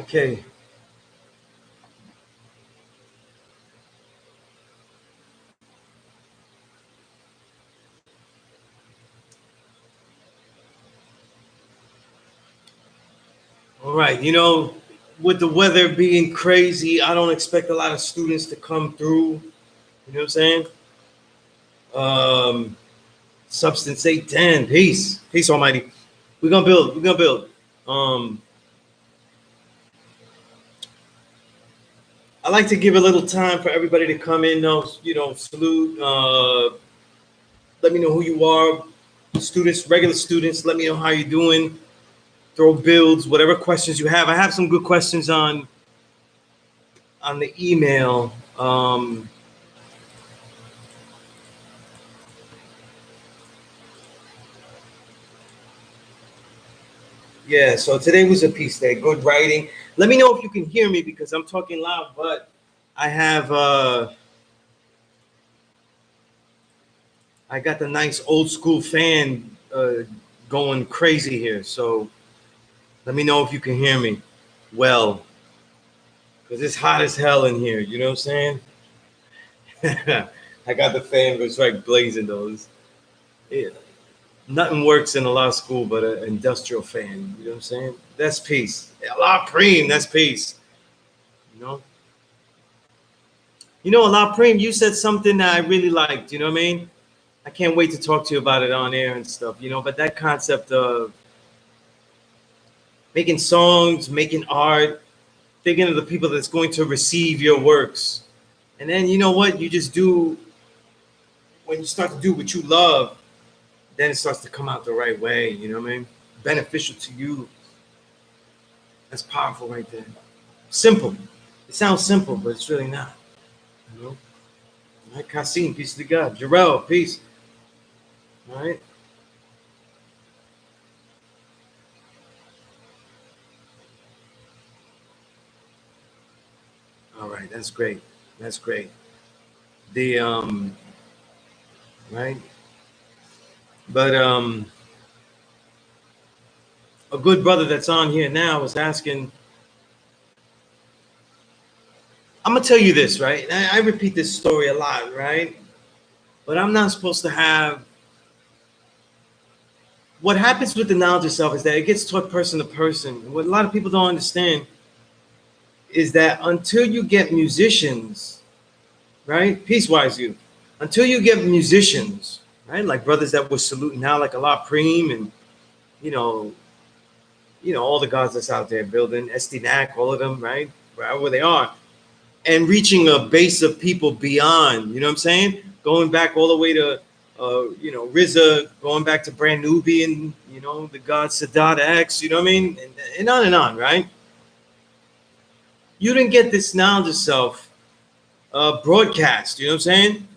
Okay. All right. With the weather being crazy, I don't expect a lot of students to come through. You know what I'm saying? Um, Substance 810. Peace. Peace, Almighty. We're gonna build. We're gonna build. Um, I like to give a little time for everybody to come in. Salute. Let me know who you are. Students, regular students. Let me know how you're doing. Throw builds, whatever questions you have. I have some good questions on the email. Yeah, so today was a peace day. Good writing. Let me know if you can hear me because I'm talking loud, but I have I got the nice old school fan going crazy here. So let me know if you can hear me well, because it's hot as hell in here. You know what I'm saying? I got the fan, but it's like blazing those. Yeah. Nothing works in a law school but an industrial fan. You know what I'm saying? That's peace. Allah Preem, that's peace. You know? Allah Preem, you said something that I really liked. You know what I mean? I can't wait to talk to you about it on air and stuff, but that concept of making songs, making art, thinking of the people that's going to receive your works. And then you know what? You just do, when you start to do what you love, then it starts to come out the right way. You know what I mean? Beneficial to you. That's powerful right there. Simple. It sounds simple, but it's really not. You know? All right, Kasim, peace to God. Jarrell, peace. All right. All right, that's great. That's great. The right. But a good brother that's on here now was asking. I'm gonna tell you this, right? I repeat this story a lot, right? But I'm not supposed to have. What happens with the knowledge itself is that it gets taught person to person. What a lot of people don't understand is that until you get musicians, right? Peace-wise, you. Until you get musicians, right? Like brothers that we're saluting now, like Allah Preem and you know, all the gods that's out there building, SDNAC, all of them, right? Wherever they are. And reaching a base of people beyond, you know what I'm saying? Going back all the way to Rizza, going back to Brand Nubian, the god Sadat X, you know what I mean? And on, right? You didn't get this knowledge of self broadcast, you know what I'm saying?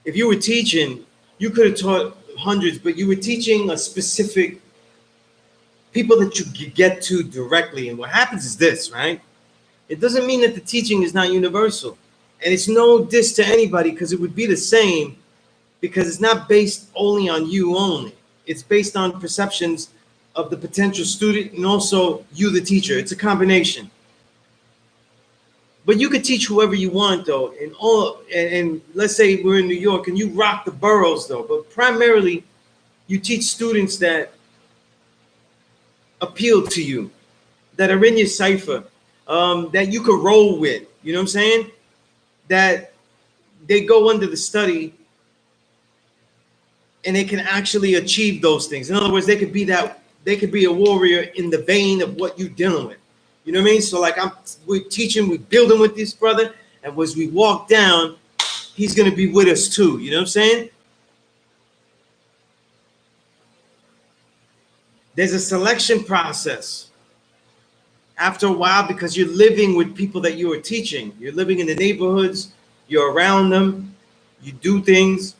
If you were teaching, you could have taught hundreds, but you were teaching a specific people that you could get to directly. And what happens is this, right? It doesn't mean that the teaching is not universal. And it's no diss to anybody because it would be the same because it's not based only on you only. It's based on perceptions of the potential student and also you, the teacher. It's a combination. But you could teach whoever you want, though. And let's say we're in New York and you rock the boroughs, though. But primarily, you teach students that appeal to you, that are in your cipher, that you could roll with. You know what I'm saying? That they go under the study and they can actually achieve those things. In other words, they could be a warrior in the vein of what you're dealing with. You know what I mean? So like we're teaching, we're building with this brother, and as we walk down, he's gonna be with us too. You know what I'm saying? There's a selection process after a while because you're living with people that you are teaching. You're living in the neighborhoods, you're around them, you do things.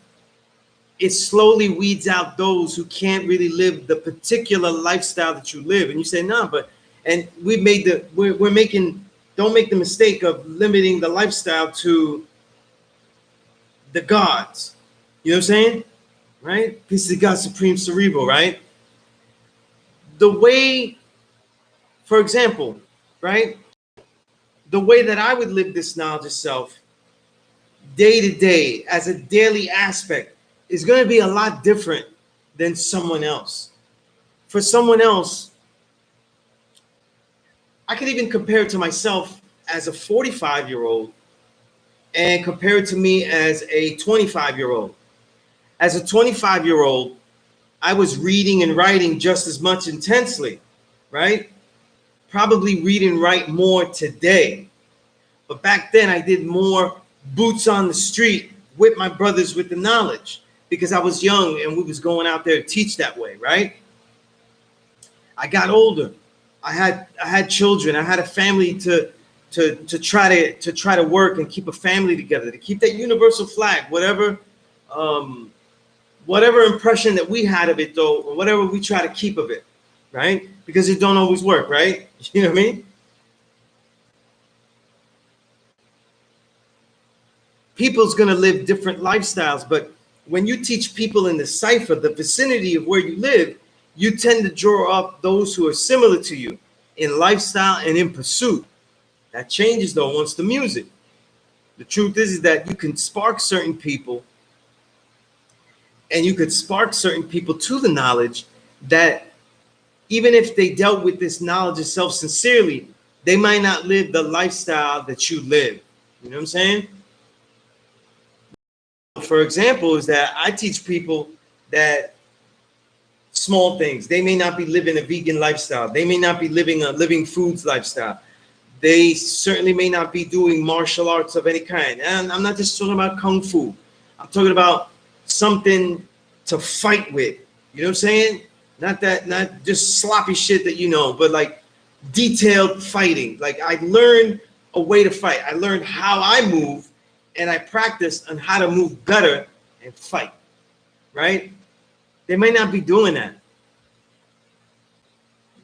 It slowly weeds out those who can't really live the particular lifestyle that you live. And you say, no, but, and we're making, don't make the mistake of limiting the lifestyle to the gods. You know what I'm saying? Right? Peace to God, Supreme Cerebral, right? The way, for example, right? The way that I would live this knowledge of self day to day as a daily aspect is going to be a lot different than someone else. For someone else, I could even compare it to myself as a 45-year-old and compare it to me as a 25-year-old. As a 25-year-old, I was reading and writing just as much intensely, right? Probably read and write more today. But back then I did more boots on the street with my brothers with the knowledge because I was young and we was going out there to teach that way, right? I got older. I had children. I had a family to try to work and keep a family together, to keep that universal flag, whatever impression that we had of it though, or whatever we try to keep of it, right? Because it don't always work, right? You know what I mean? People's gonna live different lifestyles, but when you teach people in the cipher, the vicinity of where you live, you tend to draw up those who are similar to you in lifestyle and in pursuit. That changes though once the music. The truth is that you can spark certain people, and you could spark certain people to the knowledge that even if they dealt with this knowledge of self sincerely, they might not live the lifestyle that you live. You know what I'm saying? For example, is that I teach people that small things. They may not be living a vegan lifestyle. They may not be living a living foods lifestyle. They certainly may not be doing martial arts of any kind. And I'm not just talking about kung fu. I'm talking about something to fight with. You know what I'm saying? Not just sloppy shit that you know, but like detailed fighting. Like I learned a way to fight. I learned how I move, and I practiced on how to move better and fight. Right? They may not be doing that.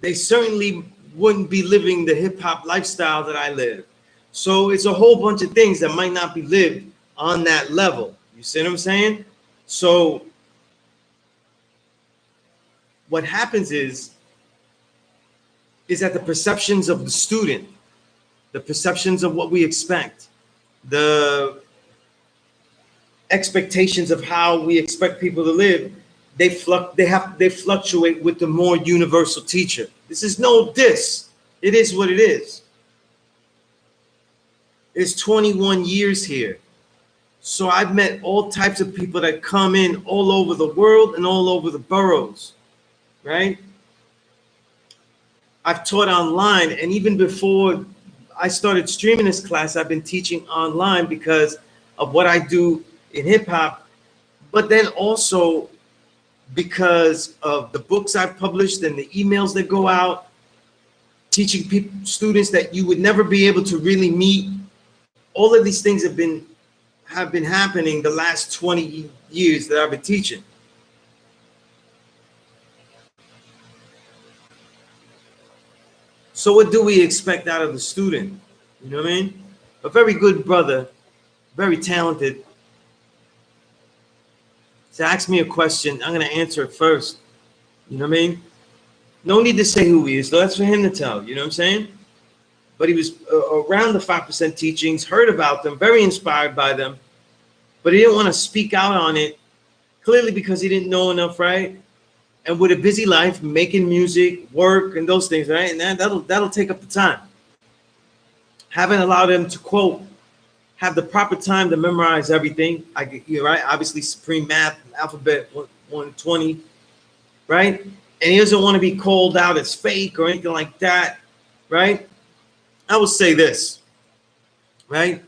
They certainly wouldn't be living the hip hop lifestyle that I live. So it's a whole bunch of things that might not be lived on that level. You see what I'm saying? So what happens is that the perceptions of the student, the perceptions of what we expect, the expectations of how we expect people to live, they fluctuate with the more universal teacher. This is no diss. It is what it is. It's 21 years here. So I've met all types of people that come in all over the world and all over the boroughs, right? I've taught online, and even before I started streaming this class, I've been teaching online because of what I do in hip hop, but then also because of the books I've published and the emails that go out, teaching people, students that you would never be able to really meet. All of these things have been happening the last 20 years that I've been teaching. So what do we expect out of the student? You know what I mean? A very good brother, very talented, to ask me a question, I'm going to answer it first. You know what I mean? No need to say who he is. So that's for him to tell. You know what I'm saying? But he was around the 5% teachings, heard about them, very inspired by them, but he didn't want to speak out on it, clearly because he didn't know enough, right? And with a busy life, making music, work, and those things, right? And that'll take up the time. Haven't allowed him to quote, have the proper time to memorize everything. You're right. Obviously, supreme math, alphabet 120, right? And he doesn't want to be called out as fake or anything like that, right? I will say this, right?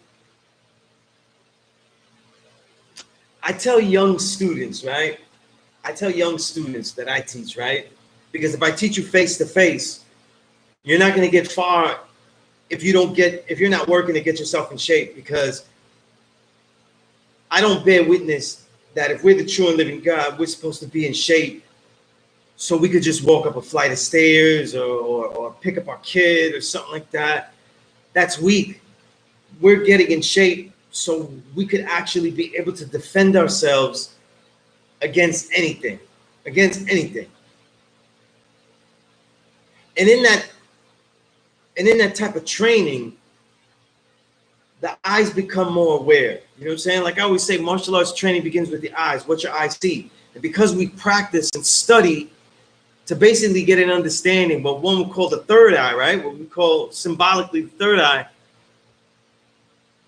I tell young students, right? I tell young students that I teach, right? Because if I teach you face to face, you're not going to get far if you're not working to get yourself in shape, because I don't bear witness that if we're the true and living God, we're supposed to be in shape so we could just walk up a flight of stairs or pick up our kid or something like that. That's weak. We're getting in shape so we could actually be able to defend ourselves against anything. And in that And in that type of training, the eyes become more aware. You know what I'm saying? Like I always say, martial arts training begins with the eyes, what your eyes see. And because we practice and study to basically get an understanding, what one would call the third eye, right? What we call symbolically the third eye,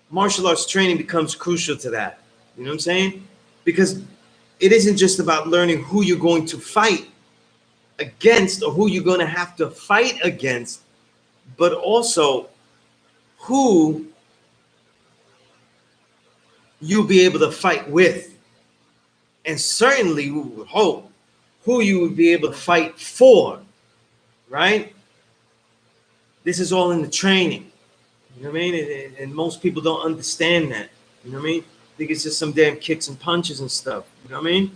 martial arts training becomes crucial to that. You know what I'm saying? Because it isn't just about learning who you're going to fight against or who you're going to have to fight against, but also who you'll be able to fight with. And certainly we would hope who you would be able to fight for, right? This is all in the training. You know what I mean? And most people don't understand that. You know what I mean? I think it's just some damn kicks and punches and stuff. You know what I mean?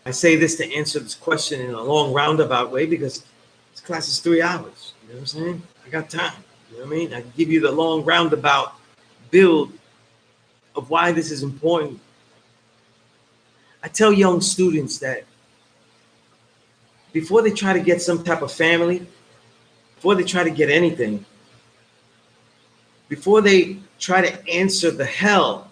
I say this to answer this question in a long roundabout way because this class is 3 hours. You know what I'm saying? I got time. You know what I mean? I can give you the long roundabout build of why this is important. I tell young students that before they try to get some type of family, before they try to get anything, before they try to answer the hell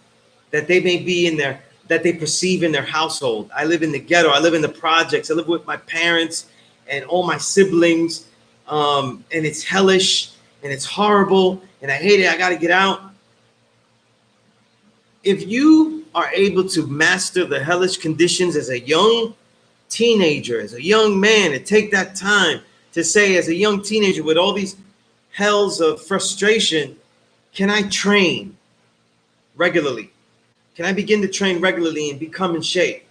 that they may be in their, that they perceive in their household. I live in the ghetto. I live in the projects. I live with my parents and all my siblings. And it's hellish and it's horrible and I hate it. I got to get out. If you are able to master the hellish conditions as a young teenager, as a young man, and take that time to say, as a young teenager with all these hells of frustration, can I train regularly? Can I begin to train regularly and become in shape?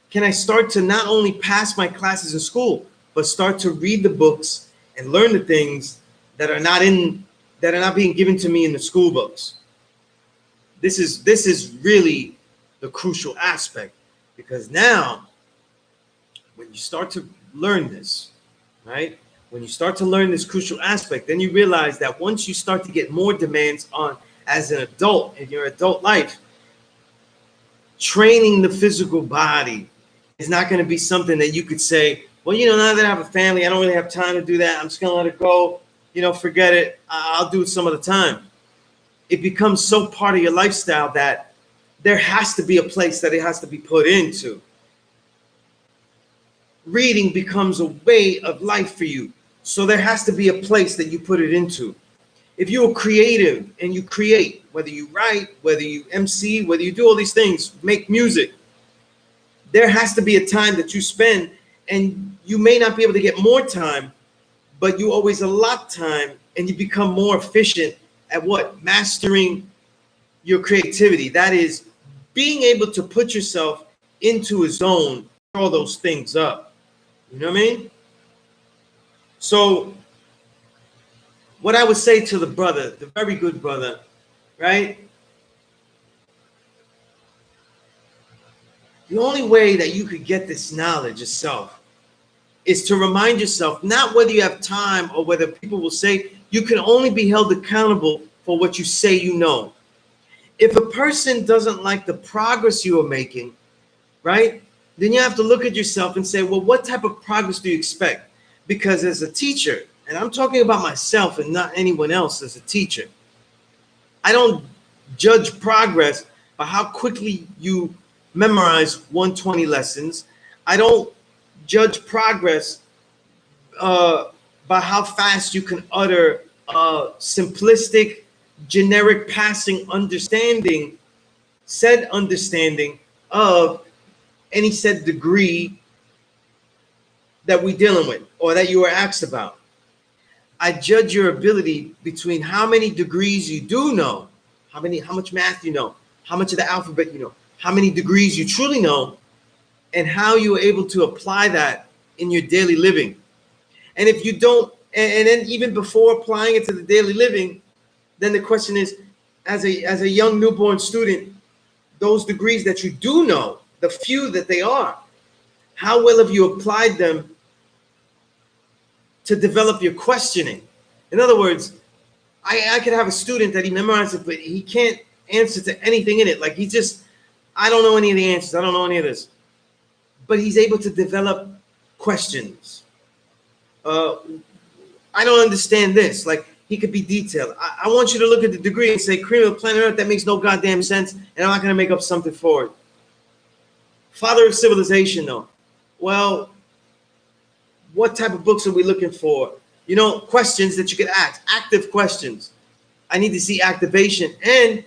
Can I start to not only pass my classes in school, but start to read the books and learn the things that are not being given to me in the school books? This is really the crucial aspect, because now when you start to learn this, right? When you start to learn this crucial aspect, then you realize that once you start to get more demands on as an adult in your adult life, training the physical body is not going to be something that you could say, well, you know, now that I have a family, I don't really have time to do that. I'm just going to let it go. You know, forget it. I'll do it some other time. It becomes so part of your lifestyle that there has to be a place that it has to be put into. Reading becomes a way of life for you. So there has to be a place that you put it into. If you're creative and you create, whether you write, whether you MC, whether you do all these things, make music, there has to be a time that you spend, and you may not be able to get more time, but you always allot time and you become more efficient at what? Mastering your creativity. That is being able to put yourself into a zone, all those things up. You know what I mean? So what I would say to the brother, the very good brother, right? The only way that you could get this knowledge yourself is to remind yourself, not whether you have time or whether people will say, you can only be held accountable for what you say you know. If a person doesn't like the progress you are making, right, then you have to look at yourself and say, well, what type of progress do you expect? Because as a teacher, and I'm talking about myself and not anyone else as a teacher, I don't judge progress by how quickly you memorize 120 lessons. I don't judge progress by how fast you can utter simplistic, generic passing understanding, said understanding of any said degree that we're dealing with or that you were asked about. I judge your ability between how many degrees you do know, how much math you know, how much of the alphabet you know, how many degrees you truly know, and how you are able to apply that in your daily living. And if you don't, and then even before applying it to the daily living, then the question is, as a young newborn student, those degrees that you do know, the few that they are, how well have you applied them to develop your questioning? In other words, I could have a student that he memorizes it, but he can't answer to anything in it. Like he just, I don't know any of the answers. I don't know any of this. But he's able to develop questions. I don't understand this. Like, he could be detailed. I want you to look at the degree and say, cream of planet Earth, that makes no goddamn sense, and I'm not going to make up something for it. Father of civilization, though. Well, what type of books are we looking for? You know, questions that you could ask, active questions. I need to see activation and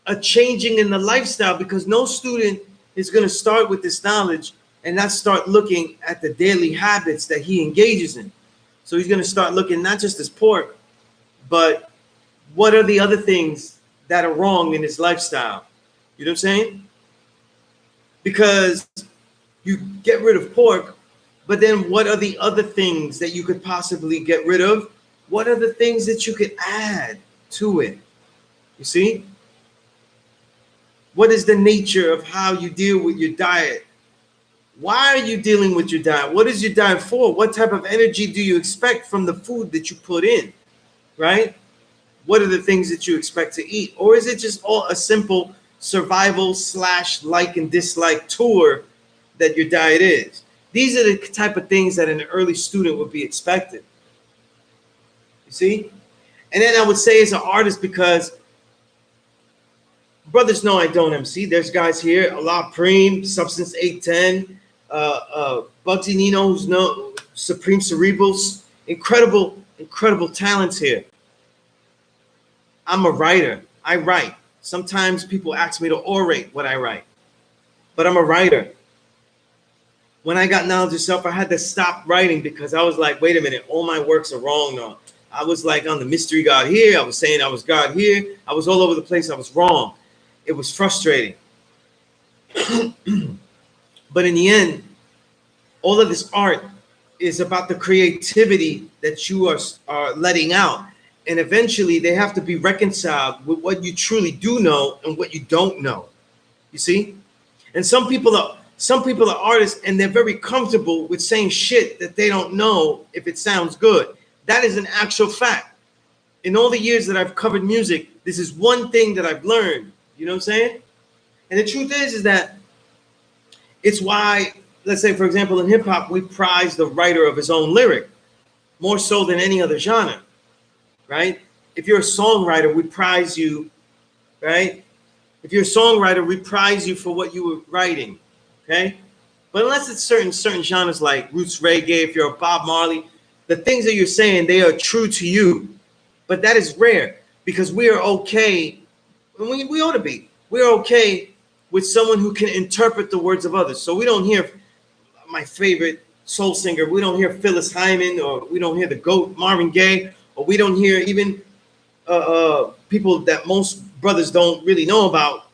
a changing in the lifestyle, because no student is going to start with this knowledge and not start looking at the daily habits that he engages in. So he's going to start looking not just as pork, but what are the other things that are wrong in his lifestyle? You know what I'm saying? Because you get rid of pork, but then what are the other things that you could possibly get rid of? What are the things that you could add to it? You see? What is the nature of how you deal with your diet? Why are you dealing with your diet? What is your diet for? What type of energy do you expect from the food that you put in, right? What are the things that you expect to eat? Or is it just all a simple survival / like and dislike tour that your diet is? These are the type of things that an early student would be expected. You see? And then I would say as an artist, because brothers know I don't MC. There's guys here, Allah Preem, Substance 810, Bugsy Nino, who's no Supreme Cerebrals, incredible talents here. I'm a writer. I write. Sometimes people ask me to orate what I write, but I'm a writer. When I got Knowledge of Self, I had to stop writing because I was like, wait a minute, all my works are wrong now. I was like on the mystery God here. I was saying I was God here. I was all over the place. I was wrong. It was frustrating. But in the end, all of this art is about the creativity that you are letting out. And eventually they have to be reconciled with what you truly do know and what you don't know. You see? And some people are artists, and they're very comfortable with saying shit that they don't know if it sounds good. That is an actual fact. In all the years that I've covered music, this is one thing that I've learned. You know what I'm saying? And the truth is that it's why, let's say, for example, in hip hop, we prize the writer of his own lyric more so than any other genre, right? If you're a songwriter, we prize you, right? If you're a songwriter, we prize you for what you were writing, okay? But unless it's certain genres like roots reggae, if you're a Bob Marley, the things that you're saying, they are true to you. But that is rare, because we are okay, and we ought to be. We're okay with someone who can interpret the words of others. So we don't hear my favorite soul singer. We don't hear Phyllis Hyman, or we don't hear the GOAT Marvin Gaye, or we don't hear even people that most brothers don't really know about,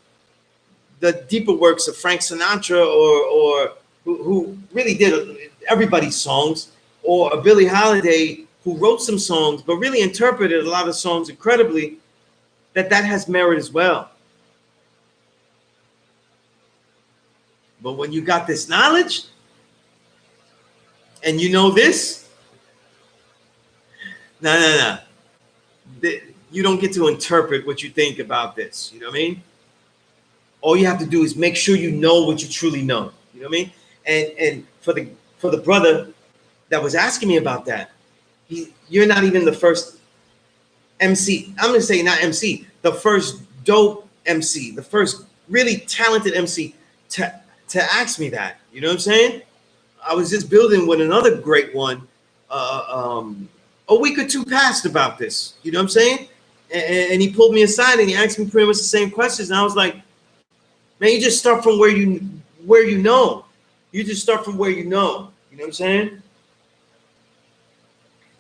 the deeper works of Frank Sinatra, or who really did everybody's songs, or a Billie Holiday who wrote some songs but really interpreted a lot of songs incredibly, that has merit as well. But when you got this knowledge and you know this, no. You don't get to interpret what you think about this. You know what I mean? All you have to do is make sure you know what you truly know. You know what I mean? And for the brother that was asking me about that, you're not even the first MC. I'm gonna say not MC, the first dope MC, the first really talented MC to ask me that. You know what I'm saying? I was just building with another great one a week or two past about this. You know what I'm saying? And he pulled me aside and he asked me pretty much the same questions. And I was like, man, you just start from where you know. You just start from where you know. You know what I'm saying?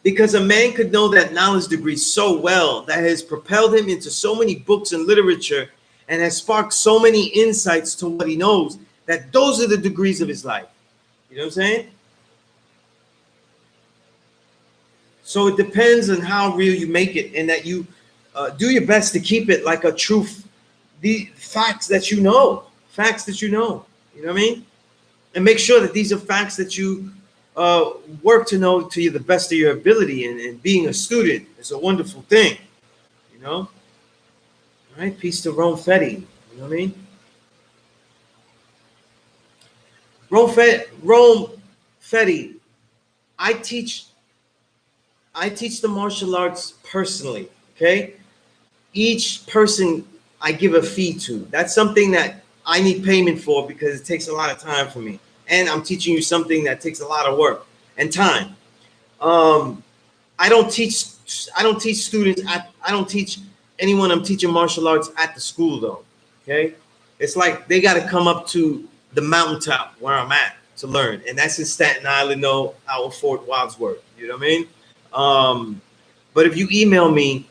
Because a man could know that knowledge degree so well that has propelled him into so many books and literature and has sparked so many insights to what he knows, that those are the degrees of his life. You know what I'm saying? So it depends on how real you make it, and that you do your best to keep it like a truth. The facts that you know. You know what I mean? And make sure that these are facts that you work to know to the best of your ability. And being a student is a wonderful thing, you know? All right, peace to Rome Fetty. You know what I mean? Rome Fetty, I teach I teach the martial arts personally, okay? Each person I give a fee to. That's something that I need payment for because it takes a lot of time for me. And I'm teaching you something that takes a lot of work and time. Um, I don't teach students I don't teach anyone I'm teaching martial arts at the school though. Okay? It's like they got to come up to the mountaintop where I'm at to learn. And that's in Staten Island, no, out in Fort Wadsworth. You know what I mean? But if you email me,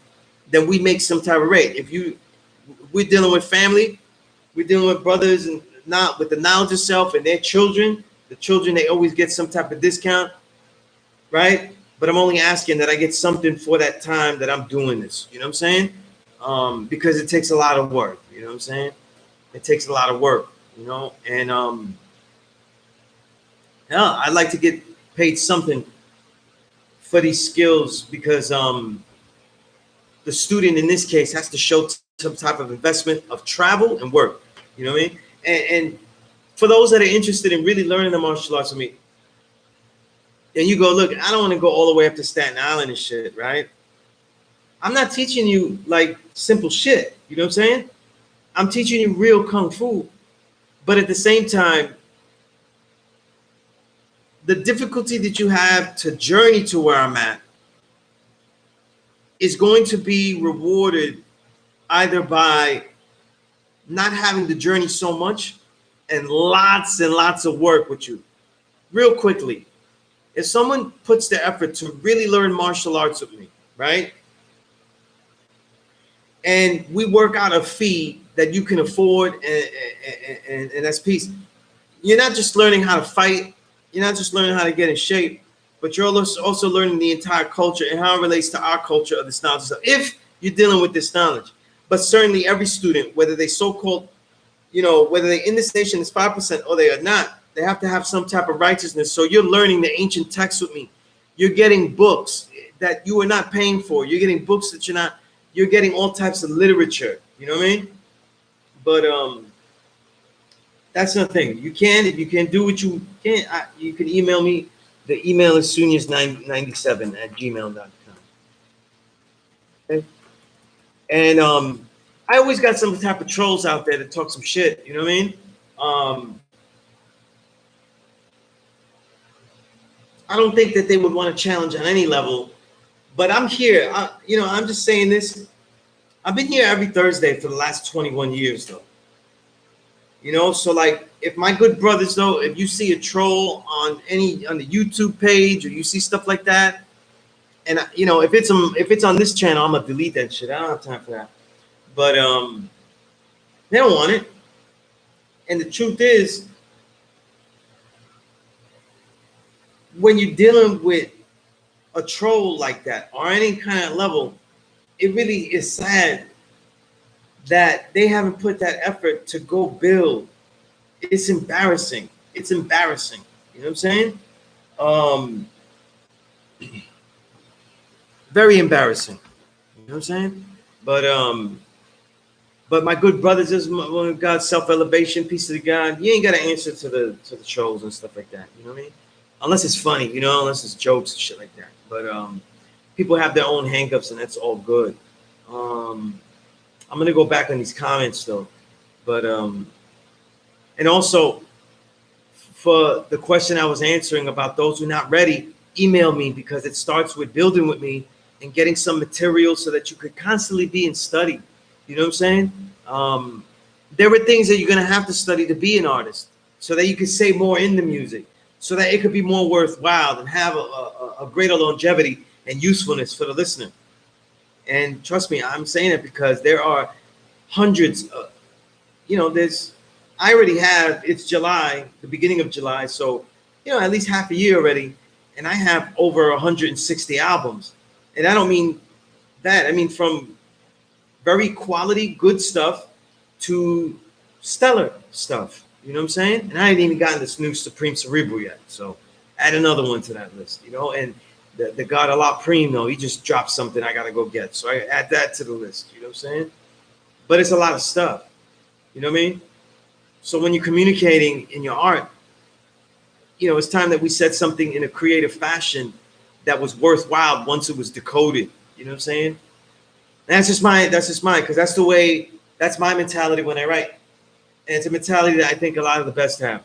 then we make some type of rate. If you we're dealing with family, we're dealing with brothers and not with the knowledge of self and their children. The children, they always get some type of discount, right? But I'm only asking that I get something for that time that I'm doing this. You know what I'm saying? Because it takes a lot of work. You know what I'm saying? It takes a lot of work. You know, and yeah, I'd like to get paid something for these skills because the student in this case has to show some type of investment of travel and work. You know what I mean? And for those that are interested in really learning the martial arts with me, and you go, look, I don't want to go all the way up to Staten Island and shit, right? I'm not teaching you like simple shit. You know what I'm saying? I'm teaching you real kung fu. But at the same time, the difficulty that you have to journey to where I'm at is going to be rewarded either by not having the journey so much and lots of work with you real quickly. If someone puts the effort to really learn martial arts with me, right? And we work out a fee that you can afford and that's peace. You're not just learning how to fight. You're not just learning how to get in shape, but you're also learning the entire culture and how it relates to our culture of this knowledge. If you're dealing with this knowledge, but certainly every student, whether they so-called, you know, whether they in this nation is 5% or they are not, they have to have some type of righteousness. So you're learning the ancient texts with me. You're getting books that you are not paying for. You're getting books that you're getting all types of literature. You know what I mean? But that's nothing. If you can do what you can, you can email me. The email is sunez97@gmail.com. Okay? And I always got some type of trolls out there that talk some shit. You know what I mean? I don't think that they would want to challenge on any level, but I'm here. I'm just saying this. I've been here every Thursday for the last 21 years, though. You know, so like, if my good brothers, though, if you see a troll on the YouTube page or you see stuff like that, and you know, if it's on this channel, I'm gonna delete that shit. I don't have time for that. But they don't want it. And the truth is, when you're dealing with a troll like that or any kind of level, it really is sad that they haven't put that effort to go build. It's embarrassing. It's embarrassing. You know what I'm saying? Very embarrassing. You know what I'm saying? But my good brothers, is God's self-elevation, peace to the God. You ain't got to answer to the trolls and stuff like that. You know what I mean? Unless it's funny, you know, unless it's jokes and shit like that. But people have their own hangups, and that's all good. I'm gonna go back on these comments though, but and also for the question I was answering about those who are not ready, email me because it starts with building with me and getting some material so that you could constantly be in study. You know what I'm saying? There are things that you're gonna have to study to be an artist, so that you can say more in the music, so that it could be more worthwhile and have a greater longevity and usefulness for the listener. And trust me, I'm saying it because there are hundreds of, I already have, it's July, the beginning of July. So, at least half a year already. And I have over 160 albums. And I don't mean that. I mean, from very quality, good stuff to stellar stuff. You know what I'm saying? And I ain't even gotten this new Supreme Cerebral yet. So add another one to that list, and the God Allah Primo, he just dropped something I gotta go get. So I add that to the list, you know what I'm saying? But it's a lot of stuff. You know what I mean? So when you're communicating in your art, it's time that we said something in a creative fashion that was worthwhile once it was decoded. You know what I'm saying? And that's just mine, because that's my mentality when I write. And it's a mentality that I think a lot of the best have.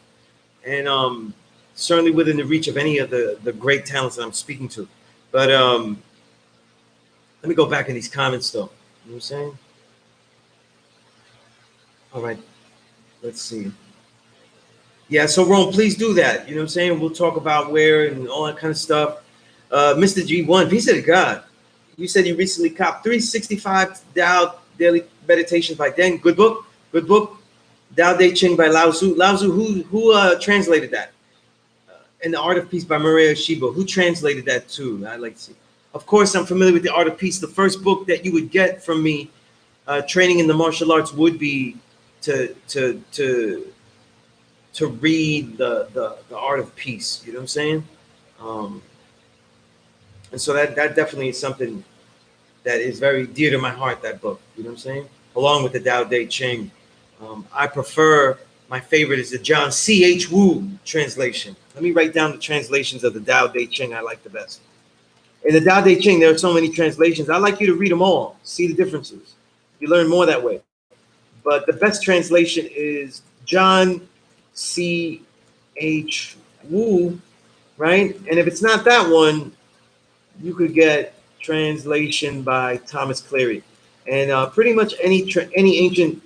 And certainly within the reach of any of the great talents that I'm speaking to. But let me go back in these comments though. You know what I'm saying? All right, let's see. Yeah, so Rome, please do that. You know what I'm saying? We'll talk about where and all that kind of stuff. Mr. G1, peace to God. You said you recently copped 365 Tao Daily Meditations by Deng. Good book. Good book. Tao Te Ching by Lao Tzu. Lao Tzu, who translated that? And The Art of Peace by Maria Shiba. Who translated that too? I'd like to see. Of course, I'm familiar with The Art of Peace. The first book that you would get from me, training in the martial arts, would be to read the Art of Peace. You know what I'm saying? And so that definitely is something that is very dear to my heart, that book. You know what I'm saying? Along with the Tao Te Ching. I prefer, my favorite is the John C.H. Wu translation. Let me write down the translations of the Tao Te Ching I like the best. In the Tao Te Ching, there are so many translations. I'd like you to read them all, see the differences. You learn more that way. But the best translation is John C.H. Wu, right? And if it's not that one, you could get translation by Thomas Cleary. And pretty much any ancient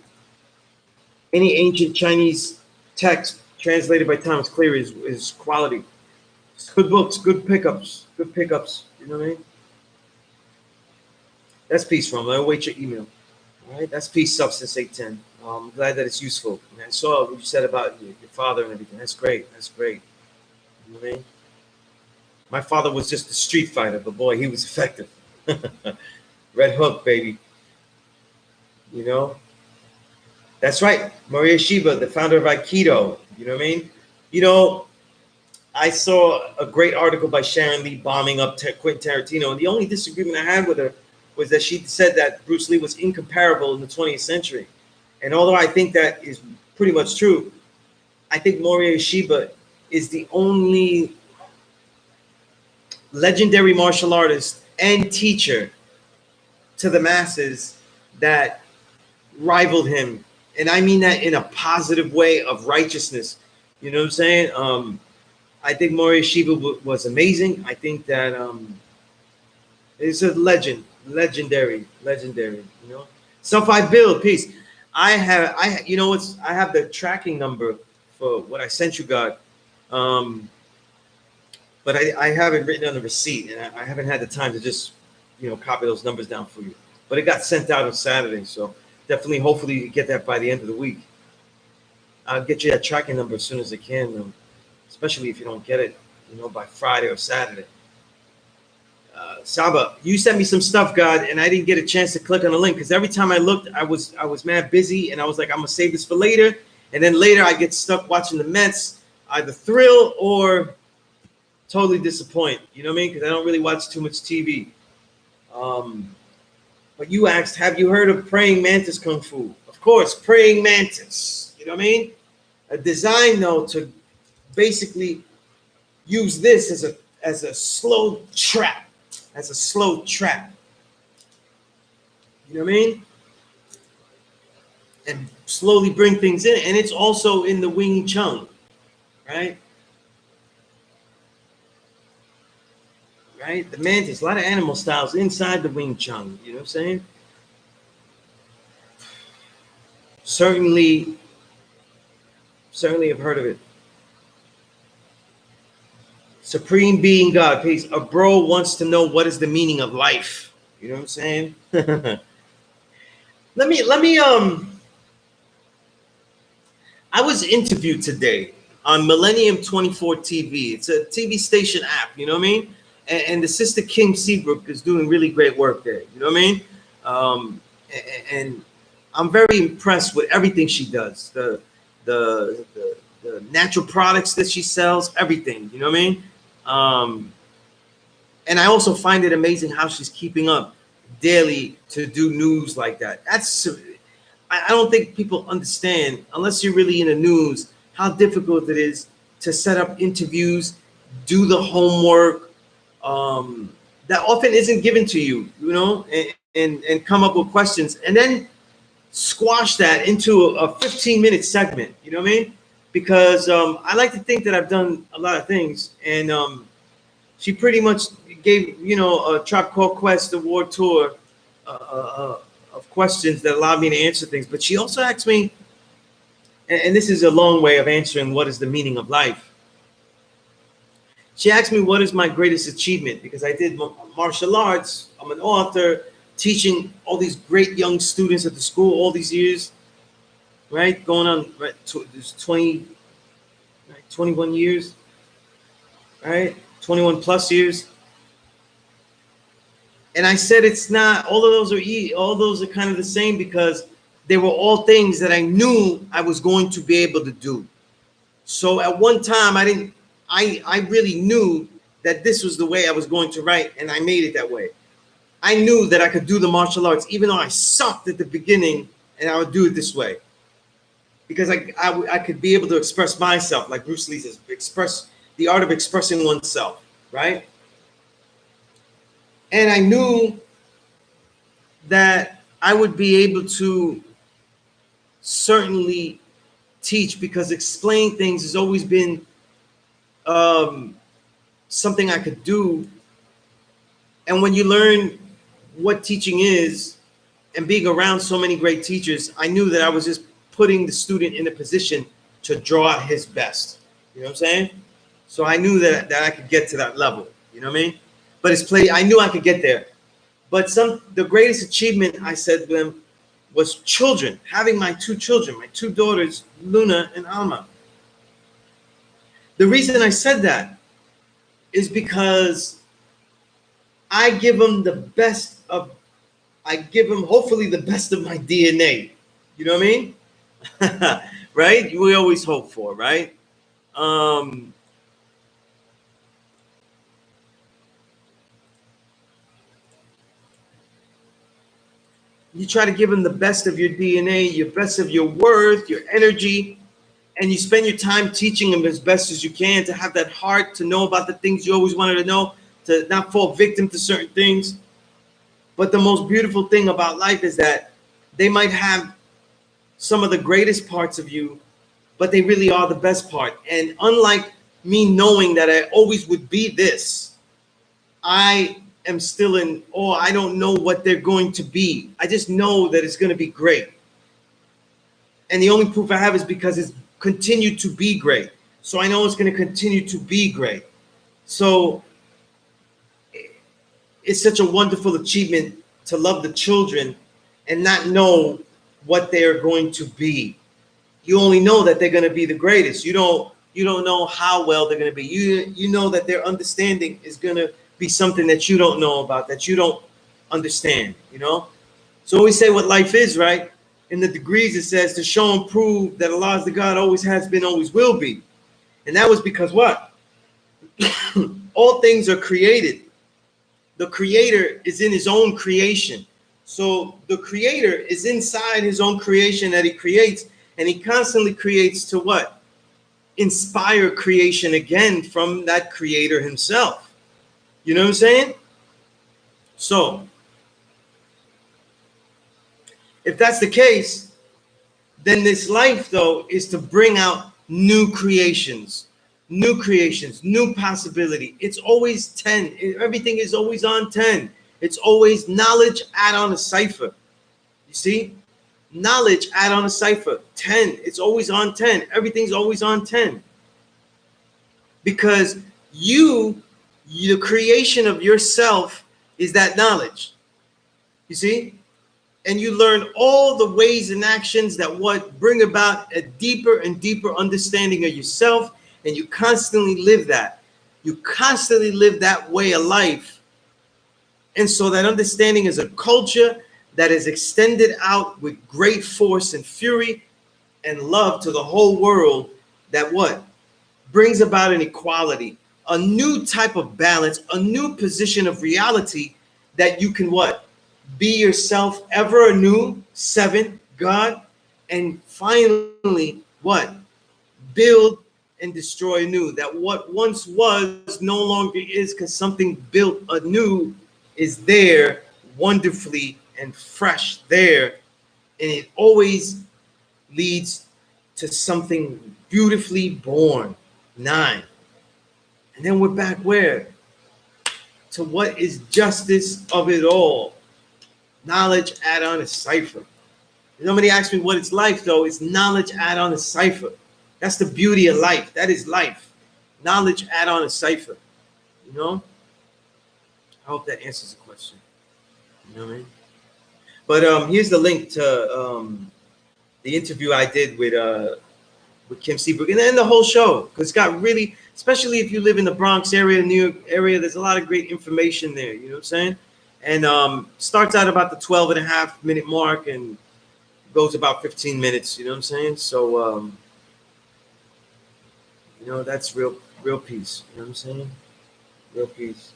Chinese text translated by Thomas Cleary is quality. It's good books, good pickups. You know what I mean? That's peace from. I'll wait your email. All right, that's peace, substance 810. I'm glad that it's useful. And I saw what you said about your father and everything. That's great. That's great. You know what I mean? My father was just a street fighter, but boy, he was effective. Red Hook, baby. You know? That's right. Maria Shiba, the founder of Aikido. You know what I mean? You know, I saw a great article by Sharon Lee bombing up Quentin Tarantino, and the only disagreement I had with her was that she said that Bruce Lee was incomparable in the 20th century. And although I think that is pretty much true, I think Maria Shiba is the only legendary martial artist and teacher to the masses that rivaled him. And I mean that in a positive way of righteousness. You know what I'm saying? I think Maria Shiba was amazing. I think that it's a legendary, you know. Self-I build, peace. I have the tracking number for what I sent you, God. But I haven't written on the receipt, and I haven't had the time to just, copy those numbers down for you. But it got sent out on Saturday, so definitely, hopefully, you get that by the end of the week. I'll get you that tracking number as soon as I can, especially if you don't get it, by Friday or Saturday. Saba, you sent me some stuff, God, and I didn't get a chance to click on the link because every time I looked, I was mad busy, and I was like, I'm gonna save this for later. And then later, I get stuck watching the Mets, either thrill or totally disappoint. You know what I mean? Because I don't really watch too much TV. But you asked, have you heard of praying mantis kung fu? Of course, praying mantis. You know what I mean? A design, though, to basically use this as a slow trap. As a slow trap. You know what I mean? And slowly bring things in. And it's also in the Wing Chun, right? Right? The mantis, a lot of animal styles inside the Wing Chun. You know what I'm saying? Certainly have heard of it. Supreme Being God, peace. A bro wants to know what is the meaning of life. You know what I'm saying? Let me I was interviewed today on Millennium 24 TV. It's a TV station app, you know what I mean? And the sister Kim Seabrook is doing really great work there. You know what I mean? And I'm very impressed with everything she does. The natural products that she sells, everything. You know what I mean? And I also find it amazing how she's keeping up daily to do news like that. I don't think people understand, unless you're really in the news, how difficult it is to set up interviews, do the homework, that often isn't given to you, you know, and come up with questions and then squash that into a 15-minute segment. You know what I mean? Because I like to think that I've done a lot of things, and she pretty much gave, you know, a Trop Called Quest award tour of questions that allowed me to answer things. But she also asked me, and this is a long way of answering what is the meaning of life. She asked me what is my greatest achievement, because I did martial arts. I'm an author, teaching all these great young students at the school all these years, right? Going on, right, there's 20, right, 21 years, right? 21 plus years. And I said it's not, all those are kind of the same, because they were all things that I knew I was going to be able to do. So at one time I really knew that this was the way I was going to write, and I made it that way. I knew that I could do the martial arts, even though I sucked at the beginning, and I would do it this way. Because I could be able to express myself, like Bruce Lee says, express the art of expressing oneself, right? And I knew that I would be able to certainly teach, because explaining things has always been something I could do. And when you learn what teaching is, and being around so many great teachers, I knew that I was just putting the student in a position to draw out his best. You know what I'm saying? So I knew that I could get to that level. You know what I mean? But I knew I could get there. But the greatest achievement, I said to them, was children, having my two children, my two daughters, Luna and Alma. The reason I said that is because I give them hopefully the best of my DNA. You know what I mean? Right? We always hope for, right? You try to give them the best of your DNA, your best of your worth, your energy, and you spend your time teaching them as best as you can, to have that heart to know about the things you always wanted to know, to not fall victim to certain things. But the most beautiful thing about life is that they might have some of the greatest parts of you, but they really are the best part. And unlike me knowing that I always would be this, I am still in awe. I don't know what they're going to be. I just know that it's going to be great. And the only proof I have is because it's continued to be great. So I know it's going to continue to be great. So it's such a wonderful achievement to love the children and not know what they're going to be. You only know that they're going to be the greatest. You don't know how well they're going to be. You know that their understanding is going to be something that you don't know about, that you don't understand, you know? So we say what life is, right? In the degrees, it says to show and prove that Allah is the God, always has been, always will be. And that was because what? All things are created. The creator is in his own creation. So the creator is inside his own creation that he creates, and he constantly creates to what? Inspire creation again from that creator himself. You know what I'm saying? So if that's the case, then this life, though, is to bring out new creations, new possibility. It's always 10. Everything is always on 10. It's always knowledge, add on a cipher. You see? Knowledge, add on a cipher. 10. It's always on 10. Everything's always on 10. Because the creation of yourself is that knowledge. You see? And you learn all the ways and actions that what bring about a deeper and deeper understanding of yourself, and you constantly live that. You constantly live that way of life. And so that understanding is a culture that is extended out with great force and fury and love to the whole world, that what? Brings about an equality, a new type of balance, a new position of reality that you can what? Be yourself ever anew, 7, God, and finally what? Build and destroy anew. That what once was no longer is, because something built anew is there, wonderfully and fresh there. And it always leads to something beautifully born. 9. And then we're back where? To what is justice of it all. Knowledge add on a cipher. Nobody asks me what it's life, though. It's knowledge add on a cipher. That's the beauty of life. That is life. Knowledge add on a cipher. You know? I hope that answers the question. You know what I mean? But here's the link to the interview I did with Kim Seabrook, and then the whole show, because it's got really, especially if you live in the Bronx area, New York area, there's a lot of great information there. You know what I'm saying? And starts out about the 12.5-minute mark and goes about 15 minutes. You know what I'm saying? So you know, that's real peace. You know what I'm saying? Real peace.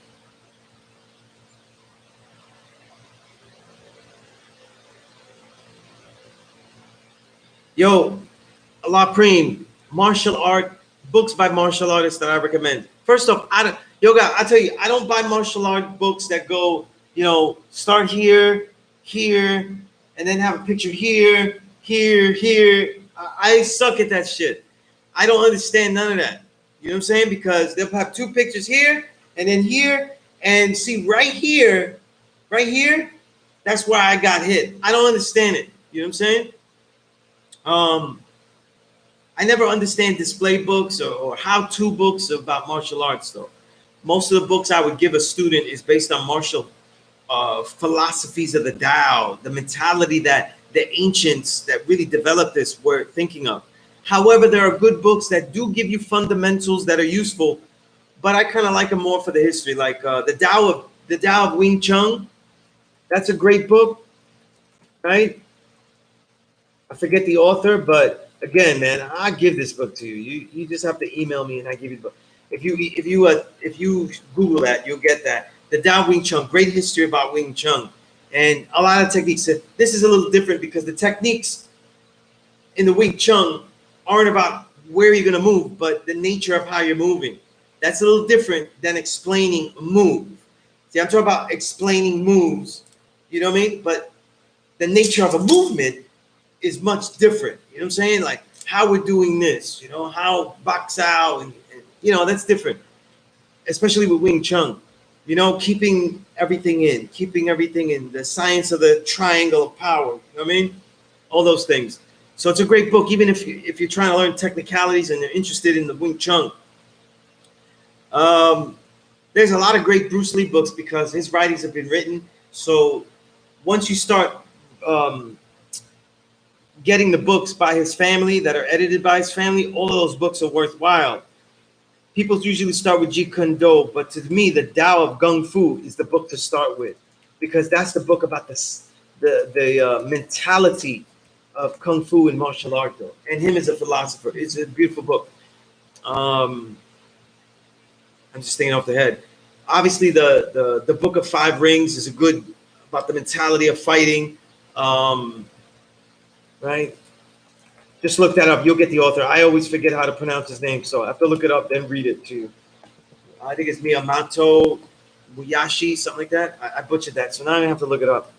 Yo, Allah Preem, martial art books by martial artists that I recommend. First off, I tell you, I don't buy martial art books that go, you know, start here, here, and then have a picture here, here. I suck at that shit. I don't understand none of that. You know what I'm saying? Because they'll have 2 pictures here and then here, and see right here, that's where I got hit. I don't understand it. You know what I'm saying? I never understand display books or how-to books about martial arts, though. Most of the books I would give a student is based on martial philosophies of the Tao, the mentality that the ancients that really developed this were thinking of. However, there are good books that do give you fundamentals that are useful, but I kind of like them more for the history, like the Tao of Wing Chun. That's a great book, right? I forget the author, but again, man, I give this book to you. You just have to email me and I give you the book. If you Google that, you'll get that. The Tao Wing Chun, great history about Wing Chun, and a lot of techniques. This is a little different because the techniques in the Wing Chun aren't about where you're gonna move, but the nature of how you're moving. That's a little different than explaining a move. See, I'm talking about explaining moves. You know what I mean? But the nature of a movement is much different. You know what I'm saying? Like how we're doing this, you know, how box out, and you know, that's different. Especially with Wing Chun, you know, keeping everything in, the science of the triangle of power. You know what I mean? All those things. So it's a great book, even if you're trying to learn technicalities and you're interested in the Wing Chun. There's a lot of great Bruce Lee books because his writings have been written. So once you start getting the books by his family that are edited by his family, all of those books are worthwhile. People usually start with Jeet Kune Do, but to me, the Tao of Kung Fu is the book to start with, because that's the book about the mentality of Kung Fu and martial art, though, and him as a philosopher. It's a beautiful book. I'm just thinking off the head. Obviously, the Book of 5 Rings is a good about the mentality of fighting. Right? Just look that up. You'll get the author. I always forget how to pronounce his name, so I have to look it up, then read it to you. I think it's Miyamoto Musashi, something like that. I butchered that, so now I have to look it up.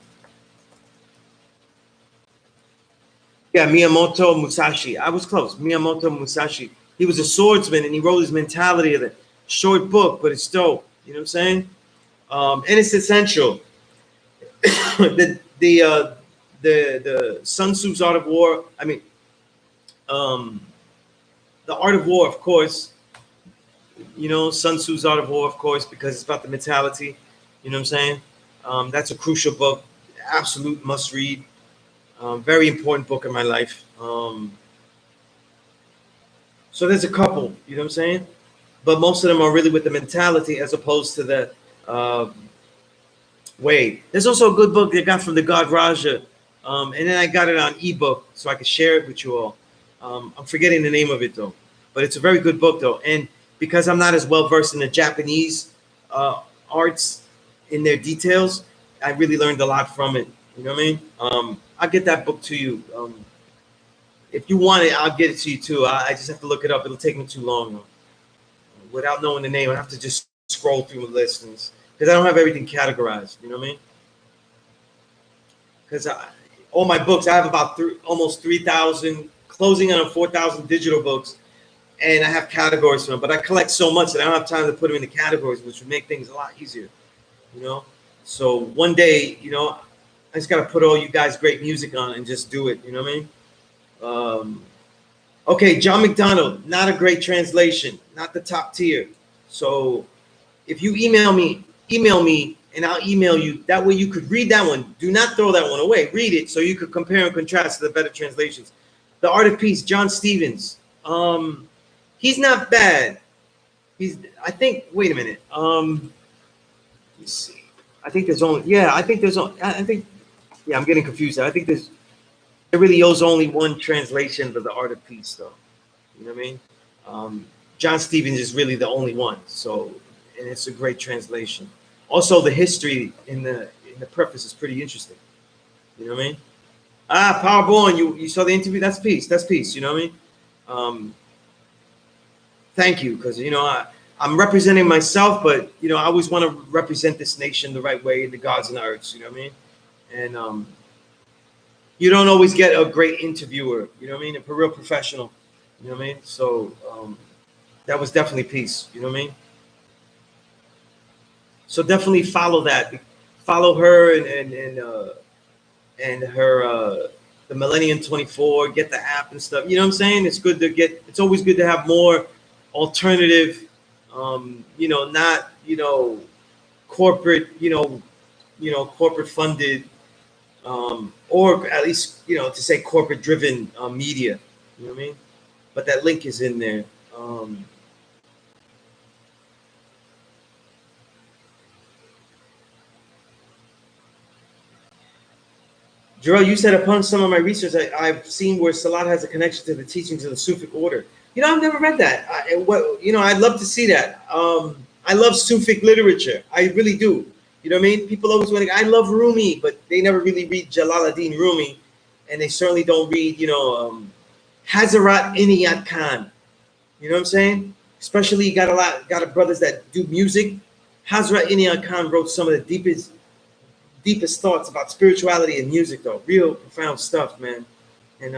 Yeah, Miyamoto Musashi. I was close. Miyamoto Musashi. He was a swordsman, and he wrote his mentality of it. Short book, but it's dope. You know what I'm saying? And it's essential. the Sun Tzu's Art of War. I mean, the Art of War, of course. You know, Sun Tzu's Art of War, of course, because it's about the mentality. You know what I'm saying? That's a crucial book. Absolute must read. Very important book in my life. So there's a couple. You know what I'm saying? But most of them are really with the mentality as opposed to the way. There's also a good book they got from the God Raja. And then I got it on ebook so I could share it with you all. I'm forgetting the name of it though, but it's a very good book though. And because I'm not as well versed in the Japanese arts in their details, I really learned a lot from it. You know what I mean? I'll get that book to you If you want it, I'll get it to you too. I just have to look it up. It'll take me too long though. Without knowing the name, I have to just scroll through the listings because I don't have everything categorized. You know what I mean? Because all my books, I have about almost 3,000, closing on 4,000 digital books, and I have categories for them. But I collect so much that I don't have time to put them into categories, which would make things a lot easier. You know? So one day, you know, I just got to put all you guys' great music on and just do it. You know what I mean? Okay, John McDonald, not a great translation, not the top tier. So if you email me, and I'll email you. That way you could read that one. Do not throw that one away. Read it so you could compare and contrast to the better translations. The Art of Peace, John Stevens. He's not bad. I think, wait a minute. Let's see. I think there's only, yeah, I think, yeah, I'm getting confused. I think there really owes only one translation of the Art of Peace, though. You know what I mean? John Stevens is really the only one. So, and it's a great translation. Also, the history in the preface is pretty interesting. You know what I mean? Powerborn, you saw the interview? That's peace. That's peace. You know what I mean? Thank you, because you know I'm representing myself, but you know I always want to represent this nation the right way, the gods and the earths. You know what I mean? And you don't always get a great interviewer. You know what I mean? A real professional. You know what I mean? So that was definitely peace. You know what I mean? So definitely follow that. Follow her and her the Millennium 24. Get the app and stuff. You know what I'm saying? It's good to get. It's always good to have more alternative. You know, not corporate. Corporate funded, or at least to say corporate driven media. You know what I mean? But that link is in there. Jarrell, you said upon some of my research, I've seen where Salat has a connection to the teachings of the Sufic order. I've never read that. I'd love to see that. I love Sufic literature. I really do. You know what I mean? People always want to, I love Rumi, but they never really read Jalaluddin Rumi. And they certainly don't read, Hazrat Inayat Khan. You know what I'm saying? Especially you got a brothers that do music. Hazrat Inayat Khan wrote some of the deepest thoughts about spirituality and music, though. Real profound stuff, man. And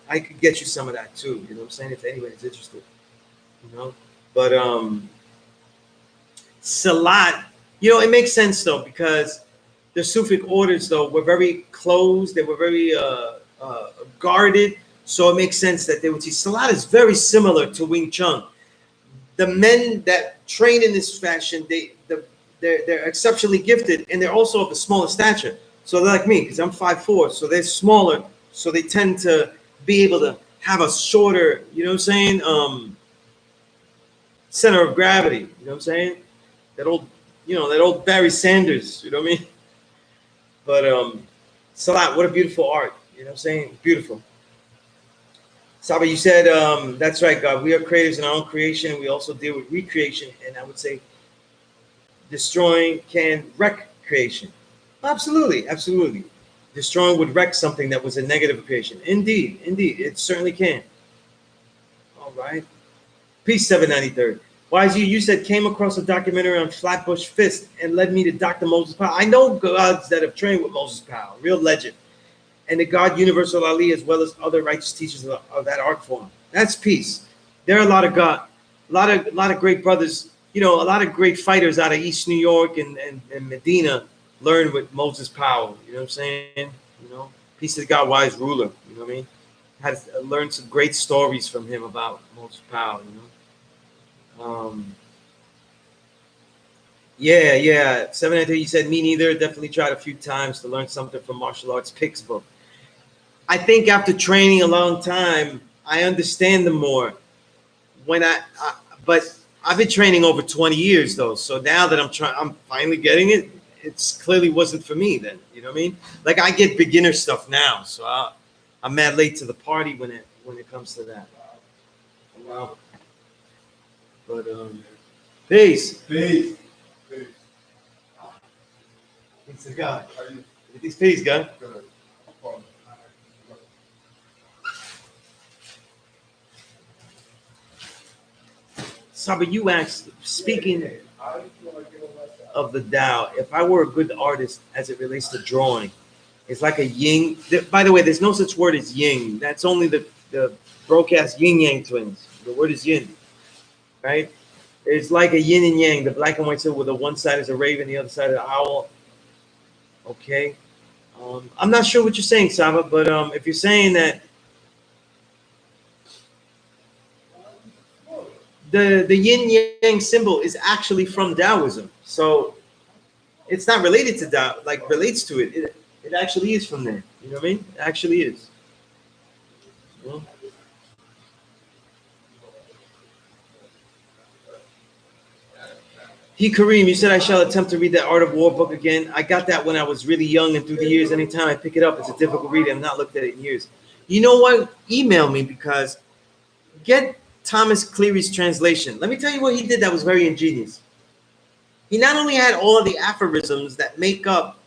I could get you some of that too. You know what I'm saying? If anybody's interested, But Salat, it makes sense though, because the Sufic orders though were very closed. They were very guarded. So it makes sense that they would teach. Salat is very similar to Wing Chun. The men that train in this fashion, they're exceptionally gifted, and they're also of a smaller stature. So they're like me, because I'm 5'4", so they're smaller. So they tend to be able to have a shorter, center of gravity. You know what I'm saying? That old Barry Sanders. You know what I mean? But Salat, what a beautiful art. You know what I'm saying? Beautiful. Saba, you said that's right, God. We are creators in our own creation. We also deal with recreation, and I would say destroying can wreck creation. Absolutely. Destroying would wreck something that was a negative creation. Indeed, it certainly can. All right. Peace 793. YG, you said came across a documentary on Flatbush Fist and led me to Dr. Moses Powell. I know gods that have trained with Moses Powell, real legend, and the God Universal Ali, as well as other righteous teachers of that art form. That's peace. There are a lot of great brothers. A lot of great fighters out of East New York and Medina learned with Moses Powell. You know what I'm saying? Peace to the God, wise ruler. You know what I mean? Had learned some great stories from him about Moses Powell. Yeah. 793. You said me neither. Definitely tried a few times to learn something from martial arts. P.E.A.C.E book. I think after training a long time, I understand them more. But I've been training over 20 years though, so now that I'm finally getting it. It's clearly wasn't for me then. You know what I mean? Like I get beginner stuff now, so I'm mad late to the party when it comes to that. Wow. But peace. Peace to God. Peace, God. Saba, you asked, speaking of the Tao, if I were a good artist as it relates to drawing, it's like a yin. By the way, there's no such word as yin. That's only the broadcast yin yang twins. The word is yin, right? It's like a yin and yang, the black and white silver, where the one side is a raven, the other side is an owl. Okay. I'm not sure what you're saying, Saba, but if you're saying that the yin yang symbol is actually from Taoism, so it's not related to Tao, like relates to it. It actually is from there. You know what I mean? It actually is. You know? Kareem, you said I shall attempt to read that Art of War book again. I got that when I was really young, and through the years, anytime I pick it up, it's a difficult read. I've not looked at it in years. You know what? Email me, because get Thomas Cleary's translation. Let me tell you what he did that was very ingenious. He not only had all of the aphorisms that make up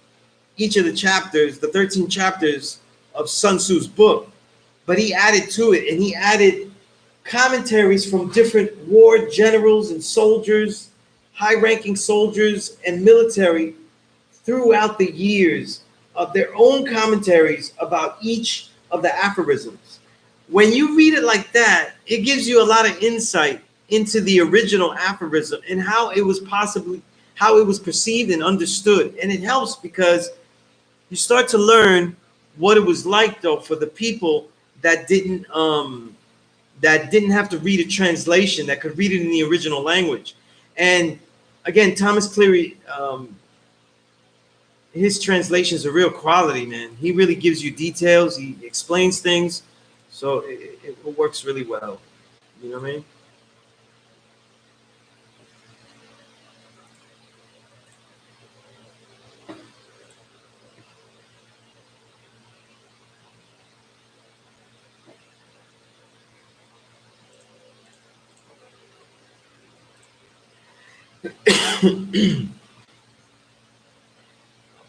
each of the chapters, the 13 chapters of Sun Tzu's book, but he added to it, and he added commentaries from different war generals and soldiers, high-ranking soldiers and military throughout the years, of their own commentaries about each of the aphorisms. When you read it like that, it gives you a lot of insight into the original aphorism and how it was perceived and understood. And it helps because you start to learn what it was like, though, for the people that didn't have to read a translation, that could read it in the original language. And again, Thomas Cleary, his translations are real quality, man. He really gives you details. He explains things. So it works really well. You know what I mean?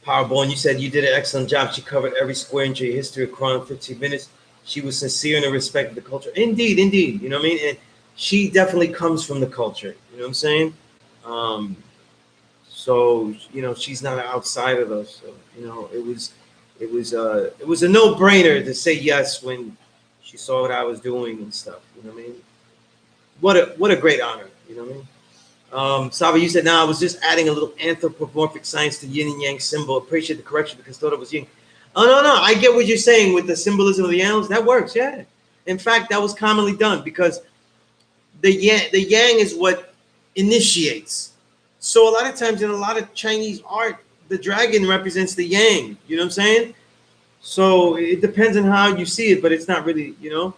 Powerborn, you said you did an excellent job. She covered every square inch of your history of Quran in 15 minutes. She was sincere in her respect of the culture. Indeed, indeed. You know what I mean? And she definitely comes from the culture. You know what I'm saying? So you know, she's not an outsider though. So you know, it was a no-brainer to say yes when she saw what I was doing and stuff. You know what I mean? What a great honor. You know what I mean? Saba, you said, I was just adding a little anthropomorphic science to yin and yang symbol. Appreciate the correction because thought it was yin. Oh, no. I get what you're saying with the symbolism of the animals. That works, yeah. In fact, that was commonly done because the yang is what initiates. So a lot of times in a lot of Chinese art, the dragon represents the yang. You know what I'm saying? So it depends on how you see it, but it's not really, you know.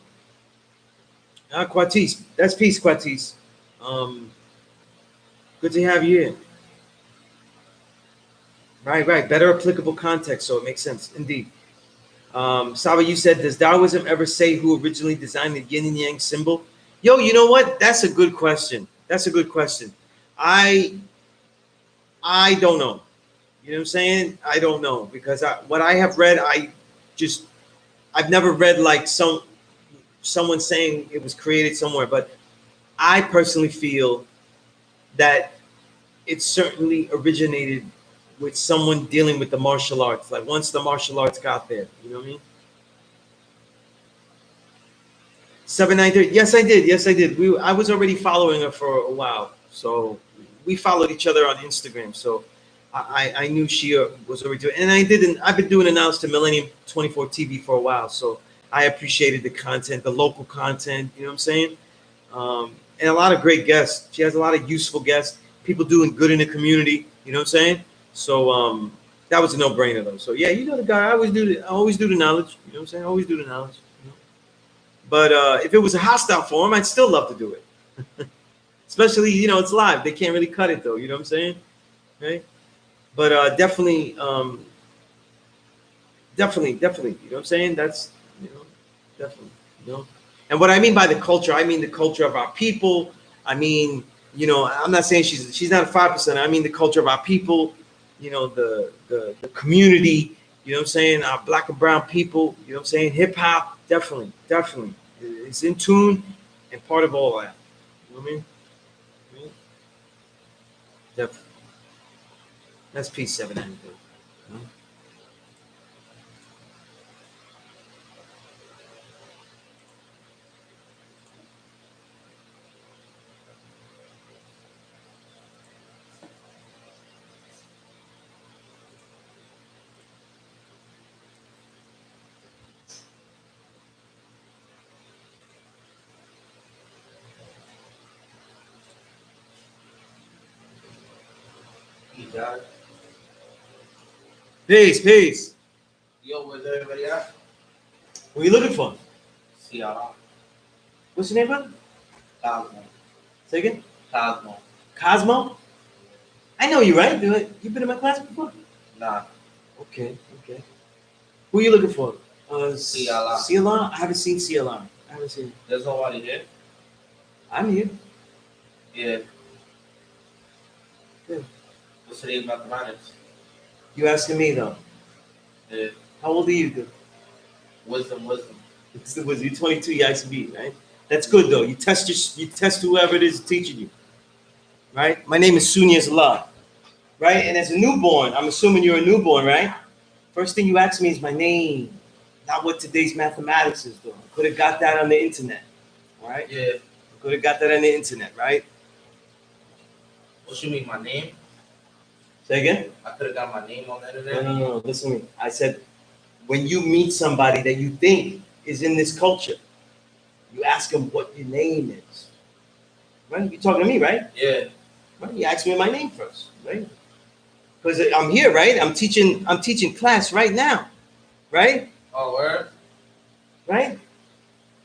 Quatis. That's peace, Quatis. Good to have you in. Right. Better applicable context, so it makes sense. Indeed. Saba, you said, does Taoism ever say who originally designed the yin and yang symbol? Yo, you know what? That's a good question. I don't know. You know what I'm saying? I don't know because what I have read, I've never read like someone saying it was created somewhere, but I personally feel that it certainly originated with someone dealing with the martial arts. Like once the martial arts got there, you know what I mean? 793. Yes, I did. I was already following her for a while, so we followed each other on Instagram. So I knew she was already doing, and I've been doing Announce to Millennium 24 TV for a while, so I appreciated the content, the local content. You know what I'm saying? And a lot of great guests. She has a lot of useful guests, people doing good in the community. You know what I'm saying? So that was a no-brainer though. So yeah, you know the guy. I always do the knowledge. You know what I'm saying? I always do the knowledge. You know? But if it was a hostile forum, I'd still love to do it. Especially, you know, it's live. They can't really cut it though. You know what I'm saying? Right? But definitely. You know what I'm saying? That's, you know, definitely. You know. And what I mean by the culture, I mean the culture of our people. I mean, you know, I'm not saying she's not a 5%. I mean the culture of our people. You know, the community. You know what I'm saying? Our black and brown people. You know what I'm saying? Hip hop, definitely. It's in tune and part of all that. You know what I mean? That's P792. No? You got it. Peace, peace. Yo, where's everybody at? What are you looking for? See y'all. What's your name, brother? Cosmo. Say again? Cosmo. Cosmo? I know you, right? You've been in my class before? Nah. Okay, okay. Who are you looking for? C.E.A.C.E. C.E.A.C.E? I haven't seen C.E.A.C.E. I haven't seen. There's nobody here. I'm here. Yeah. Yeah. What's today's mathematics? You asking me though? Yeah. How old are you, dude? Wisdom. Was you 22? You asked me, right? That's good though. You test whoever it is teaching you, right? My name is Sunez Allah, right? And as a newborn, I'm assuming you're a newborn, right? First thing you ask me is my name, not what today's mathematics is though. I could have got that on the internet, all right? Yeah. I could have got that on the internet, right? What you mean, my name? Say again? I could have got my name on the No, internet. no, no. Listen to me. I said, when you meet somebody that you think is in this culture, you ask them what your name is. Right? You're talking to me, right? Yeah. Right? You ask me my name first, right? Because I'm here, right? I'm teaching class right now, right? Oh, word? Right?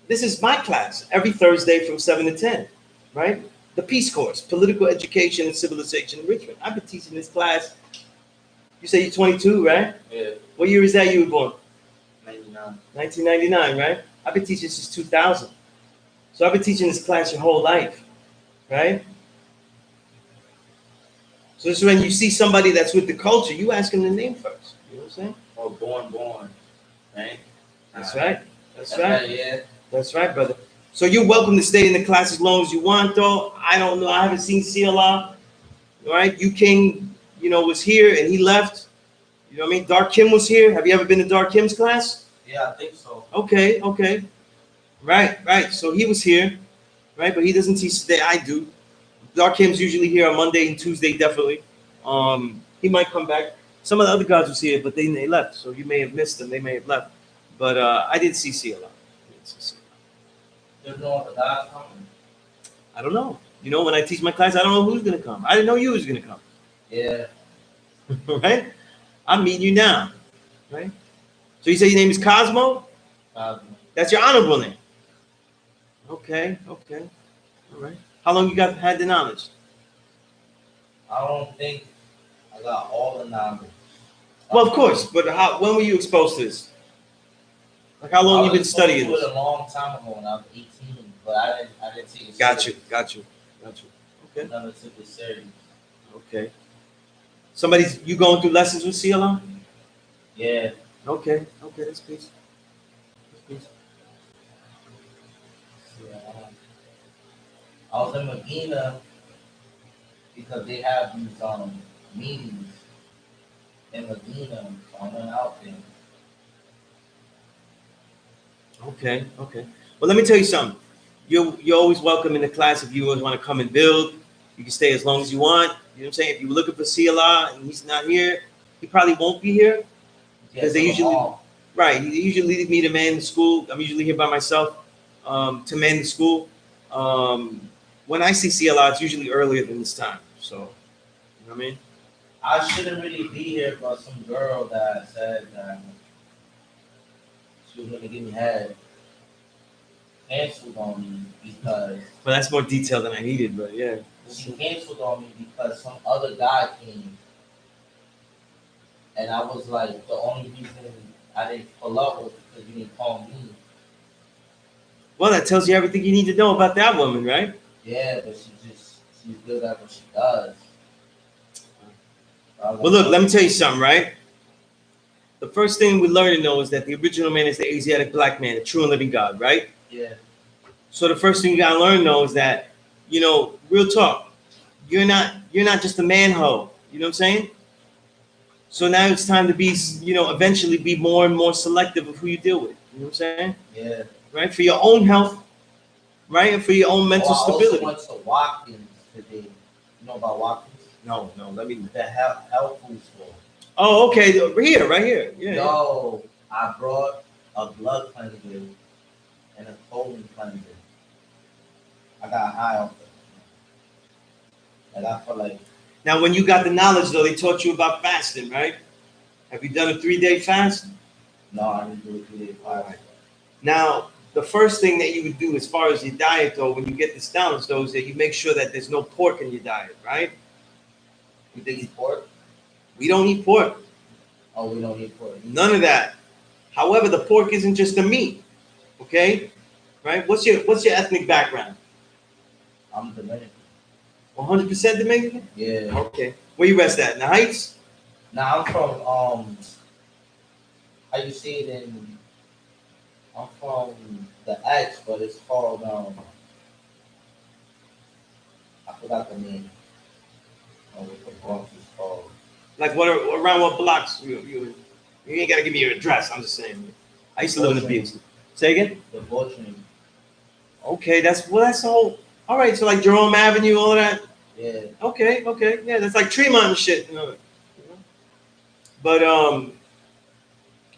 This is my class every Thursday from 7 to 10, right? The P.E.A.C.E course, Political Education and Civilization Enrichment. I've been teaching this class. You say you're 22, right? Yeah. What year is that you were born? 99. 1999, right? I've been teaching since 2000. So I've been teaching this class your whole life, right? So this is when you see somebody that's with the culture, you ask them the name first. You know what I'm saying? Or born. Right? That's right. That's right. Yeah. That's right, brother. So you're welcome to stay in the class as long as you want, though. I don't know. I haven't seen C.E.A.C.E. All right? You King, was here and he left. You know what I mean? Dark Kim was here. Have you ever been to Dark Kim's class? Yeah, I think so. Okay. Right. So he was here, right? But he doesn't teach today. I do. Dark Kim's usually here on Monday and Tuesday, definitely. He might come back. Some of the other guys was here, but they left. So you may have missed them. They may have left. But I did see C.E.A.C.E. There's no other guys coming? I don't know. When I teach my class, I don't know who's going to come. I didn't know you was going to come. Yeah. Right? I'm meeting you now. Right? So you say your name is Cosmo? Cosmo. That's your honorable name. Okay. All right. How long you had the knowledge? I don't think I got all the knowledge. Well, of course, but when were you exposed to this? Like how long you been studying this? this? A long time ago when I was 18, but I didn't take it serious. Got you. Okay. Never took it serious. Okay. You going through lessons with C.E.A.C.E? Yeah. Okay, that's peace. Yeah. I was in Medina because they have these meetings in Medina. So I went out there. Okay. Well, let me tell you something. You're always welcome in the class if you always want to come and build. You can stay as long as you want. You know what I'm saying? If you're looking for C.E.A.C.E and he's not here, he probably won't be here. Because they usually, right, he usually leave me to man the school. I'm usually here by myself to man the school. When I see C.E.A.C.E, it's usually earlier than this time. So, you know what I mean? I shouldn't really be here, but some girl that said that she was going to give me head canceled on me because... Well, that's more detail than I needed, but yeah. She canceled on me because some other guy came. And I was like, the only reason I didn't pull up was because you didn't call me. Well, that tells you everything you need to know about that woman, right? Yeah, but she's good at what she does. Well, look, let me tell you something, right? The first thing we learn to know is that the original man is the Asiatic black man, the true and living God, right? Yeah. So the first thing you gotta learn though is that, real talk, you're not just a man hoe. You know what I'm saying? So now it's time to be, eventually be more and more selective of who you deal with. You know what I'm saying? Yeah. Right? For your own health, right? And for your own mental I also stability. went to Watkins today. You know about Watkins? No, let me. The health food store. Oh, okay. Right here. Yeah. Yo, I brought a blood cleanser and a colon cleanser. I got high off it. And I felt like. Now, when you got the knowledge, though, they taught you about fasting, right? Have you done a 3-day fast? No, I didn't do a 3-day fast. Now, the first thing that you would do as far as your diet, though, when you get this knowledge, though, is that you make sure that there's no pork in your diet, right? You think eat pork? We don't eat pork. Oh, we don't eat pork. None of that. However, the pork isn't just the meat, okay? Right? What's your ethnic background? I'm Dominican. 100% Dominican? Yeah. Okay. Where you rest at? In the Heights? Now I'm from how you say it in? I'm from the X, but it's called I forgot the name. Oh, what the Bronx is called? Like around what blocks? You ain't gotta give me your address. I'm just saying. I used to live in the P.E.A.C.E. Say again? The Butchering. Okay, that's all. All right, so like Jerome Avenue, all of that. Yeah. Okay, yeah, that's like Tremont and shit. But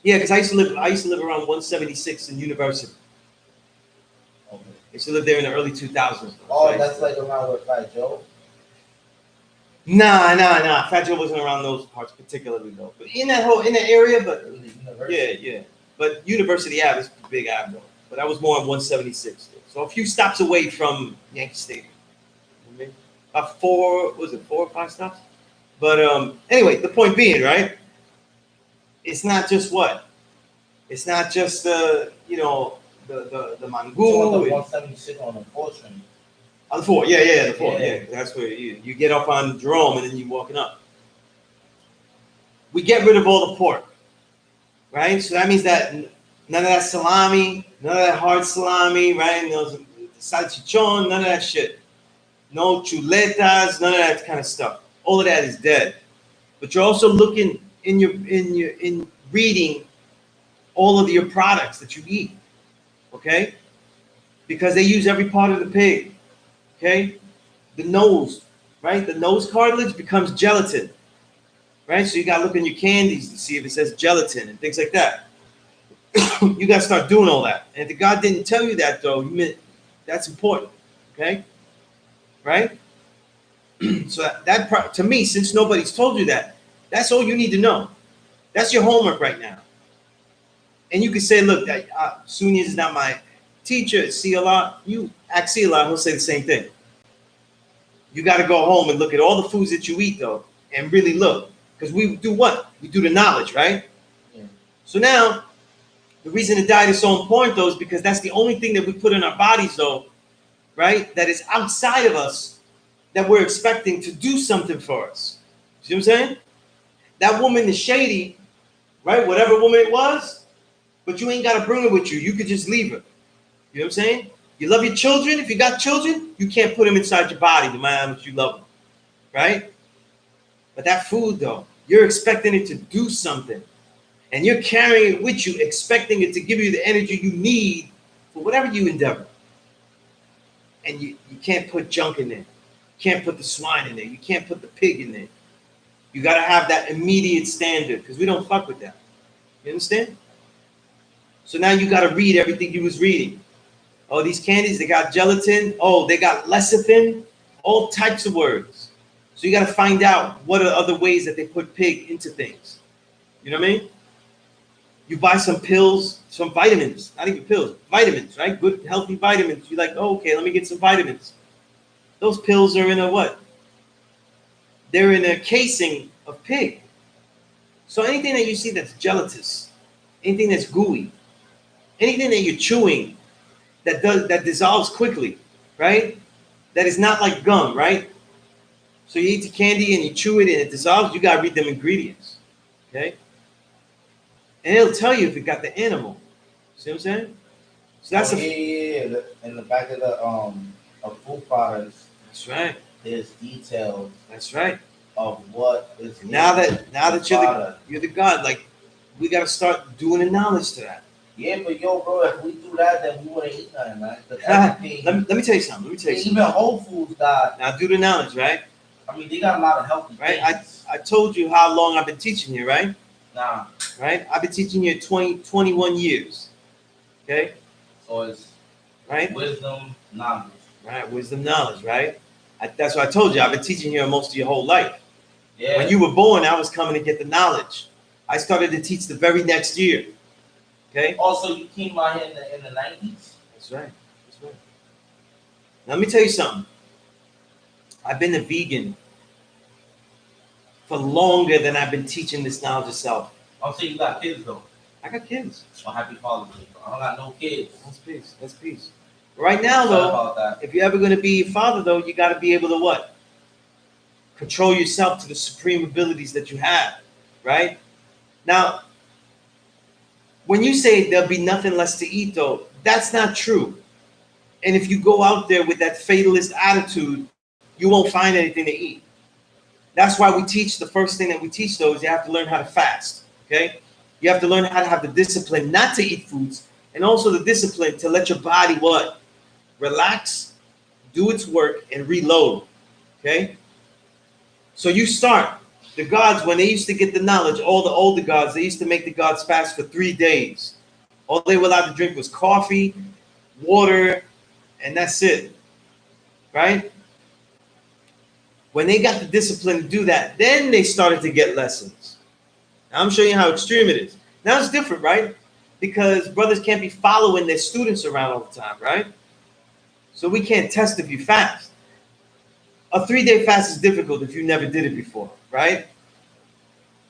yeah, because I used to live around 176 in University. Okay. I used to live there in the early 2000s. Oh, that's like around where Fat Joe. Nah. Fat Joe wasn't around those parts particularly though. But in that area, but yeah. But University Ave is a big ave though. But I was more on 176. So a few stops away from Yankee Stadium. You know what I mean? About 4 or 5 stops? But anyway, the point being, right? It's not just what? It's not just the mangoo. So the 176 on the 4th train. On the 4, yeah, the 4, yeah. That's where you get up on Jerome and then you're walking up. We get rid of all the pork, right? So that means that none of that salami, none of that hard salami, right? No salchichon, none of that shit. No chuletas, none of that kind of stuff. All of that is dead. But you're also looking in reading all of your products that you eat, okay? Because they use every part of the pig, okay? The nose, right? The nose cartilage becomes gelatin, right? So you got to look in your candies to see if it says gelatin and things like that. You got to start doing all that. And if God didn't tell you that, though, that's important, okay? Right? So that part, to me, since nobody's told you that, that's all you need to know. That's your homework right now. And you can say, look, Sunez is not my teacher, it's P.E.A.C.E. Allah. You ask P.E.A.C.E. Allah, he'll say the same thing. You got to go home and look at all the foods that you eat, though, and really look. Because we do what? We do the knowledge, right? Yeah. So now, the reason the diet is so important, though, is because that's the only thing that we put in our bodies, though, right, that is outside of us, that we're expecting to do something for us. See what I'm saying? That woman is shady, right? Whatever woman it was, but you ain't got to bring her with you. You could just leave her. You know what I'm saying? You love your children. If you got children, you can't put them inside your body no matter how much you love them, right? But that food, though, you're expecting it to do something. And you're carrying it with you, expecting it to give you the energy you need for whatever you endeavor. And you can't put junk in there. You can't put the swine in there. You can't put the pig in there. You got to have that immediate standard because we don't fuck with that. You understand? So now you got to read everything you was reading. Oh, these candies, they got gelatin. Oh, they got lecithin. All types of words. So you got to find out what are other ways that they put pig into things. You know what I mean? You buy some pills, some vitamins, not even pills, vitamins, right? Good, healthy vitamins. You're like, oh, okay, let me get some vitamins. Those pills are in a what? They're in a casing of pig. So anything that you see that's gelatinous, anything that's gooey, anything that you're chewing that dissolves quickly, right? That is not like gum, right? So you eat the candy and you chew it and it dissolves, you gotta read them ingredients. Okay? And it'll tell you if it got the animal. See what I'm saying? So that's yeah. In the back of the of food products. That's right. There's details. That's right. of what is Now that Father. you're the God, like we gotta start doing the knowledge to that. Yeah, but yo, bro, if we do that, then we wouldn't eat nothing, man. Let me tell you something. Let me tell you Even something. Whole Foods got. Now do the knowledge, right? I mean, they got a lot of healthy Right. things. I told you how long I've been teaching you, right? Nah. Right. I've been teaching you 21 years. Okay. So it's right. Wisdom, knowledge. Right. Wisdom, knowledge. Right. That's what I told you. I've been teaching you most of your whole life. Yeah. When you were born, I was coming to get the knowledge. I started to teach the very next year. Okay. Also, you came out here in the 90s. That's right. That's right. Now, let me tell you something. I've been a vegan for longer than I've been teaching this knowledge of self. I'm saying you got kids though. I got kids. Well, happy Father's Day. I don't got no kids. That's peace. That's peace. Right now, though, if you're ever going to be a father, though, you got to be able to what? Control yourself to the supreme abilities that you have, right? Now, when you say there'll be nothing less to eat, though, that's not true. And if you go out there with that fatalist attitude, you won't find anything to eat. That's why we teach, the first thing that we teach, though, is you have to learn how to fast, okay? You have to learn how to have the discipline not to eat foods, and also the discipline to let your body what? Relax, do its work, and reload, okay? So you start. The gods, when they used to get the knowledge, all the older gods, they used to make the gods fast for 3 days. All they were allowed to drink was coffee, water, and that's it, right? When they got the discipline to do that, then they started to get lessons. Now I'm showing you how extreme it is. Now it's different, right? Because brothers can't be following their students around all the time, right? So we can't test if you fast. A 3-day fast is difficult if you never did it before, right?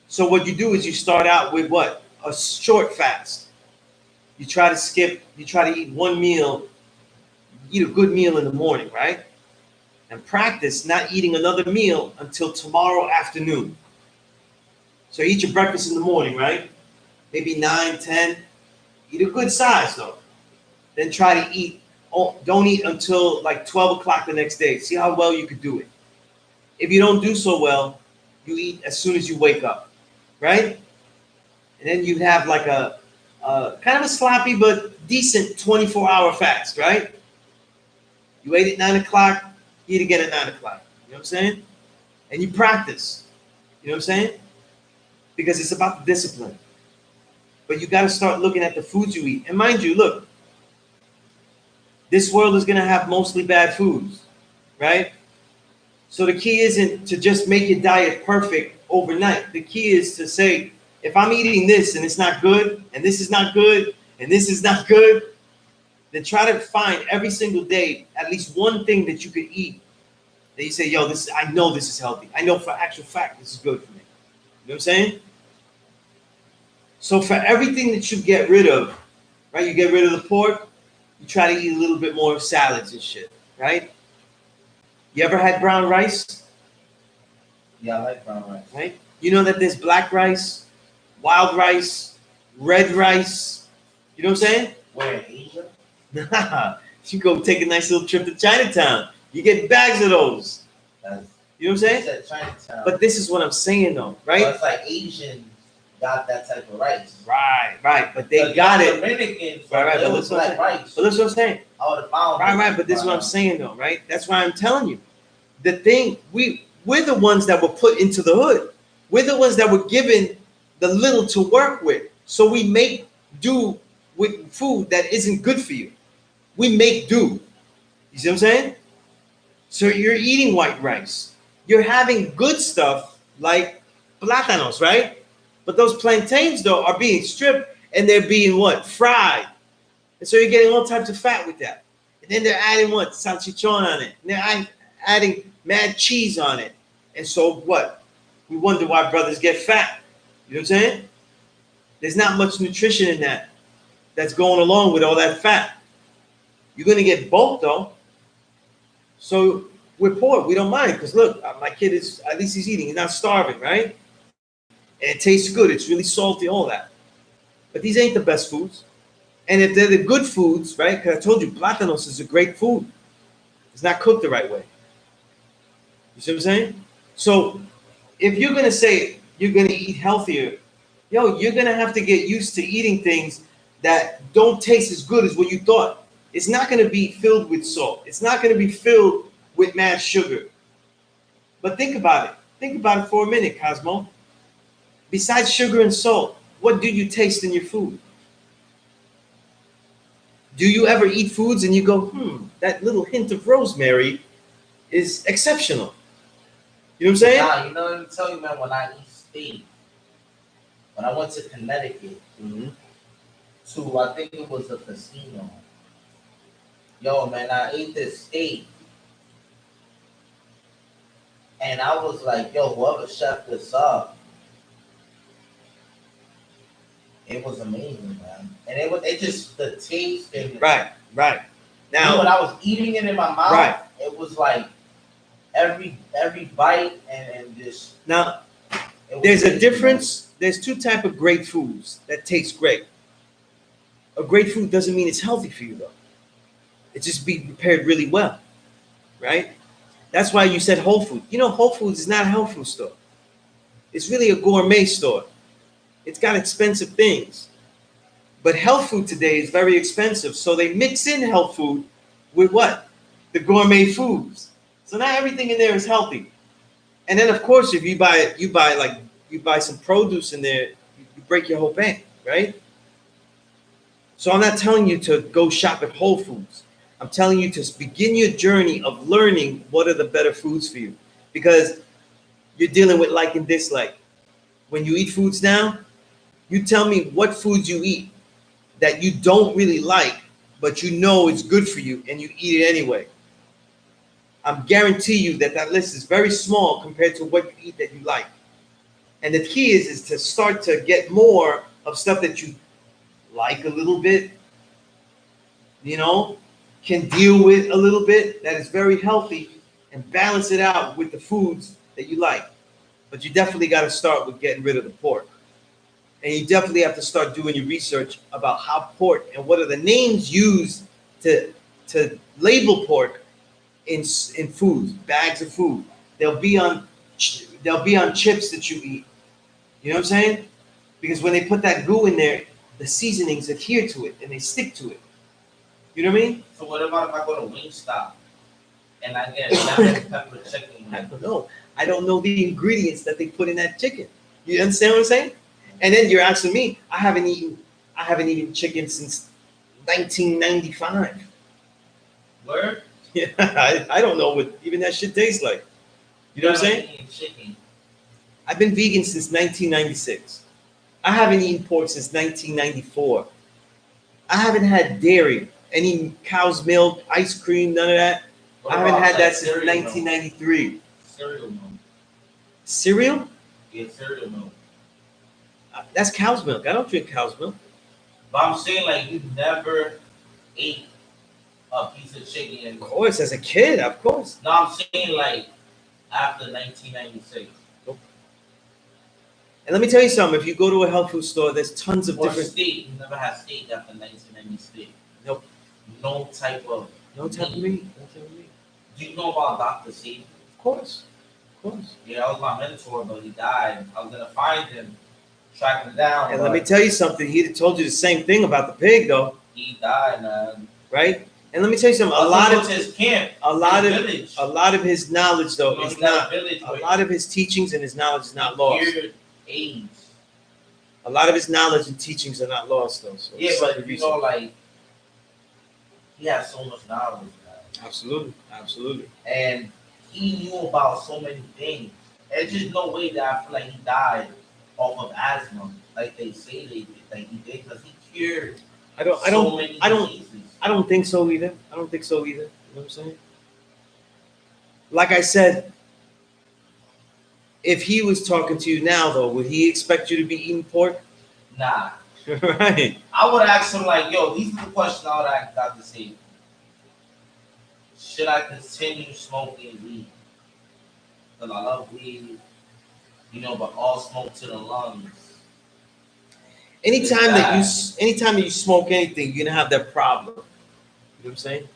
So what you do is you start out with what? A short fast. You try to skip, you try to eat one meal, eat a good meal in the morning, right? And practice not eating another meal until tomorrow afternoon. So eat your breakfast in the morning, right? Maybe 9, 10. Eat a good size though. Then try to eat. Don't eat until like 12 o'clock the next day. See how well you could do it. If you don't do so well, you eat as soon as you wake up, right? And then you have like a kind of a sloppy but decent 24-hour fast, right? You ate at 9 o'clock, eat again at 9 o'clock. You know what I'm saying? And you practice. You know what I'm saying? Because it's about the discipline. But you got to start looking at the foods you eat. And mind you, look, this world is going to have mostly bad foods, right? So the key isn't to just make your diet perfect overnight. The key is to say, if I'm eating this and it's not good, and this is not good, and this is not good, then try to find every single day at least one thing that you could eat that you say, yo, this, I know this is healthy. I know for actual fact this is good for me. You know what I'm saying? So for everything that you get rid of, right? You get rid of the pork, you try to eat a little bit more of salads and shit, right? You ever had brown rice? Yeah, I like brown rice. Right? You know that there's black rice, wild rice, red rice. You know what I'm saying? Where, in Asia? Nah, you go take a nice little trip to Chinatown. You get bags of those. You know what I'm saying? Said Chinatown. But this is what I'm saying though, right? So it's like Asians got that type of rice. Right. But they got it. Dominicans, Right. It But was listen what I'm black saying. rice. But listen what I'm saying. I would have found Right. But this is what I'm saying though, right? That's why I'm telling you. The thing, we're the ones that were put into the hood. We're the ones that were given the little to work with. So we make do with food that isn't good for you. We make do. You see what I'm saying? So you're eating white rice. You're having good stuff like plátanos, right? But those plantains, though, are being stripped and they're being what? Fried. And so you're getting all types of fat with that. And then they're adding what? Salchichon on it. And they're adding mad cheese on it. And so what? We wonder why brothers get fat. You know what I'm saying? There's not much nutrition in that that's going along with all that fat. You're going to get bulk, though. So we're poor. We don't mind because, look, my kid is, at least he's eating. He's not starving, right? And it tastes good. It's really salty, all that. But these ain't the best foods. And if they're the good foods, right? Because I told you, plátanos is a great food. It's not cooked the right way. You see what I'm saying? So if you're gonna say you're gonna eat healthier, yo, you're gonna have to get used to eating things that don't taste as good as what you thought. It's not gonna be filled with salt. It's not gonna be filled with mad sugar. But think about it. Think about it for a minute, Cosmo. Besides sugar and salt, what do you taste in your food? Do you ever eat foods and you go, that little hint of rosemary is exceptional? You know what I'm saying? Nah, you know what I'm telling you, man, when I eat steak, when I went to Connecticut to, I think it was a casino. Yo, man, I ate this steak. And I was like, yo, whoever chef this up, it was amazing, man. And it just, the taste. And Right. Now, when I was eating it in my mouth, it was like every bite and just. Now, there's a difference. There's two type of great foods that taste great. A great food doesn't mean it's healthy for you, though. It just be prepared really well, right? That's why you said Whole Foods. You know, Whole Foods is not a health food store. It's really a gourmet store. It's got expensive things. But health food today is very expensive. So they mix in health food with what? The gourmet foods. So not everything in there is healthy. And then of course, if you buy some produce in there, you break your whole bank, right? So I'm not telling you to go shop at Whole Foods. I'm telling you to begin your journey of learning what are the better foods for you. Because you're dealing with like and dislike. When you eat foods now, you tell me what foods you eat that you don't really like, but you know it's good for you and you eat it anyway. I'm guarantee you that list is very small compared to what you eat that you like. And the key is to start to get more of stuff that you like a little bit, you know, can deal with a little bit, that is very healthy, and balance it out with the foods that you like. But you definitely got to start with getting rid of the pork. And you definitely have to start doing your research about how pork and what are the names used to label pork in foods, bags of food. They'll be on chips that you eat. You know what I'm saying? Because when they put that goo in there, the seasonings adhere to it and they stick to it. You know what I mean? So what about if I go to Wingstop and I get lemon pepper chicken? I don't know. I don't know the ingredients that they put in that chicken. You understand what I'm saying? And then you're asking me, I haven't eaten chicken since 1995. Word? Yeah, I don't know what even that shit tastes like. You know what I'm saying? Chicken. I've been vegan since 1996. I haven't eaten pork since 1994. I haven't had dairy, any cow's milk, ice cream, none of that. I haven't had that since 1993. Cereal milk. Cereal? Yeah, cereal milk. That's cow's milk. I don't drink cow's milk. But I'm saying like you never ate a piece of chicken. Of course, as a kid, of course. No, I'm saying like after 1996. Nope. And let me tell you something. If you go to a health food store, there's tons of different steak. You never had steak after 1996. Nope. No type of meat. No type of meat. Do you know about Dr. C? Of course. Yeah, that was my mentor, but he died. I was gonna find him, track him down. And let me tell you something. He told you the same thing about the pig, though. He died, man. Right? And let me tell you something. A lot of his camp, a lot of his knowledge, though, is not. A lot of his teachings and his knowledge is not lost. AIDS. A lot of his knowledge and teachings are not lost, though. So yeah, but you know, like he has so much knowledge, man. Absolutely. And he knew about so many things. There's just no way that I feel like he died off of asthma, like they say they did, like he did, because he cured. I don't think so either. You know what I'm saying? Like I said, if he was talking to you now, though, would he expect you to be eating pork? Nah. Right. I would ask him like, yo, these are the questions I would ask Dr. C. Should I continue smoking weed? Because I love weed, you know, but all smoke to the lungs. Anytime that you smoke anything, you're gonna have that problem. You know what I'm saying?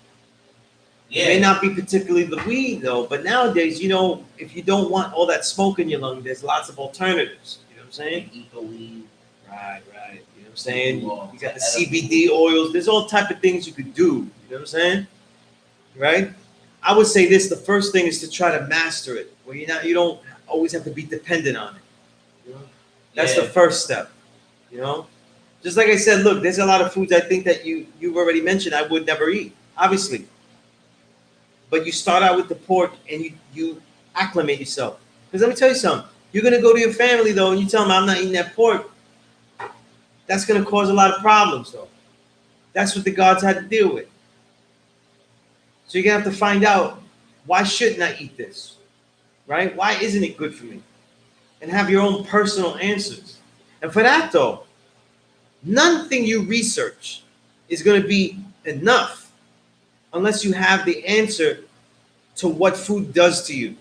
It may not be particularly the weed though, but nowadays, if you don't want all that smoke in your lung, there's lots of alternatives. You know what I'm saying? Eat the weed. Right. You know what I'm saying? You got the CBD oils. There's all type of things you could do. You know what I'm saying? Right? I would say this: the first thing is to try to master it, where you don't always have to be dependent on it. You know? That's the first step. Just like I said, look, there's a lot of foods I think that you've already mentioned I would never eat, obviously. But you start out with the pork and you acclimate yourself. Because let me tell you something. You're going to go to your family, though, and you tell them I'm not eating that pork. That's going to cause a lot of problems, though. That's what the gods had to deal with. So you're going to have to find out, why shouldn't I eat this? Right? Why isn't it good for me? And have your own personal answers. And for that, though, nothing you research is going to be enough unless you have the answer to what food does to you.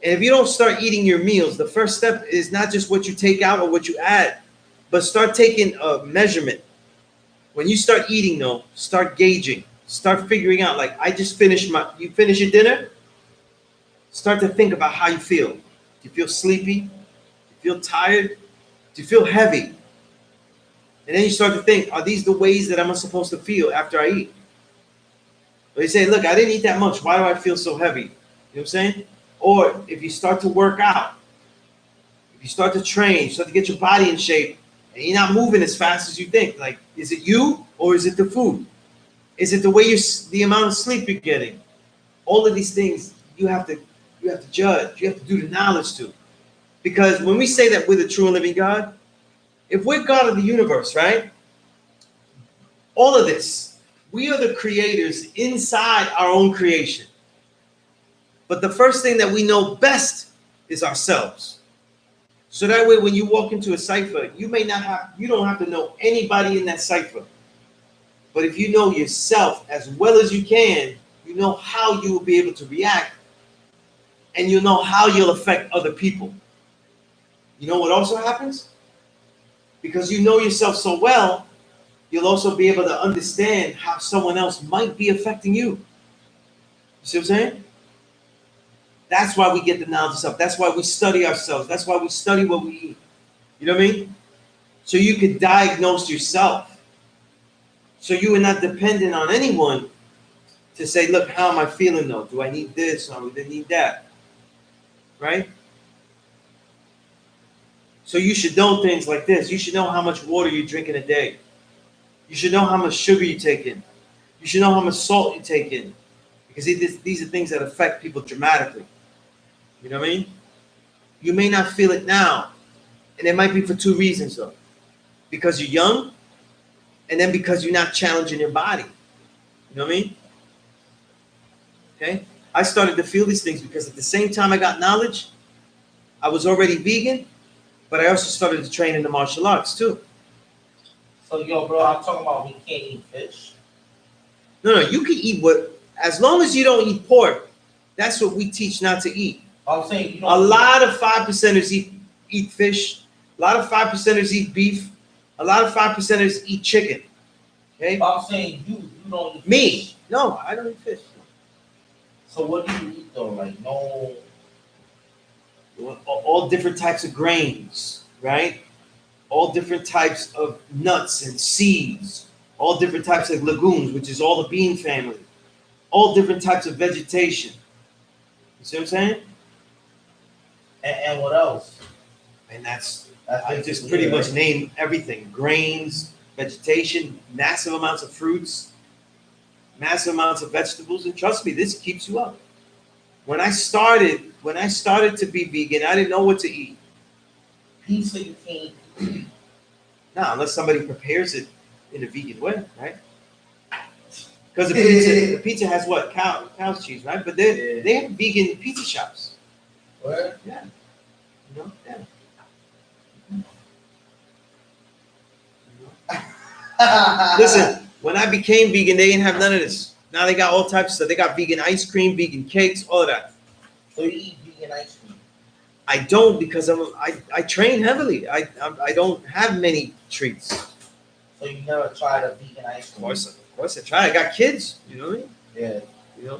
And if you don't start eating your meals, the first step is not just what you take out or what you add, but start taking a measurement. When you start eating, though, start gauging. Start figuring out, like, you finish your dinner? Start to think about how you feel. Do you feel sleepy? Do you feel tired? Do you feel heavy? And then you start to think, are these the ways that I'm supposed to feel after I eat? Or you say, look, I didn't eat that much. Why do I feel so heavy? You know what I'm saying? Or if you start to work out, if you start to train, start to get your body in shape, and you're not moving as fast as you think, like, is it you or is it the food? Is it the amount of sleep you're getting? All of these things you have to judge. You have to do the knowledge to. Because when we say that we're the true and living God, if we're God of the universe, right? All of this, we are the creators inside our own creation. But the first thing that we know best is ourselves. So that way, when you walk into a cipher, you don't have to know anybody in that cipher. But if you know yourself as well as you can, you know how you will be able to react, and you know how you'll affect other people. You know what also happens? Because you know yourself so well, you'll also be able to understand how someone else might be affecting you. You see what I'm saying? That's why we get the knowledge of self. That's why we study ourselves. That's why we study what we eat. You know what I mean? So you could diagnose yourself. So you are not dependent on anyone to say, look, how am I feeling though? Do I need this or do I need that? Right? So you should know things like this. You should know how much water you drink in a day. You should know how much sugar you take in. You should know how much salt you take in. Because these are things that affect people dramatically. You know what I mean? You may not feel it now. And it might be for two reasons though. Because you're young, and then because you're not challenging your body. You know what I mean? Okay? I started to feel these things because at the same time I got knowledge, I was already vegan, but I also started to train in the martial arts too. So, yo, bro, I'm talking about we can't eat fish. No, you can eat as long as you don't eat pork, that's what we teach not to eat. I'm saying a lot of 5%ers eat fish. A lot of 5%ers eat beef. A lot of 5%ers eat chicken. Okay? I'm saying you don't eat fish. Me? No, I don't eat fish. So what do you eat though? Like no. All different types of grains, right? All different types of nuts and seeds. All different types of legumes, which is all the bean family. All different types of vegetation. You see what I'm saying? And what else? And I just pretty much named everything. Grains, vegetation, massive amounts of fruits, massive amounts of vegetables, and trust me, this keeps you up. When I started to be vegan, I didn't know what to eat. Pizza you can't eat. No, unless somebody prepares it in a vegan way, right? Because the pizza has what? Cow's cheese, right? But they have vegan pizza shops. What? Yeah. You know? Yeah. Listen, when I became vegan, they didn't have none of this. Now they got all types of stuff. They got vegan ice cream, vegan cakes, all of that. So you eat vegan ice cream? I don't because I train heavily. I don't have many treats. So you never tried a vegan ice cream? Of course I tried. I got kids. You know what I mean? Yeah. You know.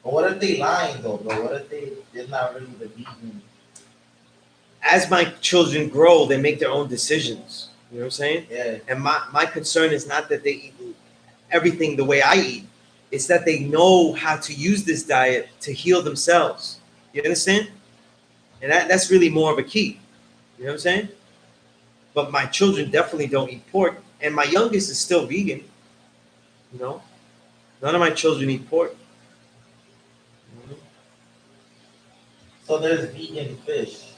But what if they lying though, bro? What if they're not really the vegan? As my children grow, they make their own decisions. You know what I'm saying? Yeah. And my concern is not that they eat everything the way I eat. It's that they know how to use this diet to heal themselves. You understand? And that's really more of a key. You know what I'm saying? But my children definitely don't eat pork. And my youngest is still vegan. You know? None of my children eat pork. So there's vegan fish.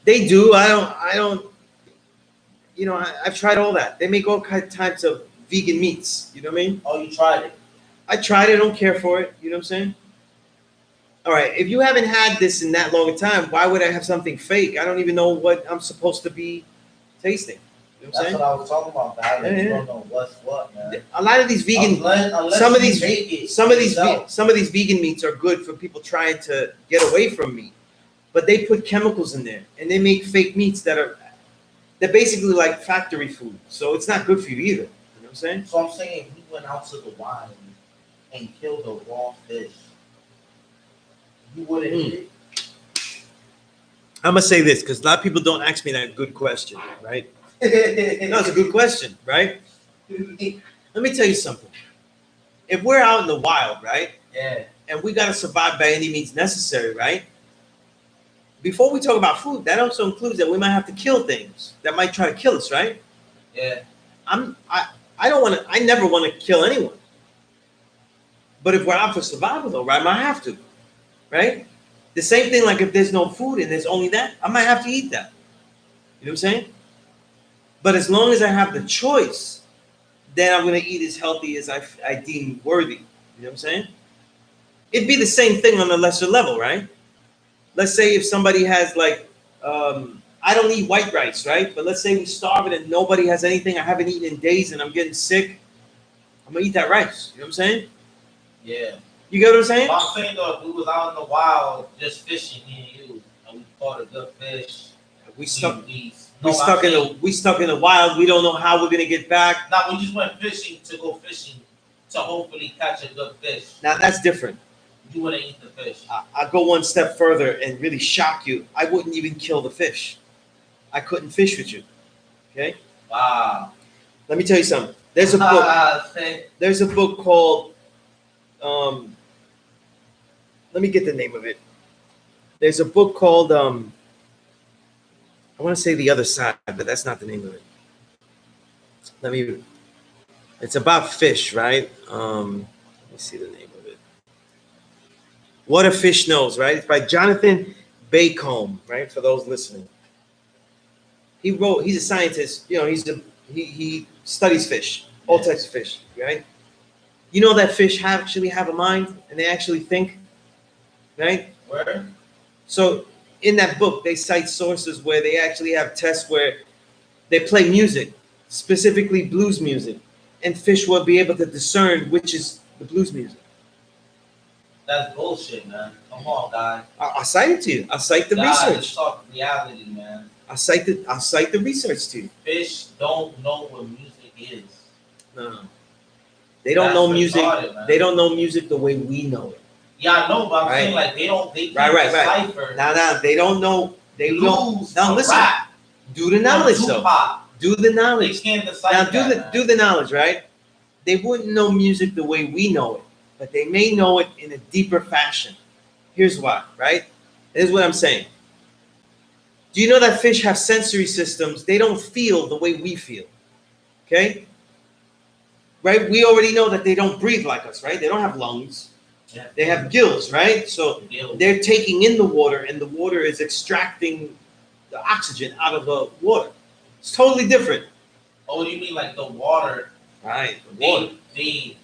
They do. I don't, you know, I've tried all that. They make all types of vegan meats. You know what I mean? Oh, you tried it? I tried it. I don't care for it. You know what I'm saying? All right. If you haven't had this in that long a time, why would I have something fake? I don't even know what I'm supposed to be tasting. You know what I'm saying? That's what I was talking about. That you don't know what's what, man. A lot of these vegan, some of these vegan meats are good for people trying to get away from meat, but they put chemicals in there and they make fake meats they're basically like factory food. So it's not good for you either. You know what I'm saying? So I'm saying if we went out to the wild and killed a raw fish, you wouldn't eat it? I'm gonna say this because a lot of people don't ask me that good question, right? No, it's a good question, right? Let me tell you something. If we're out in the wild, right? Yeah. And we gotta survive by any means necessary, right? Before we talk about food, that also includes that we might have to kill things that might try to kill us, right? Yeah. I never want to kill anyone. But if we're out for survival though, right, I might have to. Right? The same thing like if there's no food and there's only that, I might have to eat that. You know what I'm saying? But as long as I have the choice, then I'm going to eat as healthy as I deem worthy. You know what I'm saying? It'd be the same thing on a lesser level, right? Let's say if somebody has like, I don't eat white rice, right? But let's say we're starving and nobody has anything. I haven't eaten in days and I'm getting sick. I'm going to eat that rice. You know what I'm saying? Yeah. You get what I'm saying? But I'm saying though, if we was out in the wild just fishing, me and you, and we caught a good fish, we stuck in the wild. We don't know how we're gonna get back. Now we just went fishing to go fishing to hopefully catch a good fish. Now that's different. You wouldn't eat the fish. I'll go one step further and really shock you. I wouldn't even kill the fish. I couldn't fish with you. Okay? Wow. Let me tell you something. There's a book. There's a book called let me get the name of it. There's a book called I want to say The Other Side, but that's not the name of it. It's about fish, right? Let me see the name of it. What a Fish Knows, right? It's by Jonathan Bacombe, right? For those listening. He's a scientist, you know, he studies fish, all types of fish, right? You know that fish actually have a mind and they actually think, right? Where? So in that book, they cite sources where they actually have tests where they play music, specifically blues music, and fish will be able to discern which is the blues music. That's bullshit, man. Come on, guy. I'll cite it to you. I'll cite the research. Let's talk reality, man. I'll cite the research to you. Fish don't know what music is. No. They don't know music. They don't know music the way we know it. Yeah, I know, but I'm saying like they can't decipher. Now they don't know. They don't. Now listen. Rap. Do the knowledge though. Do the knowledge. They can't decipher. Now do the knowledge, right? They wouldn't know music the way we know it, but they may know it in a deeper fashion. Here's why, right? Here's what I'm saying. Do you know that fish have sensory systems? They don't feel the way we feel. Okay? Right? We already know that they don't breathe like us, right? They don't have lungs. Yeah. They have gills, right? So they're taking in the water and the water is extracting the oxygen out of the water. It's totally different. Oh, you mean like the water? Right. The water. They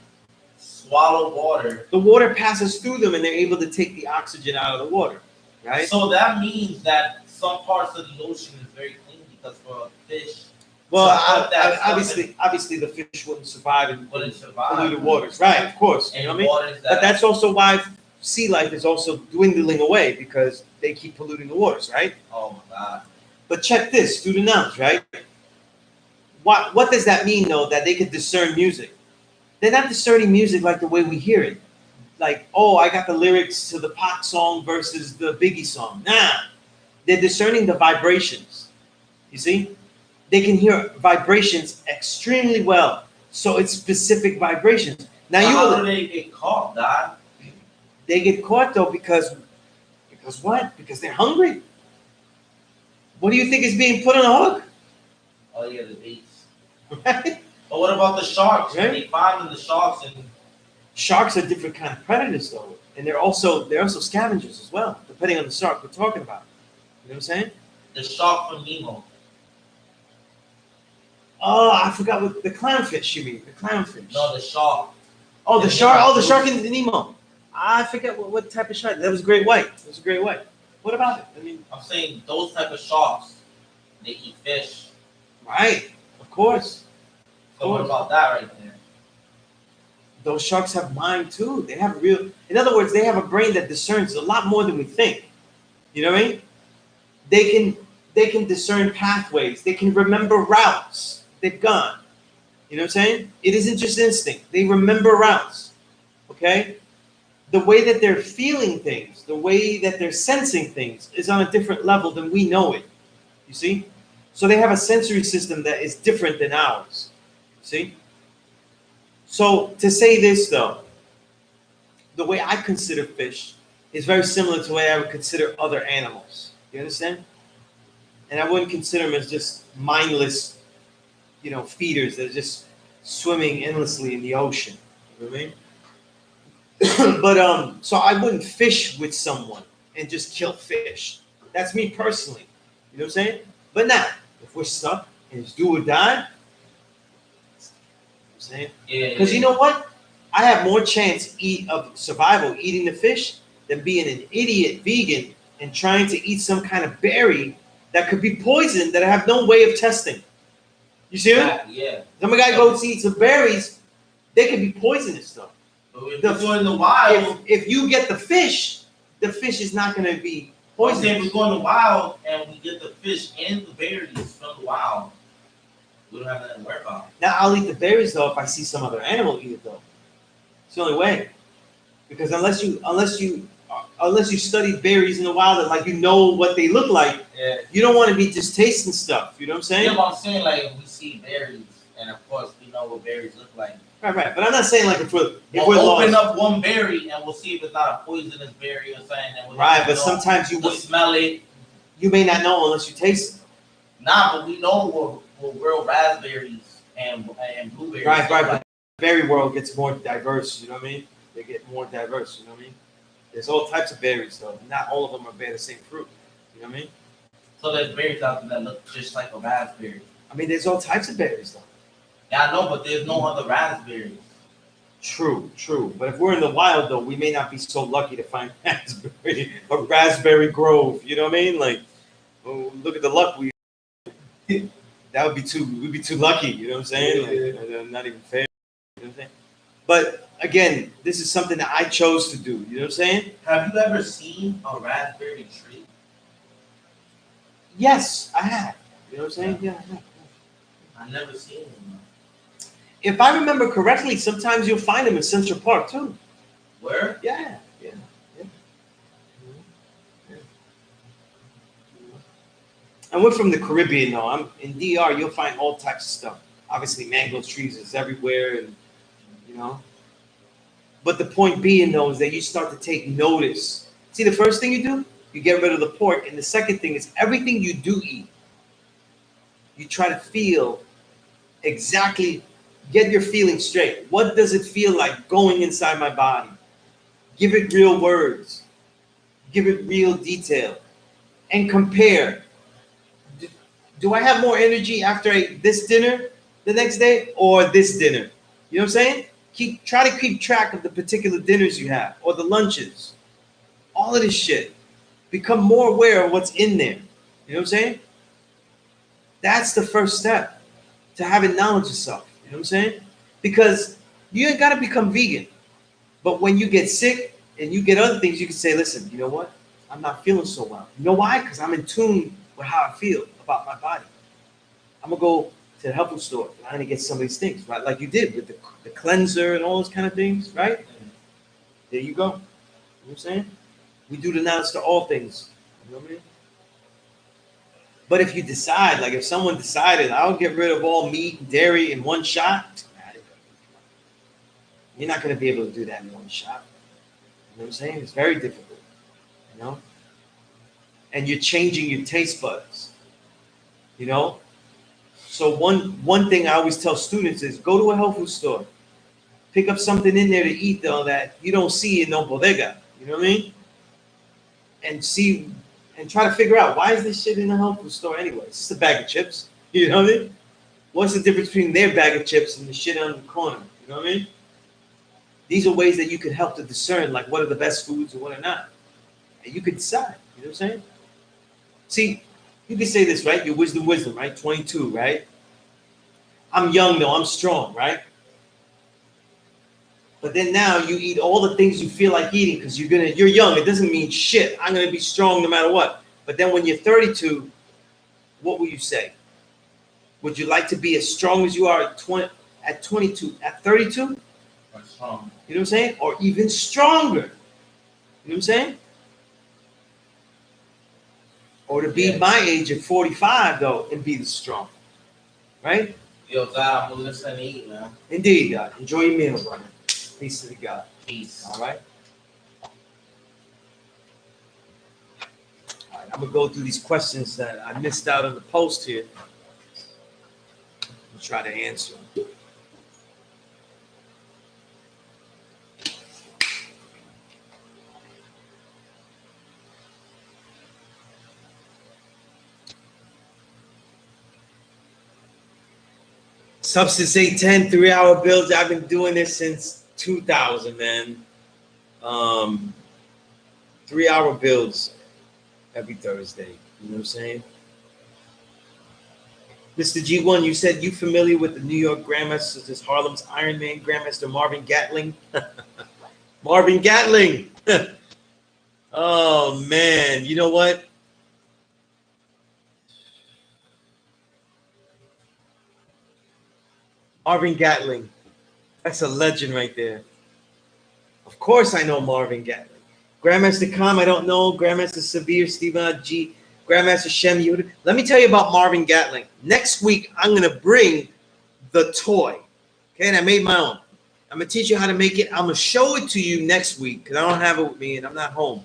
swallow water. The water passes through them and they're able to take the oxygen out of the water, right? So that means that some parts of the ocean is very clean because for a fish. Well, obviously the fish wouldn't survive in polluted waters. Right, of course. You know what I mean? But that's also why sea life is also dwindling away because they keep polluting the waters, right? Oh my God. But check this, do the knowledge, right? What does that mean though, that they could discern music? They're not discerning music like the way we hear it. like, oh, I got the lyrics to the Pac song versus the Biggie song. Nah, they're discerning the vibrations. You see, they can hear vibrations extremely well. So it's specific vibrations. Now how do they get caught, Dad? They get caught though because what? Because they're hungry. What do you think is being put on a hook? Oh yeah, the baits. Right? But what about the sharks? Right? They find the sharks and Sharks are different kind of predators though, and they're also scavengers as well, depending on the shark we're talking about. You know what I'm saying? the shark from Nemo. Oh, I forgot what the clownfish. You mean the clownfish? No, the shark. Oh, the shark. Oh, the shark in Nemo. I forget what type of shark. That was a great white. That was a great white. What about it? I mean, I'm saying those type of sharks, they eat fish. right? Of course. So what about that right there? Those sharks have mind too. They have real. In other words, they have a brain that discerns a lot more than we think. You know what I mean? They can discern pathways. They can remember routes they've gone. You know what I'm saying? It isn't just instinct. They remember routes. Okay? The way that they're feeling things, the way that they're sensing things is on a different level than we know it. You see? So they have a sensory system that is different than ours. See? So to say this though, the way I consider fish is very similar to the way I would consider other animals. You understand? And I wouldn't consider them as just mindless, feeders that are just swimming endlessly in the ocean. You know what I mean? But so I wouldn't fish with someone and just kill fish. That's me personally. You know what I'm saying? But now, if we're stuck and it's do or die, saying? Yeah. Because you know what? I have more chance of survival eating the fish than being an idiot vegan and trying to eat some kind of berry that could be poison that I have no way of testing. You see it? Yeah. Some guy goes to eat some berries, they could be poisonous though. But if we go in the wild, if you get the fish is not going to be poisonous. If we go in the wild and we get the fish and the berries from the wild, we don't have nothing to worry about. Now I'll eat the berries though if I see some other animal eat it though. It's the only way, because unless you study berries in the wild and like what they look like, yeah, you don't want to be just tasting stuff. You know what I'm saying? Yeah, but I'm saying like we see berries, and of course we know what berries look like. Right. But I'm not saying like if we're open lost. up one berry and we'll see if it's not a poisonous berry or something. And right, but sometimes you will smell it. You may not know unless you taste it. Nah, but we know what real raspberries and blueberries. Right. Like. The berry world gets more diverse. You know what I mean? They get more diverse. You know what I mean? There's all types of berries though. Not all of them are bear the same fruit. You know what I mean? So there's berries out there that look just like a raspberry. I mean, there's all types of berries though. Yeah, I know, but there's no other raspberries. True. But if we're in the wild though, we may not be so lucky to find a raspberry grove. You know what I mean? Like, look at the luck we. That would be we'd be too lucky. You know what I'm saying? Like, not even fair. You know what I'm saying? But again, this is something that I chose to do. You know what I'm saying? Have you ever seen a raspberry tree? Yes, I have. You know what I'm saying? Yeah, I have. I've never seen them. If I remember correctly, sometimes you'll find them in Central Park too. Where? Yeah. And we're from the Caribbean, though. I'm in DR. You'll find all types of stuff. Obviously, mango trees is everywhere, and But the point being, though, is that you start to take notice. See, the first thing you do, you get rid of the pork, and the second thing is everything you do eat. You try to feel exactly. Get your feeling straight. What does it feel like going inside my body? Give it real words. Give it real detail, and compare. Do I have more energy after I ate this dinner the next day or this dinner? You know what I'm saying? Try to keep track of the particular dinners you have or the lunches. All of this shit. Become more aware of what's in there. You know what I'm saying? That's the first step to having knowledge of self. You know what I'm saying? Because you ain't got to become vegan. But when you get sick and you get other things, you can say, listen, you know what? I'm not feeling so well. You know why? Because I'm in tune with how I feel about my body. I'm going to go to the health food store and I'm going to get some of these things, right? Like you did with the cleanser and all those kind of things, right? There you go. You know what I'm saying? We do the knowledge to all things. You know what I mean? But if you decide, like if someone decided, I'll get rid of all meat and dairy in one shot, you're not going to be able to do that in one shot. You know what I'm saying? It's very difficult, you know? And you're changing your taste buds, you know? So one thing I always tell students is go to a health food store. Pick up something in there to eat, though, that you don't see in no bodega. You know what I mean? And see, and try to figure out, why is this shit in the health food store anyway? It's just a bag of chips. You know what I mean? What's the difference between their bag of chips and the shit on the corner? You know what I mean? These are ways that you can help to discern, like, what are the best foods and what are not. And you can decide. You know what I'm saying? See, you can say this, right? Your wisdom, right? 22, right? I'm young, though. I'm strong, right? But then now you eat all the things you feel like eating because you're young. It doesn't mean shit. I'm gonna be strong no matter what. But then when you're 32, what will you say? Would you like to be as strong as you are at 22? At 32? Strong. You know what I'm saying? Or even stronger. You know what I'm saying? Or to be my age at 45 though and be the strong. Right? Yo, God, I'm gonna listen and eat, man. Indeed, God. Enjoy your meal, brother. Peace to the God. Peace. All right. All right. I'm gonna go through these questions that I missed out on the post here. I'll try to answer them. Substance 810, 3-hour builds. I've been doing this since 2000, man. 3-hour builds every Thursday. You know what I'm saying? Mr. G1, you said you familiar with the New York Grandmasters, such as Harlem's Iron Man Grandmaster Marvin Gatling? Marvin Gatling. Oh, man. You know what? Marvin Gatling. That's a legend right there. Of course I know Marvin Gatling. Grandmaster Khan, I don't know. Grandmaster Sabir, Stephen G. Grandmaster Shem Yuda. Let me tell you about Marvin Gatling. Next week, I'm going to bring the toy. Okay, and I made my own. I'm going to teach you how to make it. I'm going to show it to you next week because I don't have it with me and I'm not home.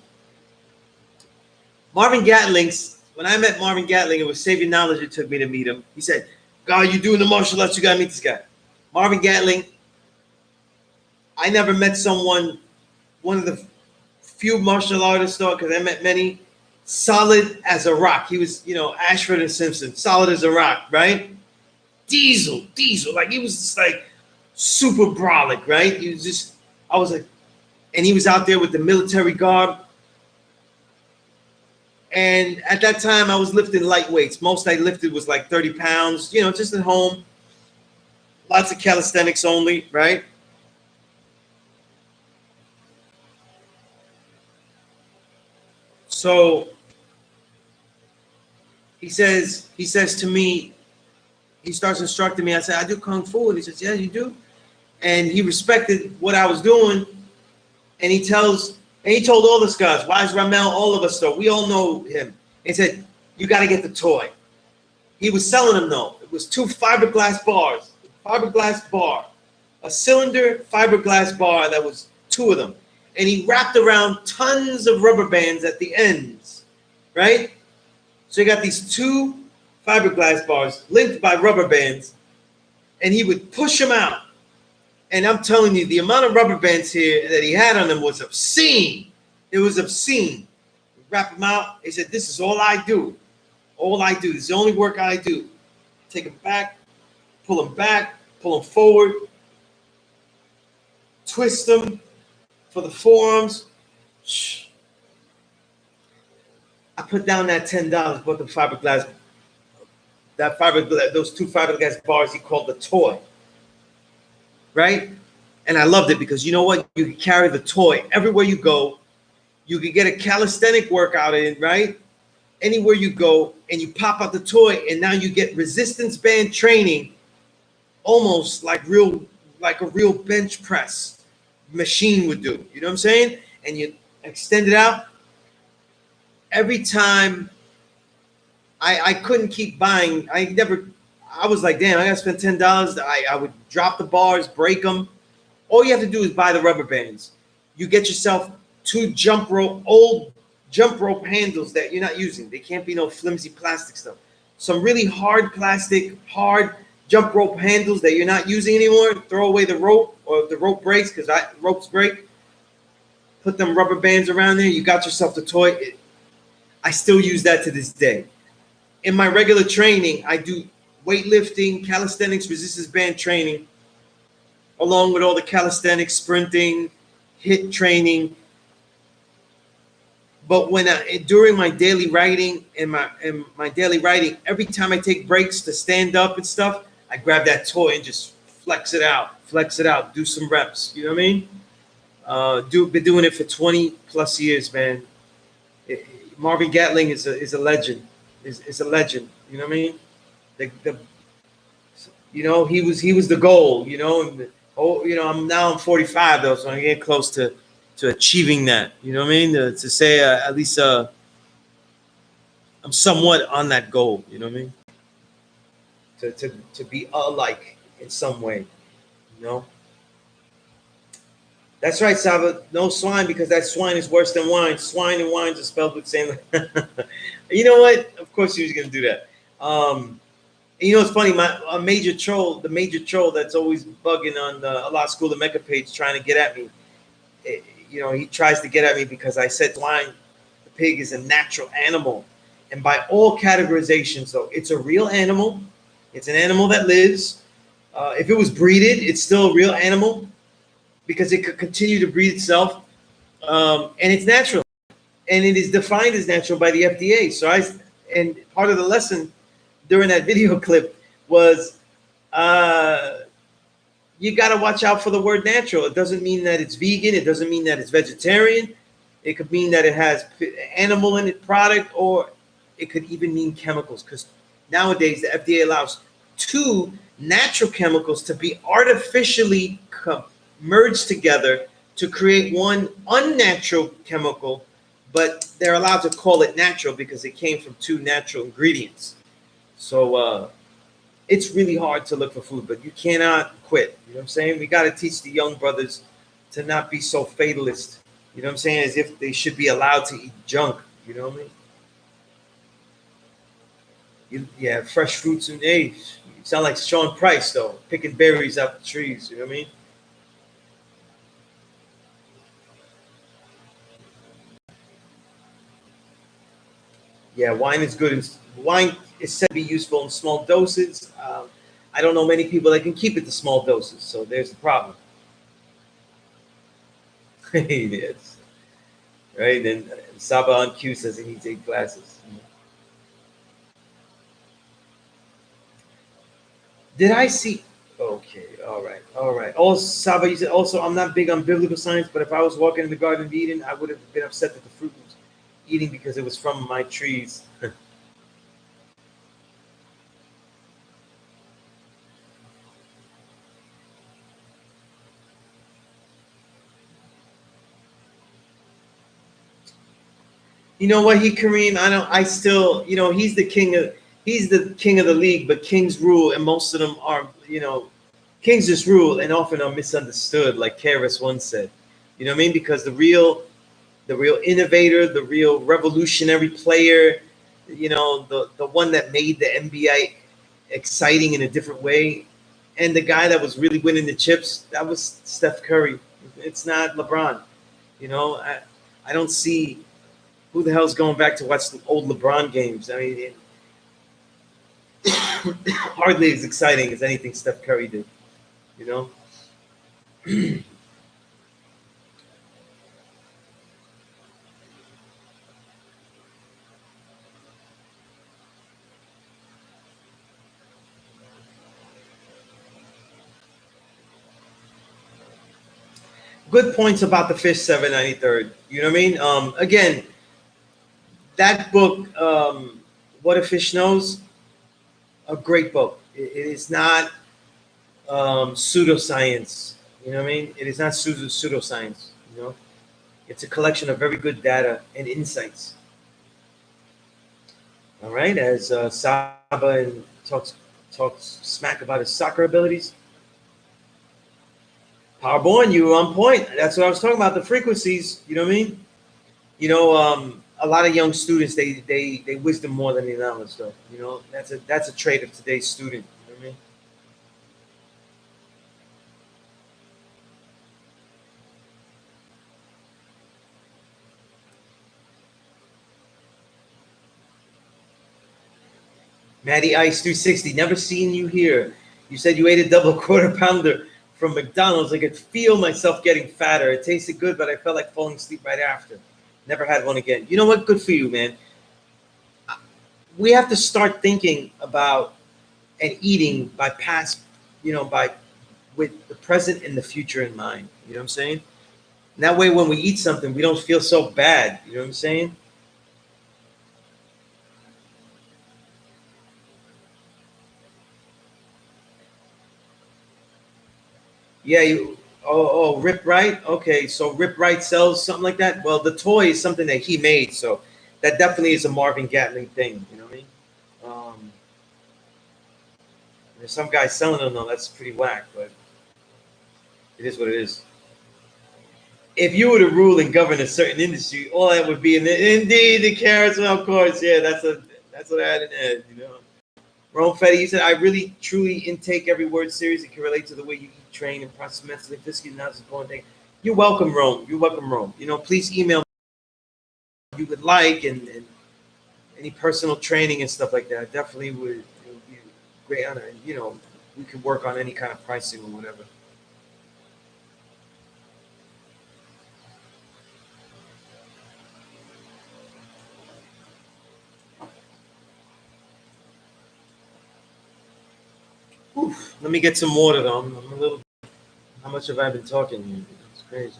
Marvin Gatling's, when I met Marvin Gatling, it was Savior Knowledge it took me to meet him. He said, God, you're doing the martial arts, you got to meet this guy. Marvin Gatling, I never met someone, one of the few martial artists, though, because I met many, solid as a rock. He was, you know, Ashford and Simpson, solid as a rock, right? Diesel, like he was just like super brolic, right? He was just, I was like, and he was out there with the military garb. And at that time, I was lifting light weights. Most I lifted was like 30 pounds, you know, just at home. Lots of calisthenics only, right? So he says to me, he starts instructing me. I said, I do Kung Fu. And he says, yeah, you do. And he respected what I was doing. And he told all the guys, Wise Ramel, all of us, though, we all know him. He said, you got to get the toy. He was selling them, though. It was 2 fiberglass bars. Fiberglass bar, a cylinder fiberglass bar that was 2 of them. And he wrapped around tons of rubber bands at the ends, right? So you got these 2 fiberglass bars linked by rubber bands, and he would push them out. And I'm telling you, the amount of rubber bands here that he had on them was obscene. It was obscene. Wrap them out. He said, this is all I do. All I do. This is the only work I do. Take them back. Pull them back, pull them forward, twist them for the forearms. I put down that $10, bought the fiberglass, those 2 fiberglass bars he called the toy, right? And I loved it because you know what? You can carry the toy everywhere you go. You can get a calisthenic workout in, right? Anywhere you go, and you pop out the toy, and now you get resistance band training. Almost like a real bench press machine would do. You know what I'm saying? And you extend it out. Every time I couldn't keep buying. I was like, damn, I gotta spend $10. I would drop the bars, break them. All you have to do is buy the rubber bands. You get yourself two old jump rope handles that you're not using. They can't be no flimsy plastic stuff. Some really hard plastic, hard jump rope handles that you're not using anymore. Throw away the rope, or if the rope breaks, because ropes break, put them rubber bands around there. You got yourself the toy. I still use that to this day. In my regular training, I do weightlifting, calisthenics, resistance band training, along with all the calisthenics, sprinting, HIIT training. But during my daily writing every time I take breaks to stand up and stuff, I grab that toy and just flex it out, do some reps. You know what I mean? Been doing it for 20 plus years, man. Marvin Gatling is a legend. Is a legend. You know what I mean? He was the goal. I'm 45 though, so I'm getting close to achieving that. You know what I mean? To say at least I'm somewhat on that goal. You know what I mean? To be alike in some way. You know. That's right, Saba. No swine, because that swine is worse than wine. Swine and wines are spelled with the same. You know what? Of course, he was going to do that. It's funny. The major troll that's always bugging on the Allah School of Mecca page, trying to get at me. He tries to get at me because I said swine, the pig, is a natural animal, and by all categorizations, though, it's a real animal. It's an animal that lives. If it was breeded, it's still a real animal, because it could continue to breed itself, and it's natural, and it is defined as natural by the FDA. And part of the lesson during that video clip was, you got to watch out for the word natural. It doesn't mean that it's vegan. It doesn't mean that it's vegetarian. It could mean that it has animal in it product, or it could even mean chemicals, because nowadays the FDA allows two natural chemicals to be artificially merged together to create one unnatural chemical, but they're allowed to call it natural because it came from two natural ingredients. So it's really hard to look for food, but you cannot quit. You know what I'm saying? We got to teach the young brothers to not be so fatalist. You know what I'm saying? As if they should be allowed to eat junk. You know what I mean? Yeah, fresh fruits and age. You sound like Sean Price, though, picking berries out the trees. You know what I mean? Yeah, wine is good. Wine is said to be useful in small doses. I don't know many people that can keep it to small doses, so there's the problem. Yes. Right? And Saba on Q says he needs 8 glasses. Did I see? Okay, all right. Also, Saba, you said also, I'm not big on biblical science, but if I was walking in the Garden of Eden, I would have been upset that the fruit was eating because it was from my trees. You know what, Kareem? I still, he's the king of the league, but kings rule, and most of them are, kings just rule and often are misunderstood, like Karis once said. You know what I mean? Because the real innovator, the real revolutionary player, the one that made the NBA exciting in a different way, and the guy that was really winning the chips, that was Steph Curry. It's not LeBron. I don't see who the hell's going back to watch the old LeBron games. I mean, hardly as exciting as anything Steph Curry did. Good points about the fish 793rd. You know what I mean? Again, that book, What a Fish Knows, a great book. It is not pseudoscience. You know what I mean? It is not pseudoscience. You know, it's a collection of very good data and insights. All right, as Saba and talks smack about his soccer abilities. Powerborn, you were on point. That's what I was talking about. The frequencies. You know what I mean? A lot of young students they wisdom more than they knowledge, though. You know, that's a trait of today's student. You know what I mean? Matty Ice 360, never seen you here. You said you ate a double quarter pounder from McDonald's. I could feel myself getting fatter. It tasted good, but I felt like falling asleep right after. Never had one again. You know what? Good for you, man. We have to start thinking about and eating by past, by with the present and the future in mind. You know what I'm saying? And that way, when we eat something, we don't feel so bad. You know what I'm saying? Yeah, you. Rip Right. Okay, so Rip Right sells something like that. Well, the toy is something that he made, so that definitely is a Marvin Gatling thing. You know what I mean? Um, there's some guy selling them though. That's pretty whack, but it is what it is. If you were to rule and govern a certain industry, all that would be in indeed the carrots. Well, of course, yeah, that's what I had in head. You know. Rome Fetty, you said, I really truly intake every word serious. It can relate to the way you eat, train, and process mentally, physically, not just going thing. You're welcome, Rome. You're welcome, Rome. You know, please email you would like and any personal training and stuff like that. Definitely would be a great honor. And, we could work on any kind of pricing or whatever. Oof, let me get some water though. I'm a little. How much have I been talking here? It's crazy.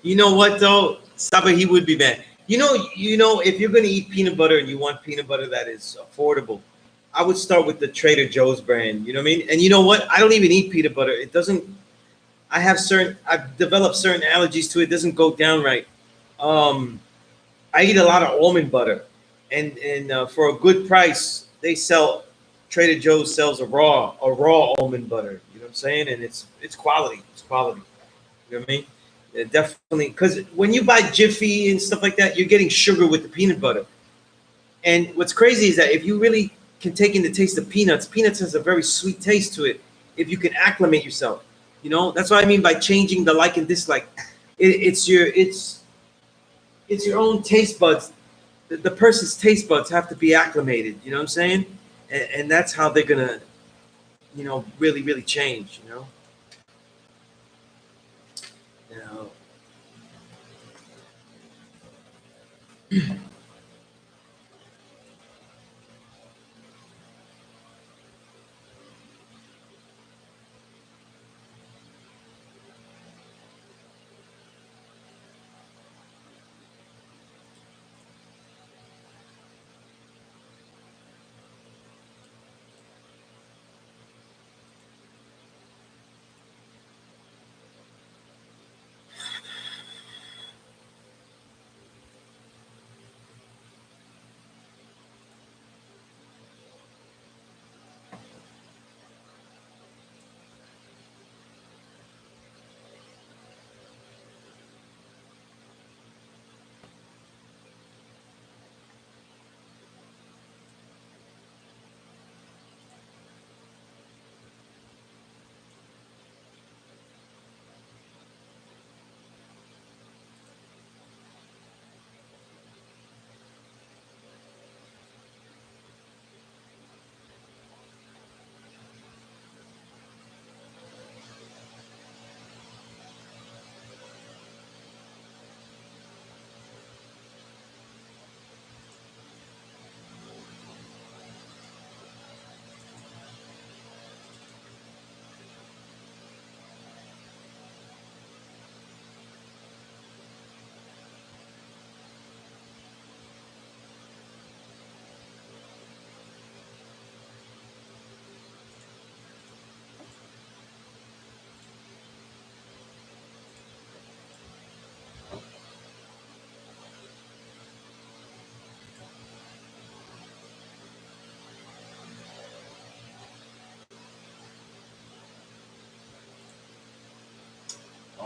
You know what though, Saba, he would be mad. If you're gonna eat peanut butter and you want peanut butter that is affordable, I would start with the Trader Joe's brand. You know what I mean? And you know what? I don't even eat peanut butter. It doesn't. I've developed certain allergies to it. It doesn't go down right. Um, I eat a lot of almond butter, and for a good price, they sell. Trader Joe's sells a raw almond butter. You know what I'm saying? And it's quality. It's quality. You know what I mean? Yeah, definitely, because when you buy Jiffy and stuff like that, you're getting sugar with the peanut butter. And what's crazy is that if you really can take in the taste of peanuts, peanuts has a very sweet taste to it. If you can acclimate yourself, that's what I mean by changing the like and dislike. It's your own taste buds. The person's taste buds have to be acclimated. You know what I'm saying? And that's how they're gonna, really really change. You know.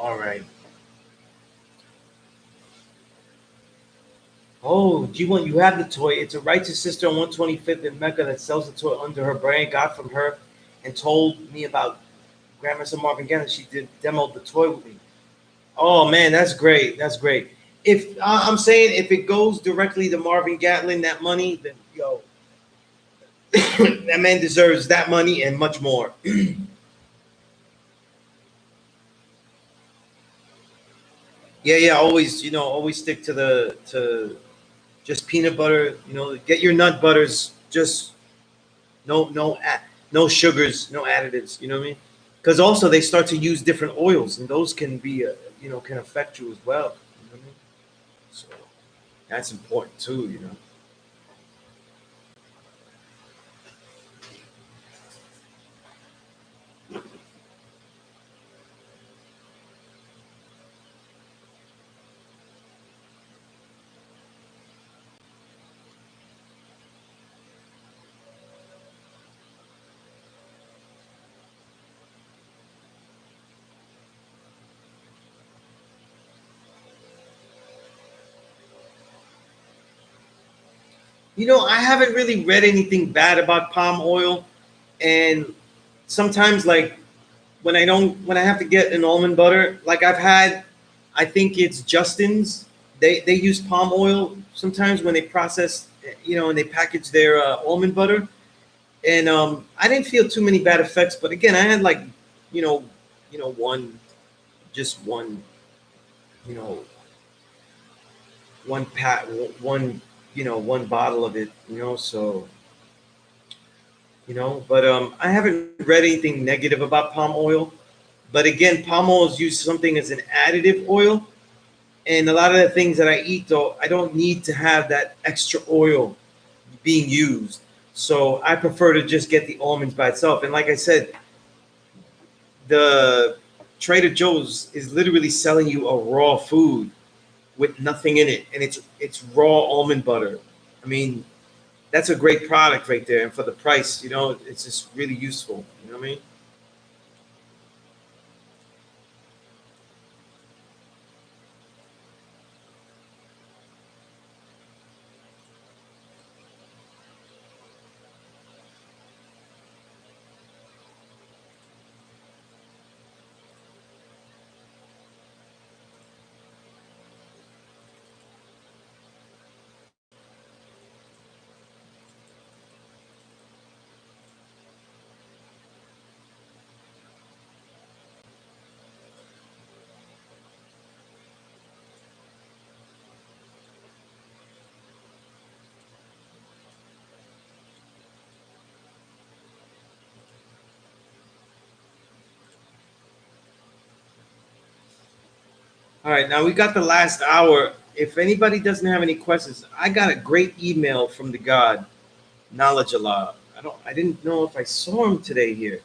All right. Oh, G1, you have the toy. It's a righteous sister on 125th in Mecca that sells the toy under her brand. Got from her and told me about Grandmaster Marvin Gaye. She did demoed the toy with me. Oh man, that's great. That's great. If I'm saying if it goes directly to Marvin Gatlin, that money, then yo, that man deserves that money and much more. Yeah, yeah. Always, always stick to the to just peanut butter. Get your nut butters. Just no sugars, no additives. You know what I mean? Because also they start to use different oils, and those can be, can affect you as well. You know what I mean? So that's important too. I haven't really read anything bad about palm oil, and sometimes like when I have to get an almond butter, like I've had, I think it's Justin's. They use palm oil sometimes when they process, and they package their almond butter, and I didn't feel too many bad effects. But again, I had like, you know, one, just one, you know, one pat, one, one bottle of it, so. But I haven't read anything negative about palm oil. But again, palm oil is used something as an additive oil, and a lot of the things that I eat, though, I don't need to have that extra oil being used. So I prefer to just get the almonds by itself. And like I said, the Trader Joe's is literally selling you a raw food with nothing in it, and it's raw almond butter. I mean, that's a great product right there, and for the price, it's just really useful. You know what I mean? All right, now we got the last hour. If anybody doesn't have any questions, I got a great email from the God, Knowledge Allah. I didn't know if I saw him today here,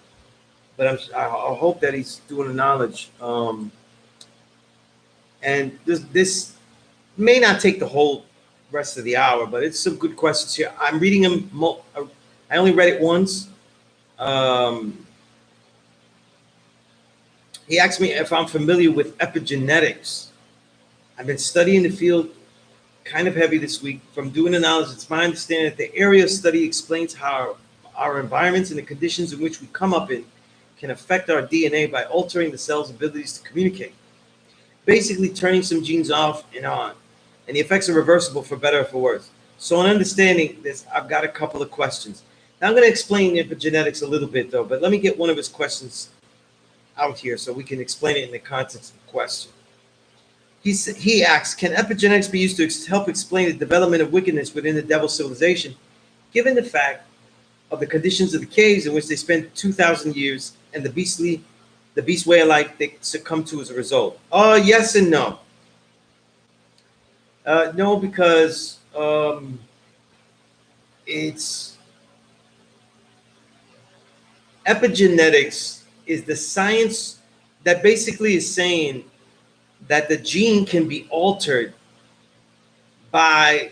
but I hope that he's doing the knowledge. And this may not take the whole rest of the hour, but it's some good questions here. I'm reading them. I only read it once. Um, he asked me if I'm familiar with epigenetics. I've been studying the field kind of heavy this week. From doing the knowledge, it's my understanding that the area of study explains how our environments and the conditions in which we come up in can affect our DNA by altering the cell's abilities to communicate, basically turning some genes off and on. And the effects are reversible for better or for worse. So in understanding this, I've got a couple of questions. Now I'm going to explain epigenetics a little bit though, but let me get one of his questions out here so we can explain it in the context of the question. He asks, can epigenetics be used to help explain the development of wickedness within the devil's civilization, given the fact of the conditions of the caves in which they spent 2,000 years and the beast way of life they succumb to as a result? Yes and no. No, because it's epigenetics is the science that basically is saying that the gene can be altered by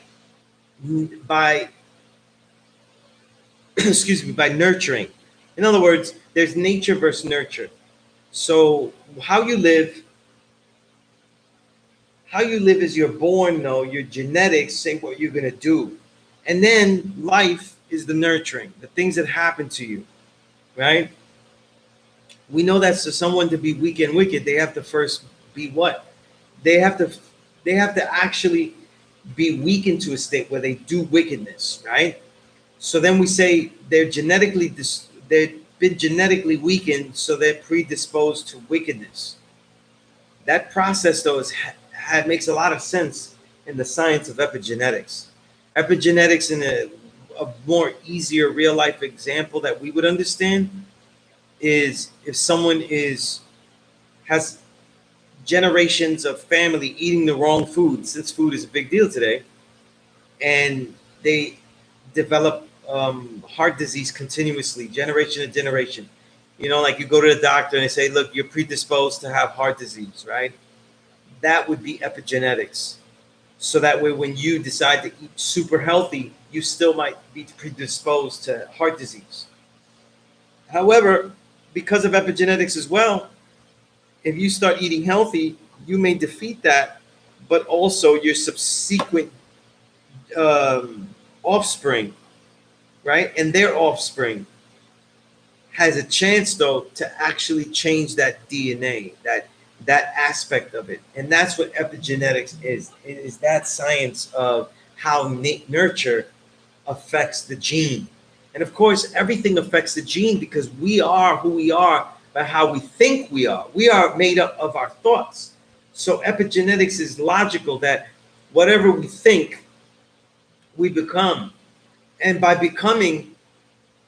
excuse me, by nurturing. In other words, there's nature versus nurture. So how you live How you live as you're born, though, your genetics say what you're going to do. And then life is the nurturing, the things that happen to you, right? We know that for someone to be weak and wicked, they have to first be what? They have to actually be weakened to a state where they do wickedness, right? So then we say they've been genetically weakened, so they're predisposed to wickedness. That process, though, makes a lot of sense in the science of epigenetics. Epigenetics, in a more easier real life example that we would understand, is if someone has generations of family eating the wrong food, since food is a big deal today, and they develop heart disease continuously, generation to generation. You know, like you go to the doctor and they say, look, you're predisposed to have heart disease, right? That would be epigenetics. So that way, when you decide to eat super healthy, you still might be predisposed to heart disease. However, because of epigenetics as well, if you start eating healthy, you may defeat that, but also your subsequent offspring, right, and their offspring has a chance, though, to actually change that DNA, that aspect of it. And that's what epigenetics is. It is that science of how nurture affects the gene. And of course, everything affects the gene because we are who we are by how we think we are. We are made up of our thoughts. So epigenetics is logical that whatever we think, we become. And by becoming,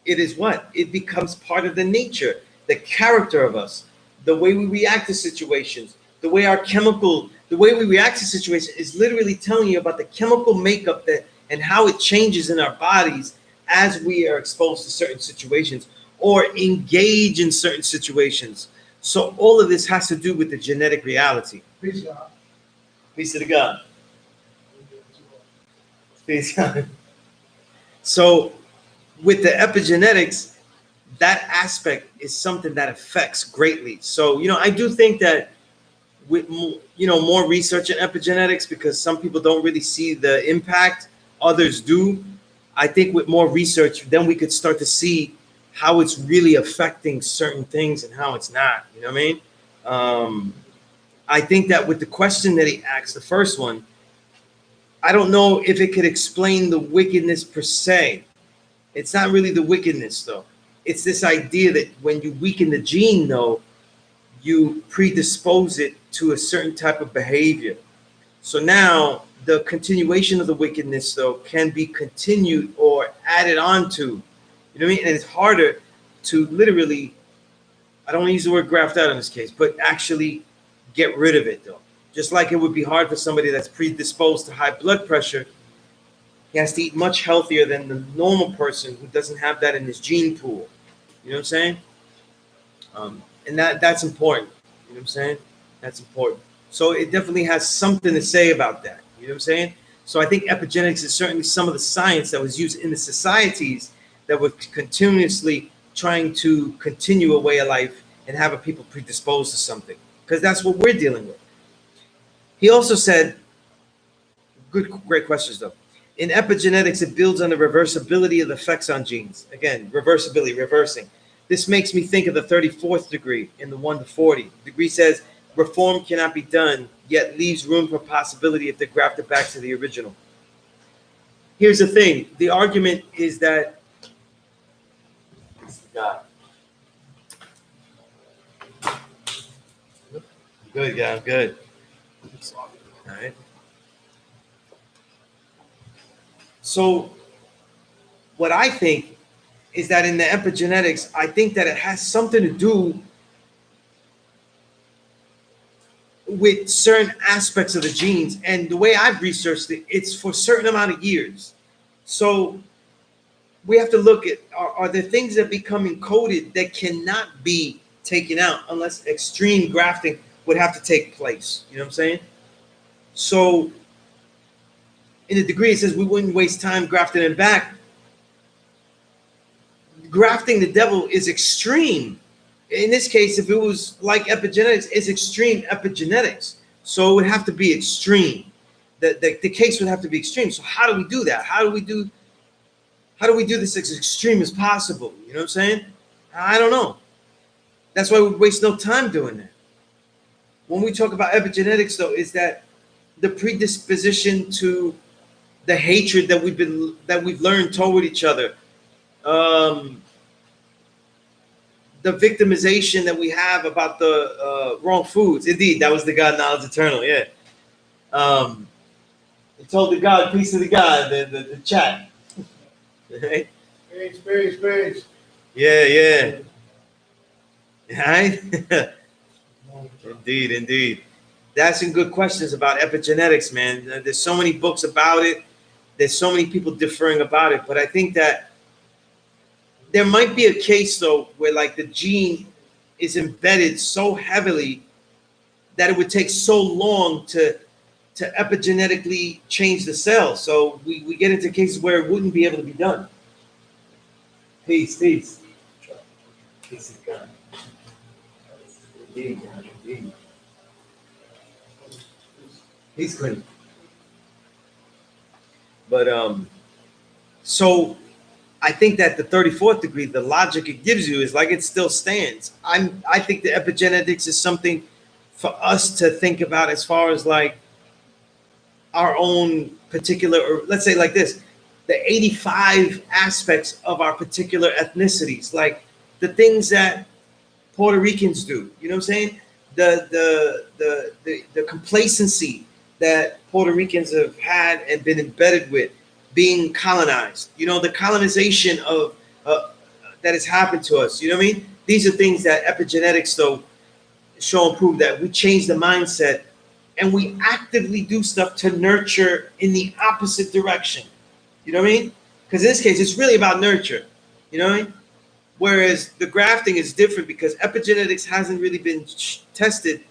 it is what? It becomes part of the nature, the character of us, the way we react to situations, the way we react to situations is literally telling you about the chemical makeup and how it changes in our bodies as we are exposed to certain situations or engage in certain situations. So all of this has to do with the genetic reality. Peace, God. Peace to the God. Peace, God. So with the epigenetics, that aspect is something that affects greatly. So, I do think that with, more research in epigenetics, because some people don't really see the impact, others do. I think with more research, then we could start to see how it's really affecting certain things and how it's not. You know what I mean? I think that with the question that he asked, the first one, I don't know if it could explain the wickedness per se. It's not really the wickedness, though. It's this idea that when you weaken the gene, though, you predispose it to a certain type of behavior. So now the continuation of the wickedness, though, can be continued or added on to. You know what I mean? And it's harder to literally, I don't want to use the word graft out in this case, but actually get rid of it, though. Just like it would be hard for somebody that's predisposed to high blood pressure. He has to eat much healthier than the normal person who doesn't have that in his gene pool. You know what I'm saying? And that's important. You know what I'm saying? That's important. So it definitely has something to say about that. You know what I'm saying? So I think epigenetics is certainly some of the science that was used in the societies that were continuously trying to continue a way of life and have a people predisposed to something. Because that's what we're dealing with. He also said, great questions though. In epigenetics, it builds on the reversibility of the effects on genes. Again, reversibility, reversing. This makes me think of the 34th degree in the 1 to 40. The degree says reform cannot be done, yet leaves room for possibility if they're grafted back to the original. Here's the thing. The argument is that good, yeah, good. All right. So what I think is that in the epigenetics, I think that it has something to do with certain aspects of the genes. And the way I've researched it, it's for a certain amount of years. So we have to look at, are there things that become encoded that cannot be taken out unless extreme grafting would have to take place? You know what I'm saying? So in the degree, it says we wouldn't waste time grafting it back. Grafting the devil is extreme. In this case, if it was like epigenetics, it's extreme epigenetics. So it would have to be extreme. The case would have to be extreme. So how do we do that? How do we do this as extreme as possible? You know what I'm saying? I don't know. That's why we waste no time doing that. When we talk about epigenetics, though, is that the predisposition to the hatred that we've learned toward each other, the victimization that we have about the wrong foods. Indeed, that was the God knowledge eternal. Yeah. He told the God, peace to the God, the chat. Right? Peace. Yeah. Right? Indeed. That's some good questions about epigenetics, man. There's so many books about it. There's so many people differing about it. But I think that there might be a case, though, where like the gene is embedded so heavily that it would take so long to epigenetically change the cell. So we get into cases where it wouldn't be able to be done. Peace. Peace is God. Indeed. He's clean. But so I think that the 34th degree, the logic it gives you is like it still stands. I think the epigenetics is something for us to think about as far as like our own particular, or let's say like this, the 85 aspects of our particular ethnicities, like the things that Puerto Ricans do, you know what I'm saying? The complacency that Puerto Ricans have had and been embedded with, being colonized, you know, the colonization of that has happened to us, you know what I mean? These are things that epigenetics, though, show and prove that we change the mindset and we actively do stuff to nurture in the opposite direction. You know what I mean? Because in this case, it's really about nurture. You know what I mean? Whereas the grafting is different because epigenetics hasn't really been tested.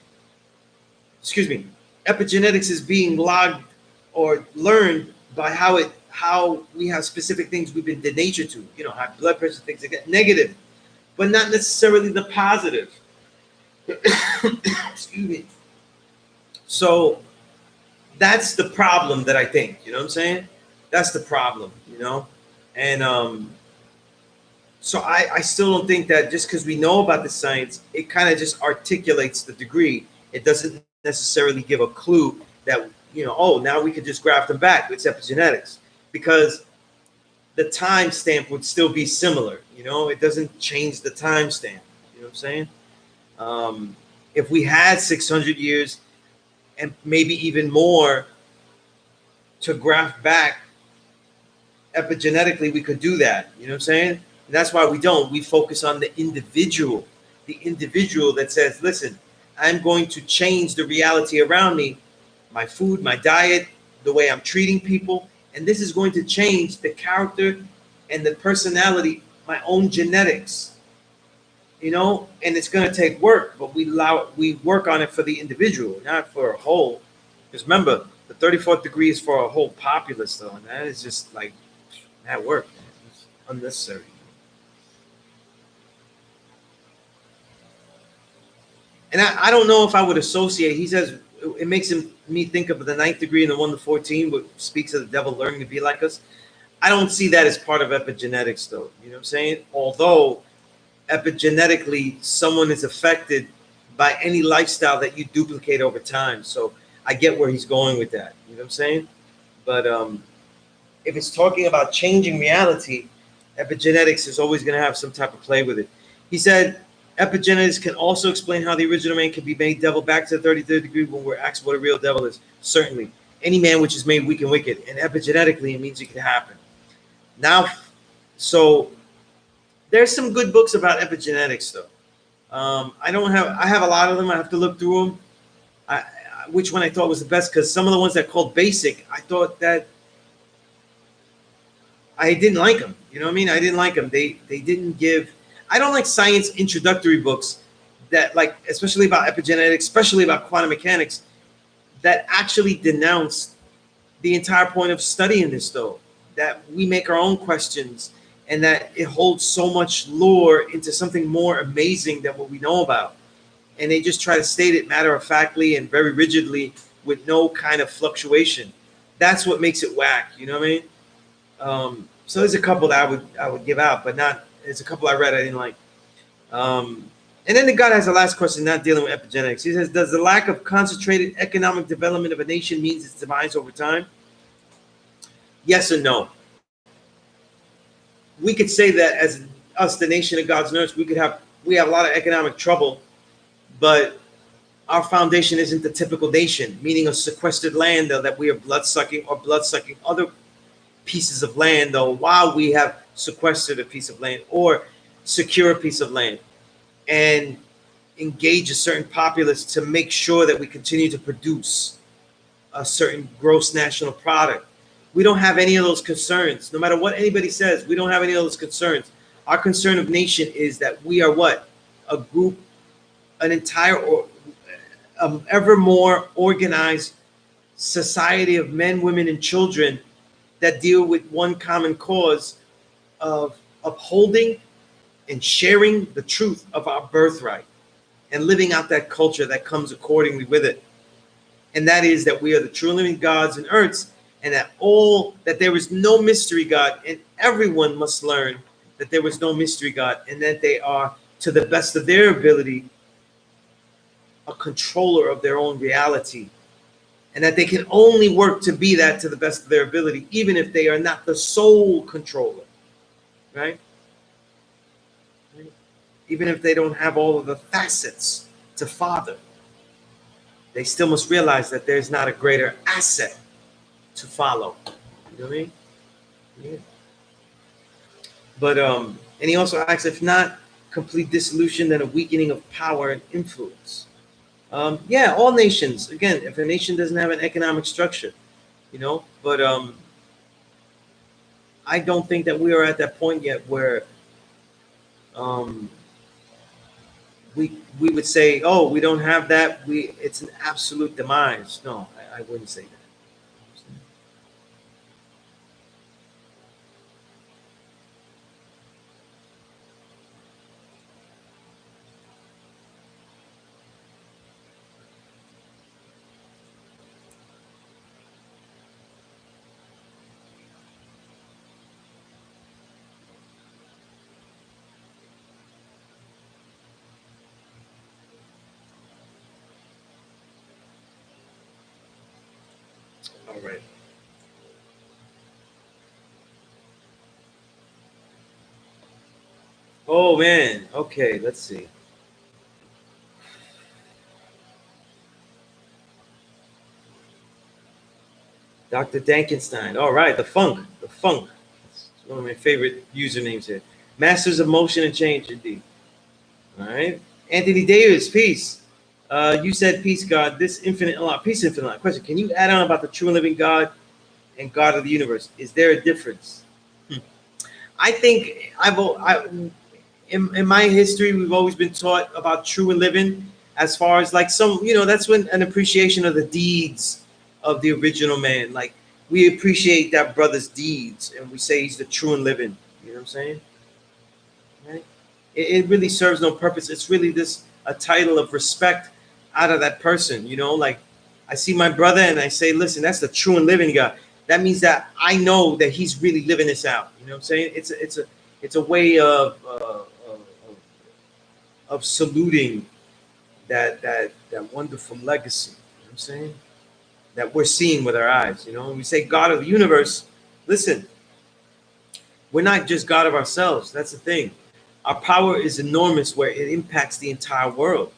Excuse me. Epigenetics is being logged or learned by how we have specific things we've been denatured to. You know, high blood pressure, things that get negative, but not necessarily the positive. Excuse me. So that's the problem that I think, you know what I'm saying? That's the problem, you know? And so I still don't think that just because we know about the science, it kind of just articulates the degree. It doesn't necessarily give a clue that, you know, oh, now we could just graft them back. It's epigenetics. Because the time stamp would still be similar, you know? It doesn't change the time stamp, you know what I'm saying? If we had 600 years and maybe even more to graft back epigenetically, we could do that. You know what I'm saying? And that's why we don't. We focus on the individual that says, listen, I'm going to change the reality around me, my food, my diet, the way I'm treating people. And this is going to change the character and the personality, my own genetics. You know, and it's going to take work, but we work on it for the individual, not for a whole. Because remember, the 34th degree is for a whole populace, though, and that is just like that work. It's unnecessary. And I don't know if I would associate. He says it makes me think of the 9th degree and the 1 to 14, which speaks of the devil learning to be like us. I don't see that as part of epigenetics, though. You know what I'm saying? Although epigenetically someone is affected by any lifestyle that you duplicate over time. So I get where he's going with that. You know what I'm saying? But if it's talking about changing reality, epigenetics is always going to have some type of play with it. He said epigenetics can also explain how the original man can be made devil back to the 33rd degree when we're asked what a real devil is. Certainly. Any man which is made weak and wicked. And epigenetically, it means it can happen. Now, so there's some good books about epigenetics, though. I have a lot of them. I have to look through them. Which one I thought was the best, because some of the ones that called basic, I thought that I didn't like them. You know what I mean? I didn't like them. They didn't give. I don't like science introductory books that, like, especially about epigenetics, especially about quantum mechanics, that actually denounce the entire point of studying this, though. That we make our own questions, and that it holds so much lore into something more amazing than what we know about. and they just try to state it matter of factly and very rigidly with no kind of fluctuation. That's what makes it whack. You know what I mean? So there's a couple that I would give out, but not. There's a couple I read I didn't like. And then the God has the last question, not dealing with epigenetics. He says, does the lack of concentrated economic development of a nation means its demise over time? Yes and no. We could say that as us, the nation of God's nurse, we have a lot of economic trouble, but our foundation isn't the typical nation, meaning a sequestered land, though, that we are blood sucking other pieces of land, though, while we have sequestered a piece of land or secure a piece of land and engage a certain populace to make sure that we continue to produce a certain gross national product. We don't have any of those concerns. No matter what anybody says, we don't have any of those concerns. Our concern of nation is that we are what? A group, an entire or ever more organized society of men, women, and children that deal with one common cause of upholding and sharing the truth of our birthright and living out that culture that comes accordingly with it. And that is that we are the true and living gods and earths, and that there is no mystery God, and everyone must learn that there was no mystery God, and that they are, to the best of their ability, a controller of their own reality, and that they can only work to be that to the best of their ability, even if they are not the sole controller, right? Even if they don't have all of the facets to father, they still must realize that there's not a greater asset to follow. You know what I mean? Yeah. But and he also asks, if not complete dissolution, then a weakening of power and influence. Yeah, all nations. Again, if a nation doesn't have an economic structure, but I don't think that we are at that point yet where um, we would say, oh, we don't have that. It's an absolute demise. No, I wouldn't say that. All right. Oh man. Okay, let's see. Dr. Dankenstein. All right, the funk. The funk. It's one of my favorite usernames here. Masters of Motion and Change, indeed. All right. Anthony Davis, peace. You said peace, God. This infinite Allah. Peace, infinite Allah. Question: can you add on about the true and living God and God of the universe? Is there a difference? I think in my history, we've always been taught about true and living as far as like that's when an appreciation of the deeds of the original man. Like we appreciate that brother's deeds and we say he's the true and living. You know what I'm saying? Right? It really serves no purpose. It's really a title of respect out of that person. Like I see my brother and I say, listen, that's the true and living God. That means that I know that he's really living this out. You know what I'm saying? It's a way of saluting that wonderful legacy. You know what I'm saying? That we're seeing with our eyes. When we say God of the universe, listen, we're not just God of ourselves. That's the thing. Our power is enormous where it impacts the entire world.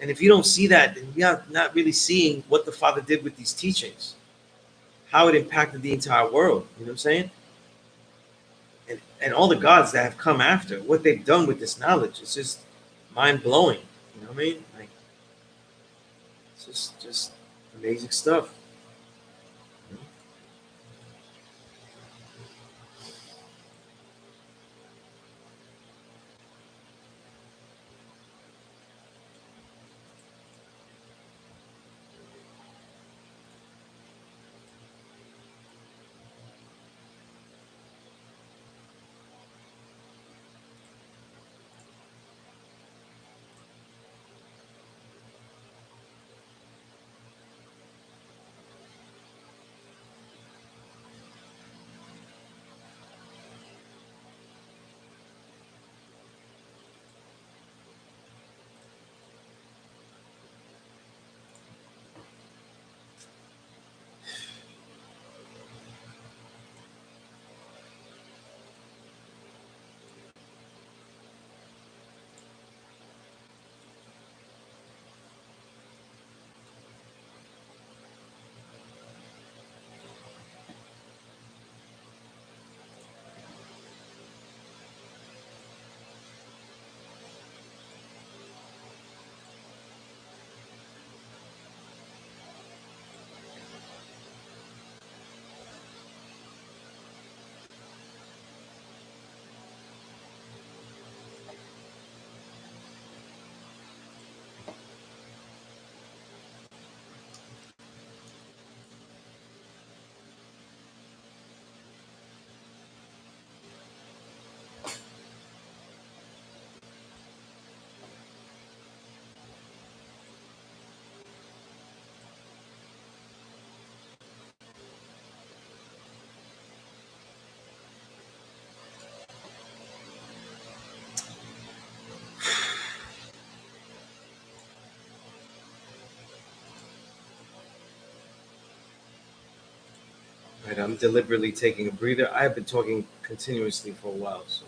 And if you don't see that, then you're not really seeing what the Father did with these teachings, how it impacted the entire world. You know what I'm saying? And all the gods that have come after, what they've done with this knowledge, it's just mind blowing. You know what I mean? Like, it's just amazing stuff. Right, I'm deliberately taking a breather. I have been talking continuously for a while, so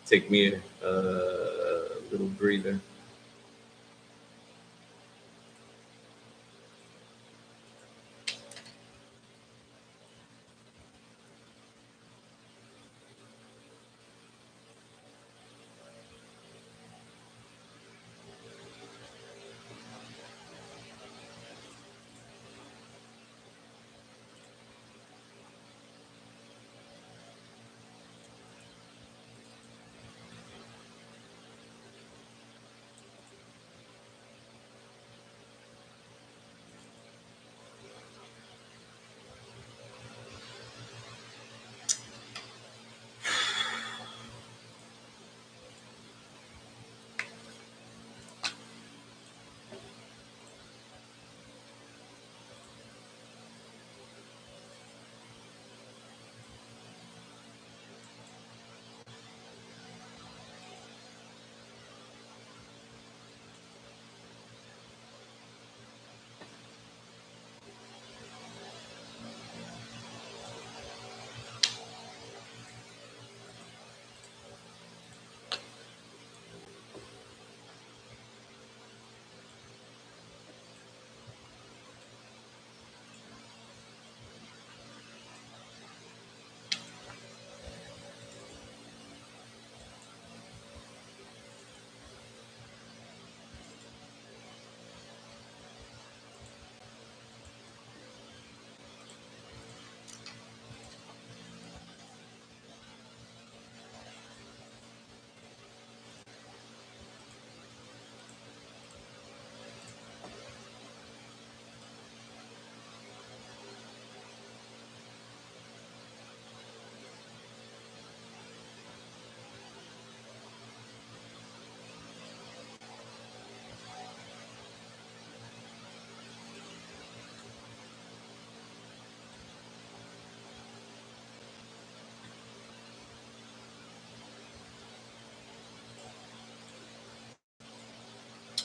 take me a little breather.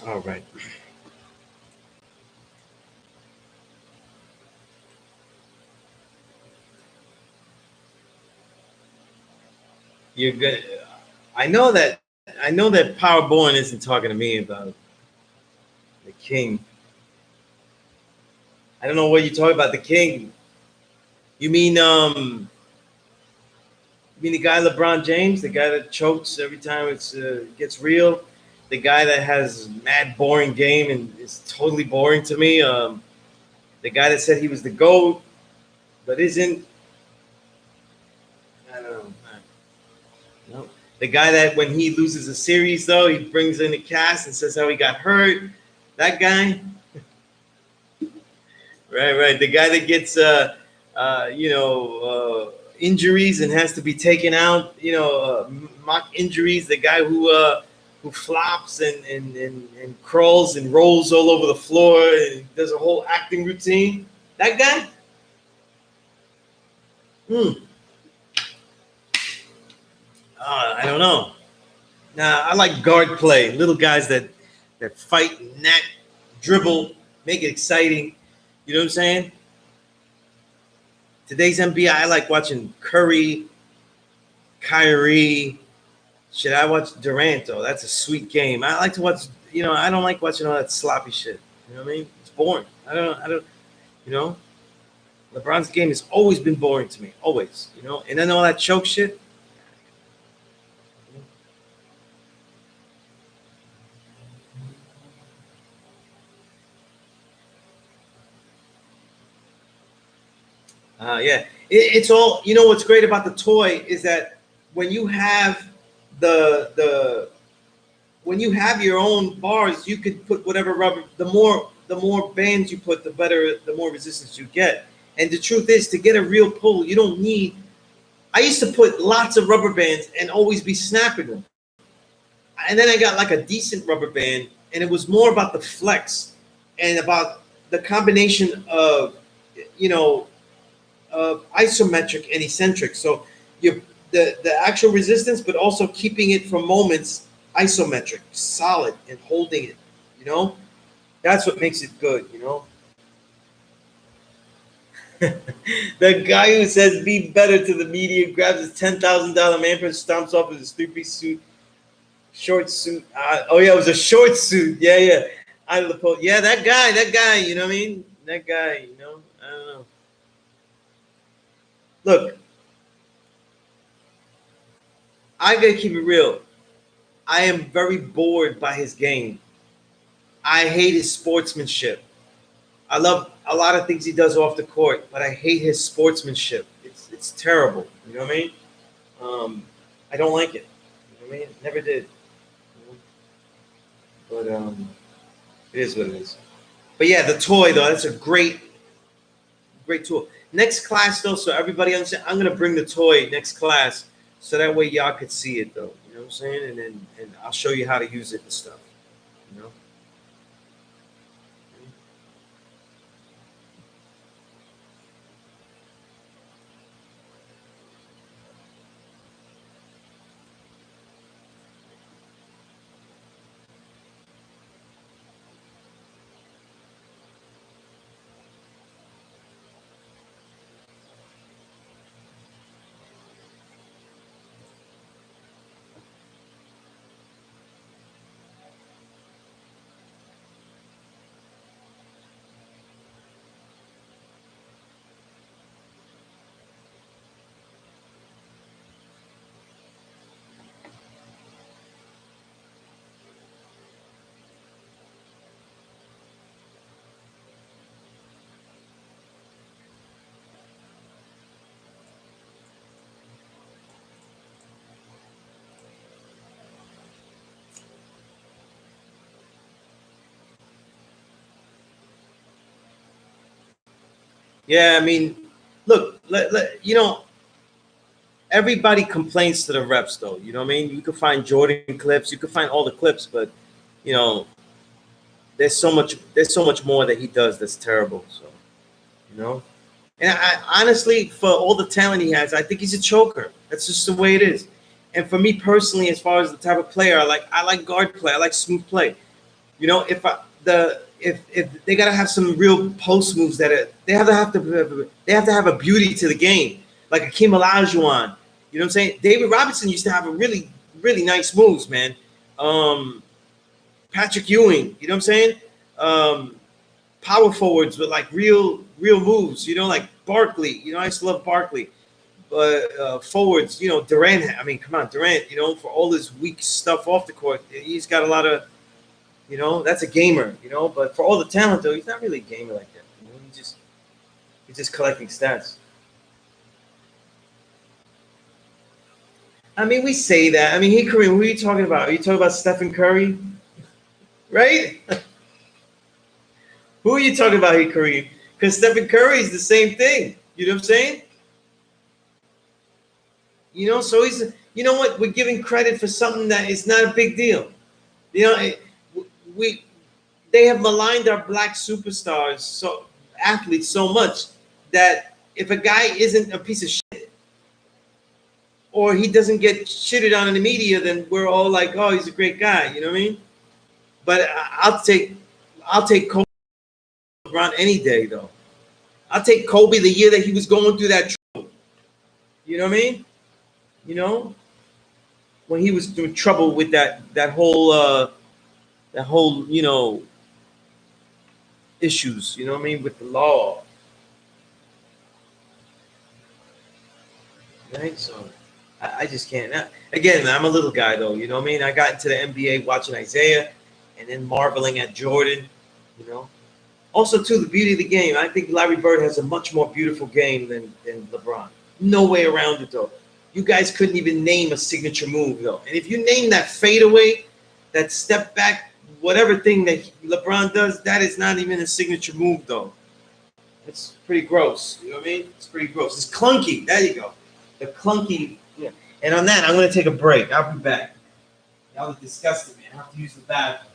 All right. You're good. I know that. I know that Power Born isn't talking to me about the king. I don't know what you're talking about. The king. You mean You mean the guy LeBron James, the guy that chokes every time it's gets real, the guy that has mad boring game and is totally boring to me. The guy that said he was the GOAT, but isn't. I don't know. No. The guy that when he loses a series though, he brings in the cast and says how he got hurt. That guy. Right, right. The guy that gets injuries and has to be taken out. Mock injuries. The guy who flops and crawls and rolls all over the floor and does a whole acting routine. That guy. I don't know. Nah, I like guard play. Little guys that fight, net, dribble, make it exciting. You know what I'm saying? Today's NBA, I like watching Curry, Kyrie. Shit, I watch Durant though. That's a sweet game. I like to watch. I don't like watching all that sloppy shit. You know what I mean? It's boring. I don't. You know, LeBron's game has always been boring to me. Always. And then all that choke shit. Yeah, it's all. What's great about the toy is that when you have the when you have your own bars, you could put whatever rubber. The more bands you put, the better, the more resistance you get. And the truth is, to get a real pull, you don't need. I used to put lots of rubber bands and always be snapping them. And then I got like a decent rubber band, and it was more about the flex and about the combination of, you know, isometric and eccentric. So you the actual resistance, but also keeping it for moments isometric, solid, and holding it. You know, that's what makes it good. The guy who says be better to the media grabs his $10,000 man purse, stomps off with his three-piece suit, short suit. Oh yeah, it was a short suit. Yeah, yeah. Out of the post. Yeah, that guy. That guy. You know what I mean? That guy. You know. I don't know. Look, I gotta keep it real. I am very bored by his game. I hate his sportsmanship. I love a lot of things he does off the court, but I hate his sportsmanship. It's terrible. You know what I mean? I don't like it. You know what I mean? Never did. But it is what it is. But yeah, the toy though, that's a great tool. Next class though, so everybody understand, I'm gonna bring the toy next class, so that way y'all could see it though. You know what I'm saying? And I'll show you how to use it and stuff. You know. Yeah, I mean, look, you know, everybody complains to the reps though. You know what I mean? You can find Jordan clips, you can find all the clips, but you know, there's so much more that he does that's terrible. So, you know. And I honestly, for all the talent he has, I think he's a choker. That's just the way it is. And for me personally, as far as the type of player I like guard play. I like smooth play. You know, if they gotta have some real post moves they have to have a beauty to the game, like Akeem Olajuwon. You know what I'm saying? David Robinson used to have a really nice moves, man. Um, Patrick Ewing. You know what I'm saying? Um, Power forwards with like real moves. You know, like Barkley. You know, I used to love Barkley. But forwards, you know, Durant. I mean, come on, Durant. You know, for all his weak stuff off the court, he's got a lot of. You know, that's a gamer. You know, but for all the talent though, he's not really a gamer like that. You know, he's just collecting stats. I mean, we say that. I mean, hey, Kareem, who are you talking about? Are you talking about Stephen Curry, right? Who are you talking about, hey, Kareem? Because Stephen Curry is the same thing. You know what I'm saying? You know, so he's. You know what? We're giving credit for something that is not a big deal. You know, we they have maligned our black superstars, so athletes so much that if a guy isn't a piece of shit or he doesn't get shitted on in the media, then we're all like, oh, he's a great guy. You know what I mean? But I'll take Kobe LeBron any day though. I'll take Kobe the year that he was going through that trouble. You know what I mean? You know, when he was doing trouble with that whole issues. You know what I mean, with the law. Right? So I just can't. Again, I'm a little guy though. You know what I mean? I got into the NBA watching Isaiah, and then marveling at Jordan. You know. Also, too, the beauty of the game. I think Larry Bird has a much more beautiful game than LeBron. No way around it though. You guys couldn't even name a signature move though. And if you name that fadeaway, that step back, whatever thing that LeBron does, that is not even a signature move though. It's pretty gross. You know what I mean? It's pretty gross. It's clunky. There you go. The clunky. Yeah. And on that, I'm going to take a break. I'll be back. Y'all are disgusting, man. I have to use the bathroom.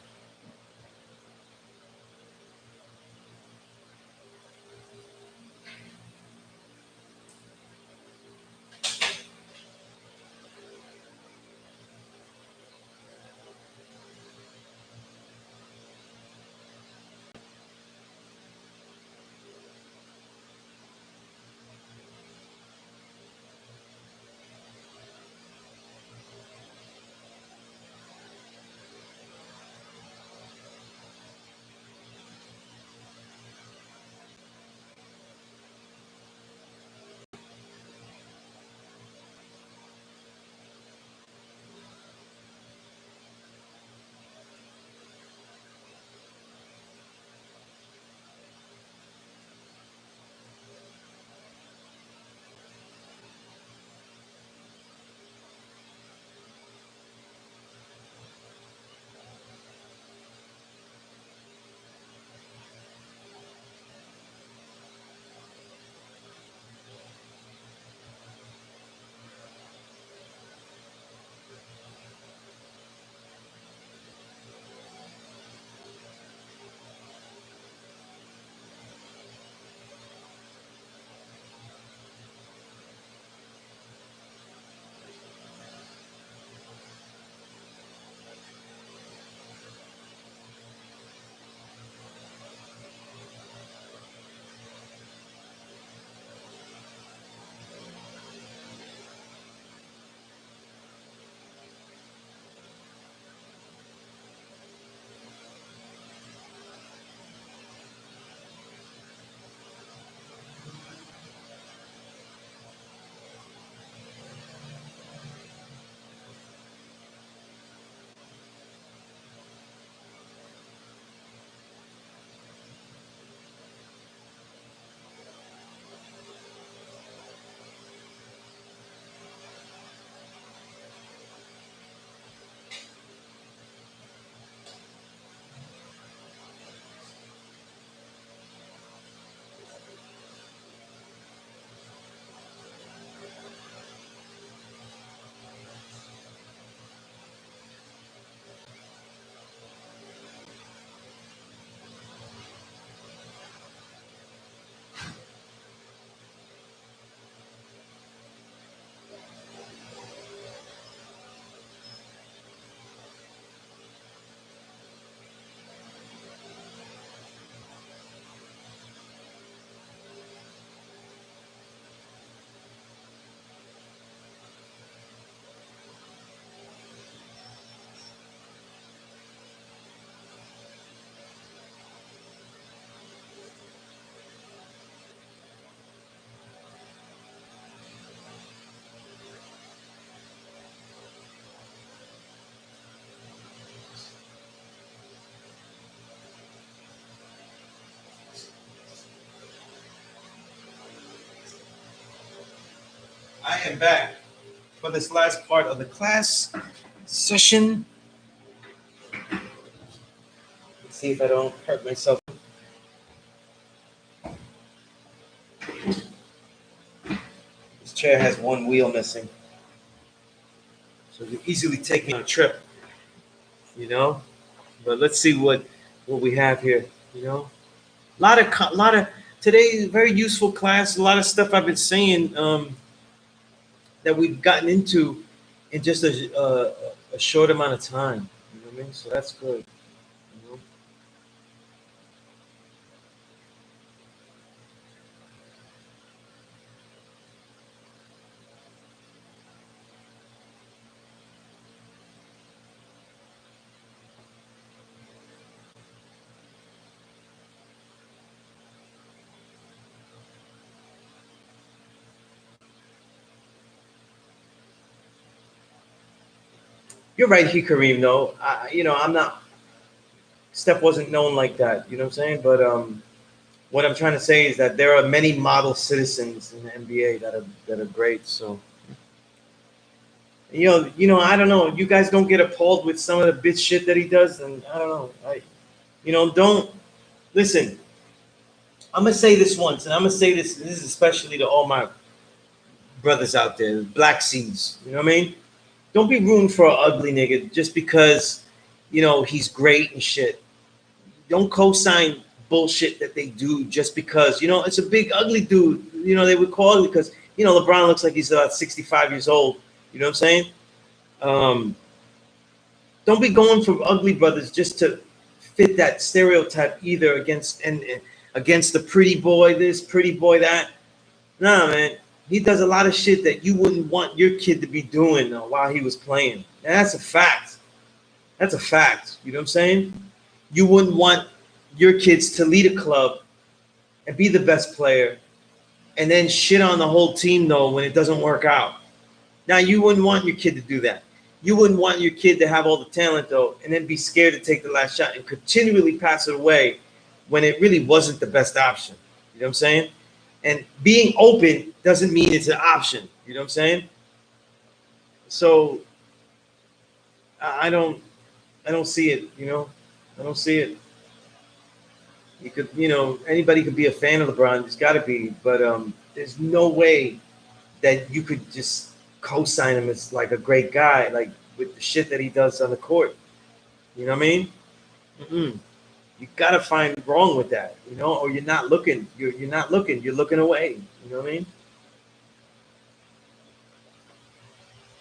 am back for this last part of the class session. Let's see if I don't hurt myself. This chair has one wheel missing, so you can easily take me on a trip, you know. But let's see what we have here, you know. A lot of today is a very useful class. A lot of stuff I've been saying that we've gotten into in just a short amount of time. You know what I mean? So that's good. You know? You're right, Kareem. Though, I'm not. Steph wasn't known like that. You know what I'm saying? But what I'm trying to say is that there are many model citizens in the NBA that are great. So, I don't know. You guys don't get appalled with some of the bitch shit that he does, and I don't know. Don't listen. I'm gonna say this once, and I'm gonna say this. This is especially to all my brothers out there, black seeds. You know what I mean? Don't be rooting for an ugly nigga just because, he's great and shit. Don't co-sign bullshit that they do just because, it's a big ugly dude. They would call it because, LeBron looks like he's about 65 years old. You know what I'm saying? Don't be going for ugly brothers just to fit that stereotype either against the pretty boy this, pretty boy that. Nah, man. He does a lot of shit that you wouldn't want your kid to be doing while he was playing. And that's a fact. That's a fact. You know what I'm saying? You wouldn't want your kids to lead a club and be the best player and then shit on the whole team, though, when it doesn't work out. Now, you wouldn't want your kid to do that. You wouldn't want your kid to have all the talent, though, and then be scared to take the last shot and continually pass it away when it really wasn't the best option. You know what I'm saying? And being open doesn't mean it's an option. You know what I'm saying? So I don't see it, I don't see it. You could, anybody could be a fan of LeBron. There's got to be, but there's no way that you could just co-sign him as like a great guy, like with the shit that he does on the court. You know what I mean? Mm-mm. You gotta find wrong with that, or you're not looking. You're not looking. You're looking away. You know what I mean?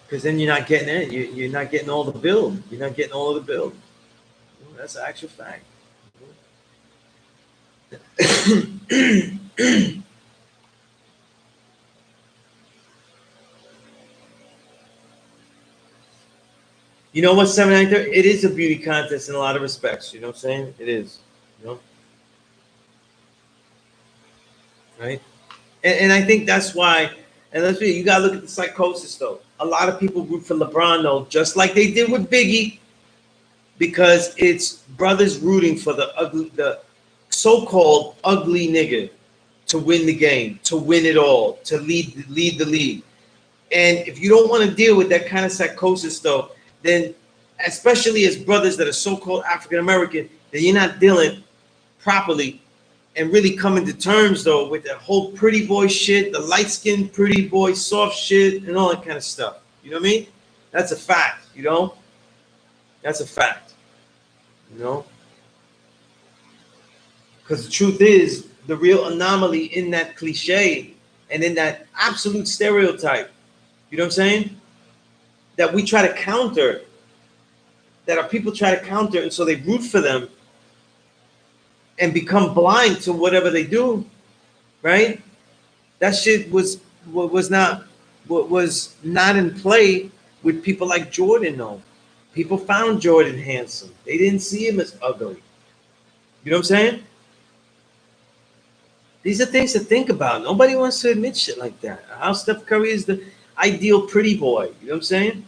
Because then you're not getting it. You're not getting all the build. You're not getting all of the build. That's an actual fact. You know what, 793? It is a beauty contest in a lot of respects. You know what I'm saying? It is. Right? And I think that's why, and let's be, you got to look at the psychosis, though. A lot of people root for LeBron, though, just like they did with Biggie, because it's brothers rooting for the so-called ugly nigga to win the game, to win it all, to lead the league. And if you don't want to deal with that kind of psychosis, though, then especially as brothers that are so-called African-American, then you're not dealing properly and really coming to terms, though, with that whole pretty boy shit, the light-skinned pretty boy soft shit, and all that kind of stuff. You know what I mean? That's a fact, That's a fact, Because the truth is, the real anomaly in that cliche and in that absolute stereotype, you know what I'm saying? That we try to counter, that our people try to counter, and so they root for them and become blind to whatever they do, right? That shit was not in play with people like Jordan, though. People found Jordan handsome. They didn't see him as ugly. You know what I'm saying? These are things to think about. Nobody wants to admit shit like that. How Steph Curry is the ideal pretty boy. You know what I'm saying?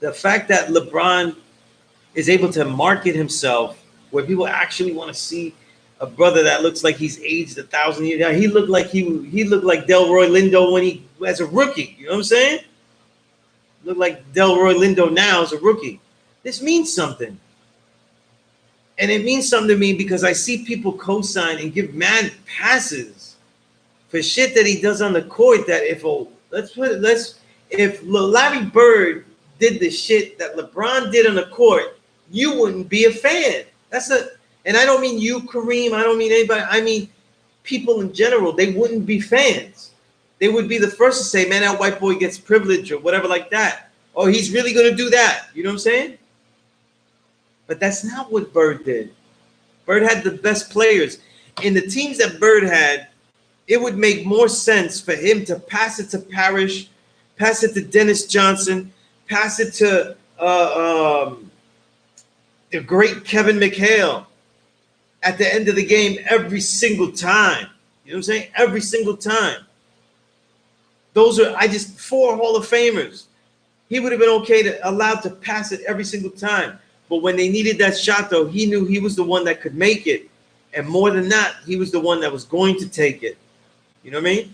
The fact that LeBron is able to market himself where people actually want to see a brother that looks like he's aged 1,000 years. Now, he looked like he looked like Delroy Lindo when he as a rookie. You know what I'm saying? Looked like Delroy Lindo now as a rookie. This means something. And it means something to me because I see people co-sign and give mad passes for shit that he does on the court. That if Larry Bird did the shit that LeBron did on the court, you wouldn't be a fan. And I don't mean you, Kareem. I don't mean anybody. I mean people in general. They wouldn't be fans. They would be the first to say, "Man, that white boy gets privilege," or whatever like that. Oh, he's really gonna do that. You know what I'm saying? But that's not what Bird did. Bird had the best players. In the teams that Bird had, it would make more sense for him to pass it to Parrish, pass it to Dennis Johnson, pass it to the great Kevin McHale at the end of the game every single time. You know what I'm saying? Every single time. Those are four Hall of Famers. He would have been allowed to pass it every single time. But when they needed that shot, though, he knew he was the one that could make it. And more than that, he was the one that was going to take it. You know what I mean?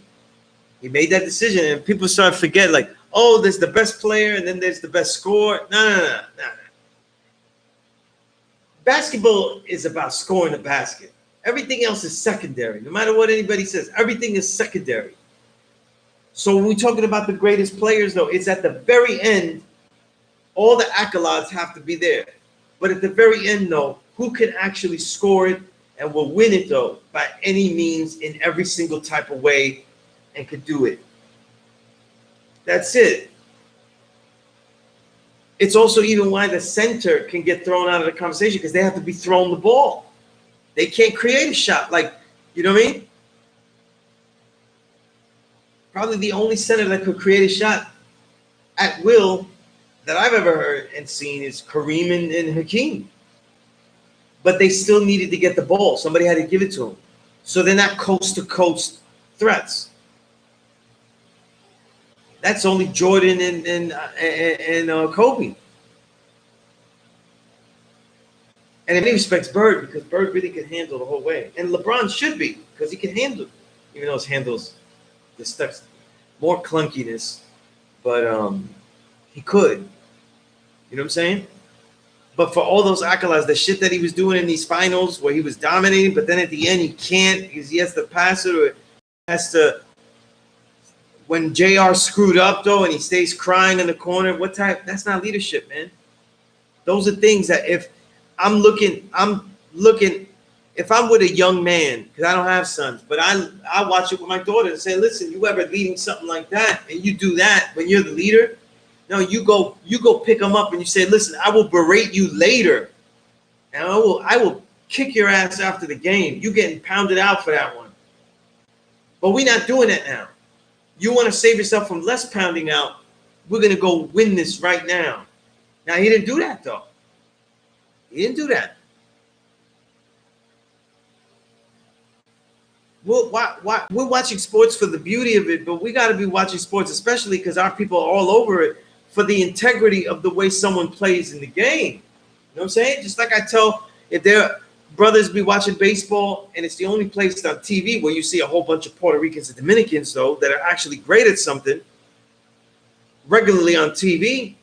He made that decision, and people start to forget, like, oh, there's the best player, and then there's the best scorer. No. Basketball is about scoring a basket. Everything else is secondary. No matter what anybody says, everything is secondary. So when we're talking about the greatest players, though, it's at the very end, all the accolades have to be there. But at the very end, though, who can actually score it and will win it, though, by any means, in every single type of way, and could do it. That's it. It's also even why the center can get thrown out of the conversation, because they have to be thrown the ball. They can't create a shot. Like, you know what I mean? Probably the only center that could create a shot at will that I've ever heard and seen is Kareem and Hakeem. But they still needed to get the ball. Somebody had to give it to them. So they're not coast-to-coast threats. That's only Jordan and Kobe. And in many respects, Bird, because Bird really can handle the whole way. And LeBron should be, because he can handle it. Even though his handles, the stuff's more clunkiness. But he could. You know what I'm saying? But for all those accolades, the shit that he was doing in these finals where he was dominating, but then at the end he can't because he has to pass it, or has to. When JR screwed up, though, and he stays crying in the corner, what type? That's not leadership, man. Those are things that if I'm looking, if I'm with a young man, because I don't have sons, but I watch it with my daughter and say, listen, you ever leading something like that, and you do that when you're the leader, no, you go pick them up and you say, listen, I will berate you later, and I will kick your ass after the game. You getting pounded out for that one. But we're not doing that now. You want to save yourself from less pounding out. We're going to go win this right now. Now, he didn't do that, though. He didn't do that. We're watching sports for the beauty of it, but we got to be watching sports, especially because our people are all over it, for the integrity of the way someone plays in the game. You know what I'm saying? Just like I tell, if their brothers be watching baseball and it's the only place on TV where you see a whole bunch of Puerto Ricans and Dominicans, though, that are actually great at something regularly on TV,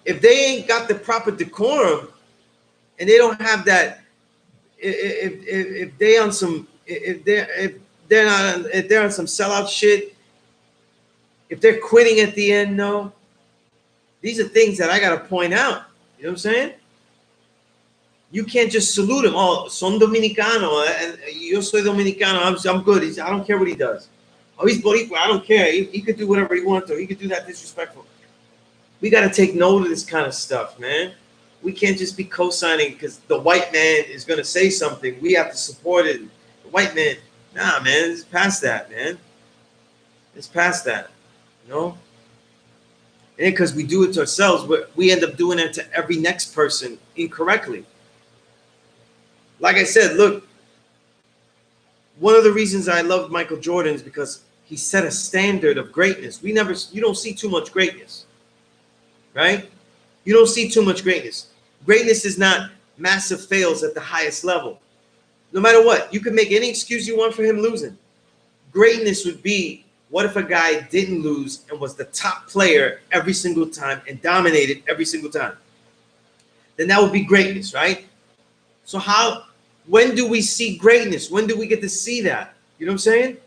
if they ain't got the proper decorum and they don't have that, if they're on some sellout shit, if they're quitting at the end, no, these are things that I got to point out. You know what I'm saying? You can't just salute him. Oh, son dominicano, and yo soy dominicano. I'm good. I don't care what he does. Oh, he's Boricua. I don't care. He could do whatever he wants to. He could do that disrespectful. We got to take note of this kind of stuff, man. We can't just be co-signing because the white man is going to say something. We have to support it. The white man, nah, man, it's past that, man. It's past that, you know? And because we do it to ourselves, we end up doing it to every next person incorrectly. Like I said, look, one of the reasons I love Michael Jordan is because he set a standard of greatness. You don't see too much greatness, right? You don't see too much greatness. Greatness is not massive fails at the highest level. No matter what, you can make any excuse you want for him losing. Greatness would be, what if a guy didn't lose and was the top player every single time and dominated every single time? Then that would be greatness, right? So when do we see greatness? When do we get to see that? You know what I'm saying?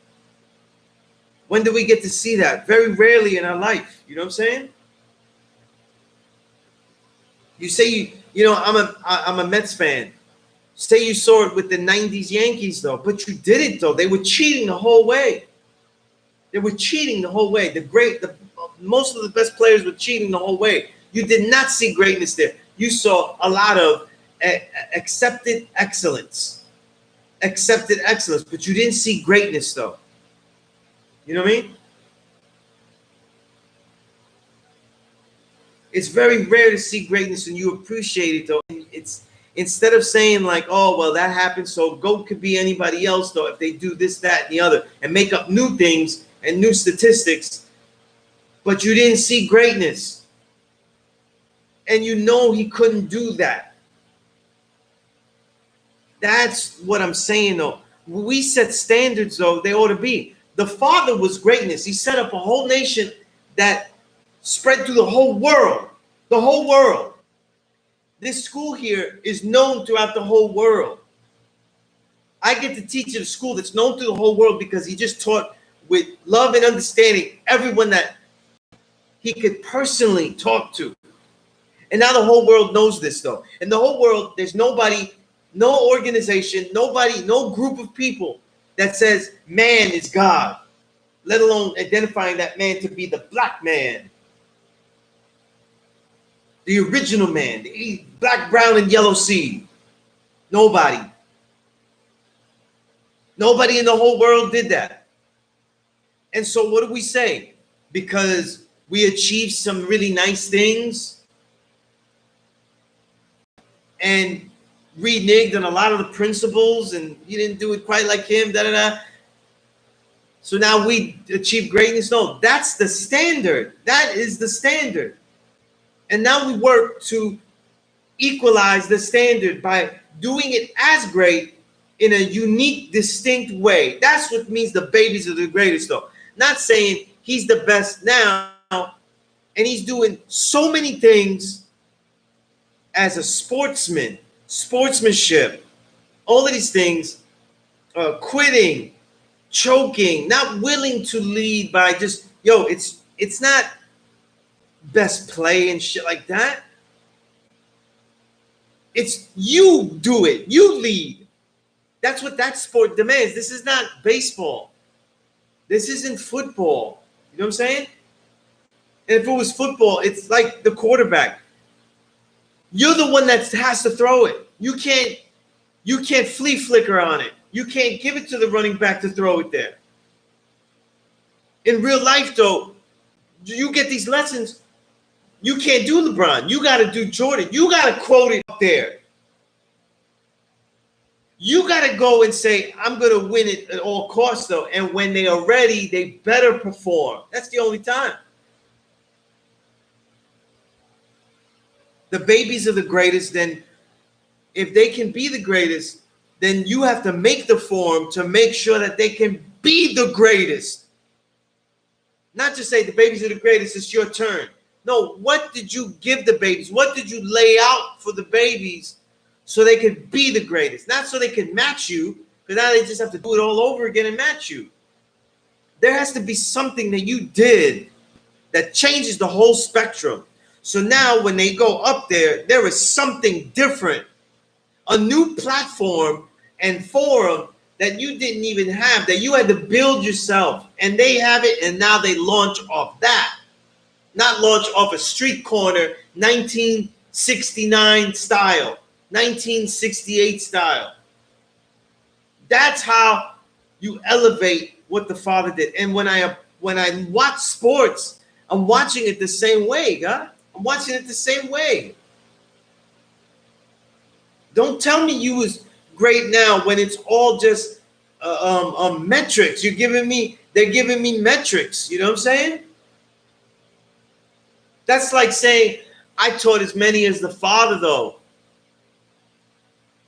When do we get to see that? Very rarely in our life. You know what I'm saying? You say I'm a Mets fan. Say you saw it with the 90s Yankees though, but you didn't though. They were cheating the whole way. They were cheating the whole way. Most of the best players were cheating the whole way. You did not see greatness there. You saw a lot of accepted excellence, but you didn't see greatness though. You know what I mean? It's very rare to see greatness and you appreciate it though. It's instead of saying like, oh, well, that happened, so GOAT could be anybody else though if they do this, that, and the other, and make up new things and new statistics, but you didn't see greatness. And you know he couldn't do that. That's what I'm saying though. When we set standards though, they ought to be. The Father was greatness. He set up a whole nation that spread through the whole world. The whole world. This school here is known throughout the whole world. I get to teach at a school that's known through the whole world because he just taught with love and understanding everyone that he could personally talk to. And now the whole world knows this though. In the whole world, there's nobody, no organization, nobody, no group of people that says man is God, let alone identifying that man to be the black man. The original man, the black, brown, and yellow seed. Nobody. Nobody in the whole world did that. And so what do we say? Because we achieved some really nice things and reneged on a lot of the principles and you didn't do it quite like him, da-da-da. So now we achieve greatness? No, that's the standard. That is the standard. And now we work to equalize the standard by doing it as great in a unique, distinct way. That's what means the babies are the greatest, though. Not saying he's the best now and he's doing so many things as a sportsman, sportsmanship, all of these things, quitting, choking, not willing to lead by just, it's not best play and shit like that. It's you do it. You lead. That's what that sport demands. This is not baseball. This isn't football. You know what I'm saying? And if it was football, it's like the quarterback. You're the one that has to throw it. You can't flea flicker on it. You can't give it to the running back to throw it there. In real life, though, you get these lessons. You can't do LeBron. You got to do Jordan. You got to quote it up there. You got to go and say, I'm going to win it at all costs, though. And when they are ready, they better perform. That's the only time. The babies are the greatest. Then if they can be the greatest, then you have to make the form to make sure that they can be the greatest. Not just say the babies are the greatest, it's your turn. No, what did you give the babies? What did you lay out for the babies so they could be the greatest? Not so they could match you, because now they just have to do it all over again and match you. There has to be something that you did that changes the whole spectrum. So now when they go up there, there is something different, a new platform and forum that you didn't even have, that you had to build yourself, and they have it, and now they launch off that. Not launch off a street corner, 1969 style, 1968 style. That's how you elevate what the Father did. And when I watch sports, I'm watching it the same way, God. I'm watching it the same way. Don't tell me you was great now when it's all just metrics. They're giving me metrics. You know what I'm saying? That's like saying I taught as many as the Father, though.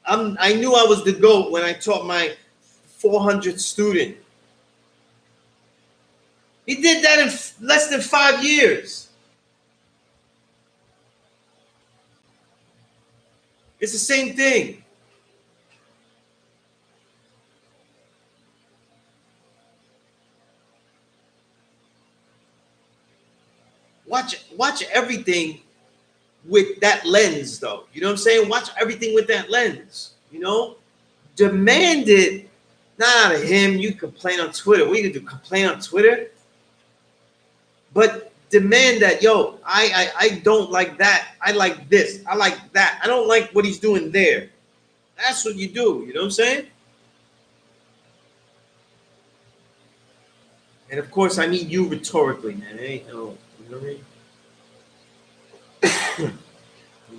I knew I was the GOAT when I taught my 400 student. He did that in less than 5 years. It's the same thing. Watch everything with that lens, though. You know what I'm saying? Watch everything with that lens. You know, demand it not out of him. You complain on Twitter. What are you gonna do? Complain on Twitter? But demand that, yo, I don't like that. I like this. I like that. I don't like what he's doing there. That's what you do. You know what I'm saying? And of course, I need you rhetorically, man. It ain't no, you know what I mean? You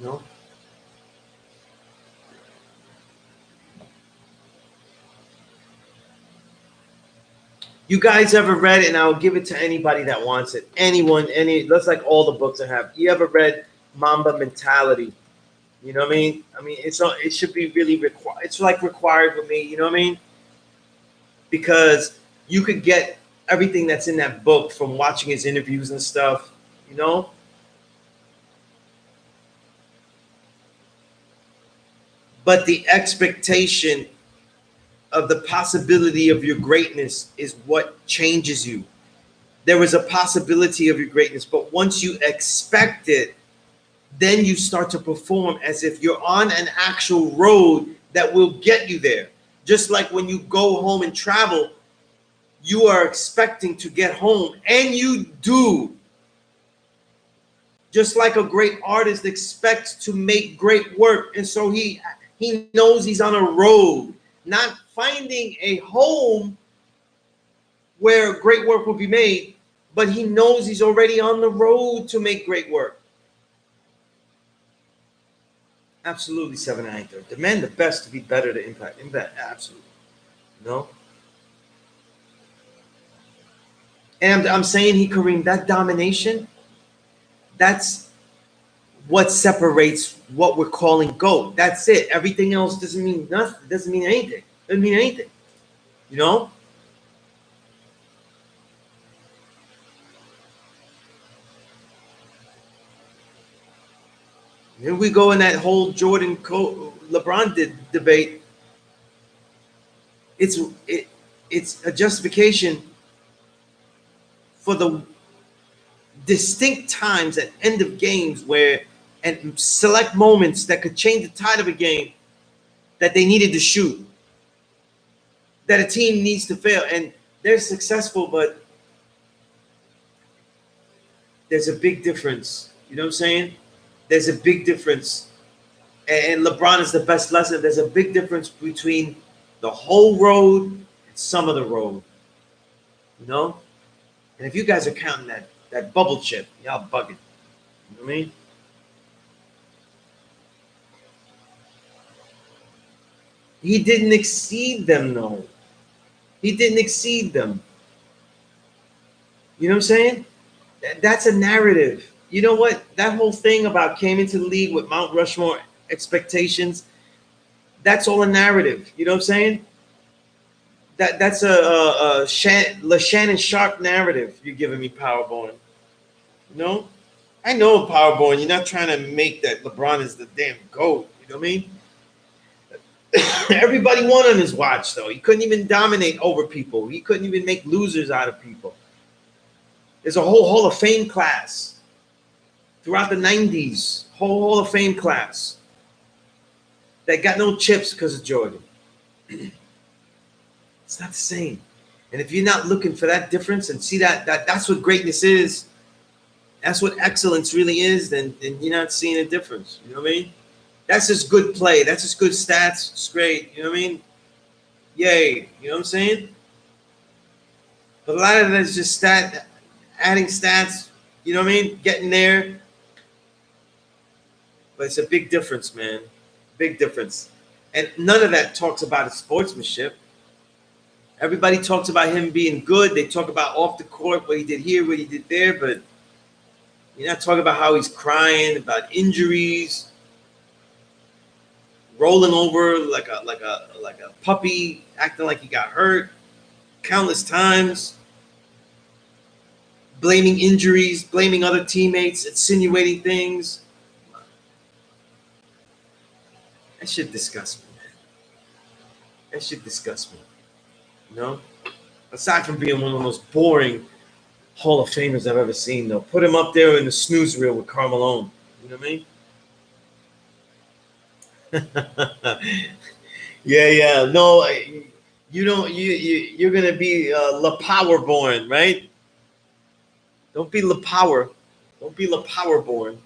know? You guys ever read it? And I'll give it to anybody that wants it. Anyone, that's like all the books I have. You ever read Mamba Mentality? You know what I mean? It should be really required. It's like required with me. You know what I mean? Because you could get everything that's in that book from watching his interviews and stuff. You know? But the expectation of the possibility of your greatness is what changes you. There is a possibility of your greatness, but once you expect it, then you start to perform as if you're on an actual road that will get you there. Just like when you go home and travel, you are expecting to get home, and you do. Just like a great artist expects to make great work, and so he knows he's on a road, not finding a home where great work will be made, but he knows he's already on the road to make great work. Absolutely, 7 and 8. Demand the best to be better to impact. Absolutely. No. And I'm saying, Kareem, that domination, that's what separates what we're calling GOAT. That's it. Everything else doesn't mean nothing. Doesn't mean anything. Doesn't mean anything. You know? Here we go in that whole LeBron debate. It's a justification for the distinct times at end of games where, and select moments that could change the tide of a game, that they needed to shoot, that a team needs to fail, and they're successful, but there's a big difference. You know what I'm saying? There's a big difference, and LeBron is the best lesson. There's a big difference between the whole road and some of the road. You know? And if you guys are counting that bubble chip, y'all bugging. You know what I mean? He didn't exceed them, though. He didn't exceed them. You know what I'm saying? That's a narrative. You know what? That whole thing about came into the league with Mount Rushmore expectations, that's all a narrative. You know what I'm saying? That's a Shannon Sharp narrative you're giving me, Powerborn. You know? I know, Powerborn, you're not trying to make that LeBron is the damn GOAT. You know what I mean? Everybody won on his watch, though. He couldn't even dominate over people. He couldn't even make losers out of people. There's a whole Hall of Fame class throughout the 90s, whole Hall of Fame class that got no chips because of Jordan. It's not the same. And if you're not looking for that difference and see that's what greatness is, that's what excellence really is, then you're not seeing a difference. You know what I mean? That's just good play. That's just good stats. It's great. You know what I mean? Yay. You know what I'm saying? But a lot of that is just adding stats. You know what I mean? Getting there. But it's a big difference, man. Big difference. And none of that talks about his sportsmanship. Everybody talks about him being good. They talk about off the court, what he did here, what he did there. But you're not talking about how he's crying, about injuries. rolling over like a puppy, acting like he got hurt countless times, blaming injuries, blaming other teammates, insinuating things. That shit disgusts me, man. That shit disgusts me. You know? Aside from being one of the most boring Hall of Famers I've ever seen, though. Put him up there in the snooze reel with Carmelo. You know what I mean? Yeah. No, you don't. You're gonna be La Power born, right? Don't be La Power. Don't be La Power born.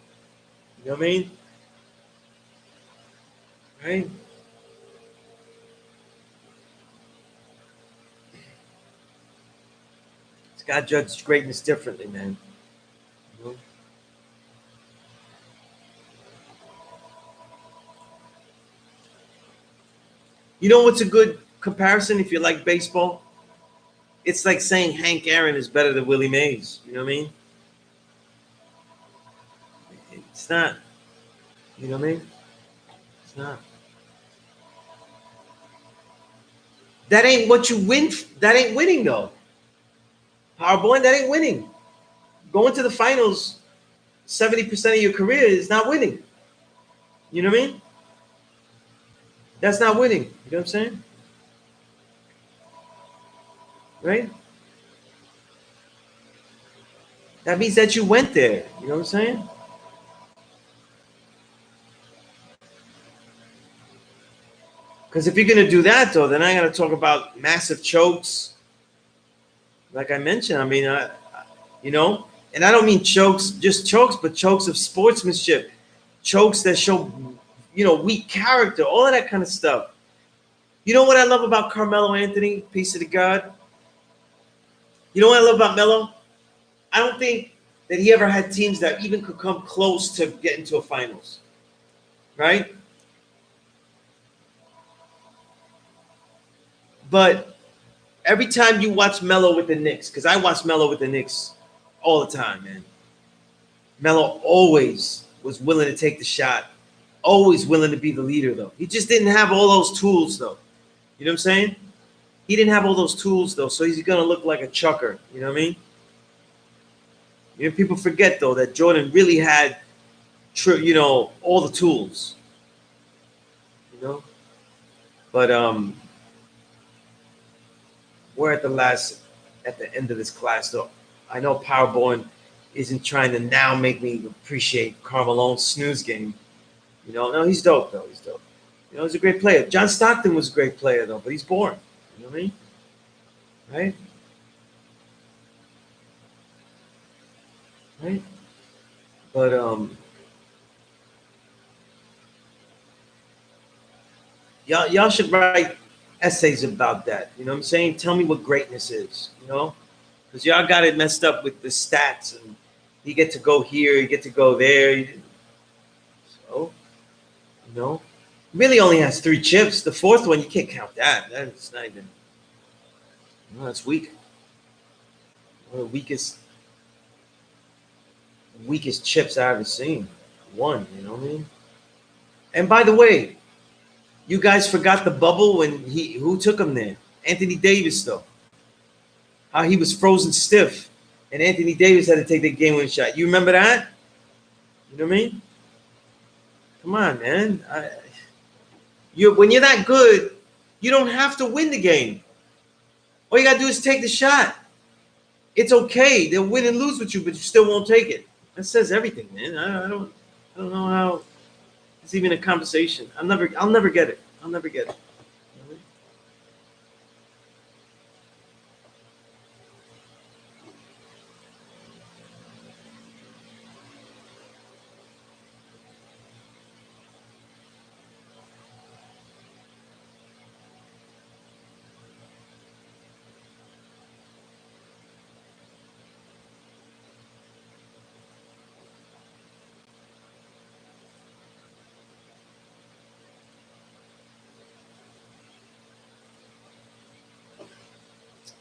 You know what I mean? Right? God judges greatness differently, man. You know? You know what's a good comparison if you like baseball? It's like saying Hank Aaron is better than Willie Mays. You know what I mean? It's not. You know what I mean? It's not. That ain't what you win. That ain't winning, though. Powerboy, that ain't winning. Going to the finals 70% of your career is not winning. You know what I mean? That's not winning. You know what I'm saying? Right? That means that you went there. You know what I'm saying? Because if you're going to do that, though, then I got to talk about massive chokes. Like I mentioned, I mean, you know, and I don't mean chokes, just chokes, but chokes of sportsmanship, chokes that show, you know, weak character, all of that kind of stuff. You know what I love about Carmelo Anthony? Peace to God. You know what I love about Melo? I don't think that he ever had teams that even could come close to getting to a finals. Right? But every time you watch Melo with the Knicks, because I watch Melo with the Knicks all the time, man. Melo always was willing to take the shot, always willing to be the leader, though. He just didn't have all those tools, though. You know what I'm saying? He didn't have all those tools, though, so he's going to look like a chucker. You know what I mean? You know, people forget, though, that Jordan really had, you know, all the tools. You know? But we're at the end of this class, though. I know Powerborn isn't trying to now make me appreciate Carmelo's snooze game. You know, no, he's dope, though. He's dope. You know, he's a great player. John Stockton was a great player, though, but he's boring. You know what I mean? Right? Right? But y'all should write essays about that. You know what I'm saying? Tell me what greatness is, you know? Because y'all got it messed up with the stats, and you get to go here, you get to go there. So, you know, really only has 3 chips. The 4th one, you can't count that. That's not even, no, that's weak. One of the weakest chips I ever seen. 1, you know what I mean? And by the way, you guys forgot the bubble when who took him there? Anthony Davis, though. How he was frozen stiff, and Anthony Davis had to take the game-winning shot. You remember that? You know what I mean? Come on, man. When you're that good, you don't have to win the game. All you gotta do is take the shot. It's okay. They'll win and lose with you, but you still won't take it. That says everything, man. I don't know how it's even a conversation. I'll never get it. I'll never get it.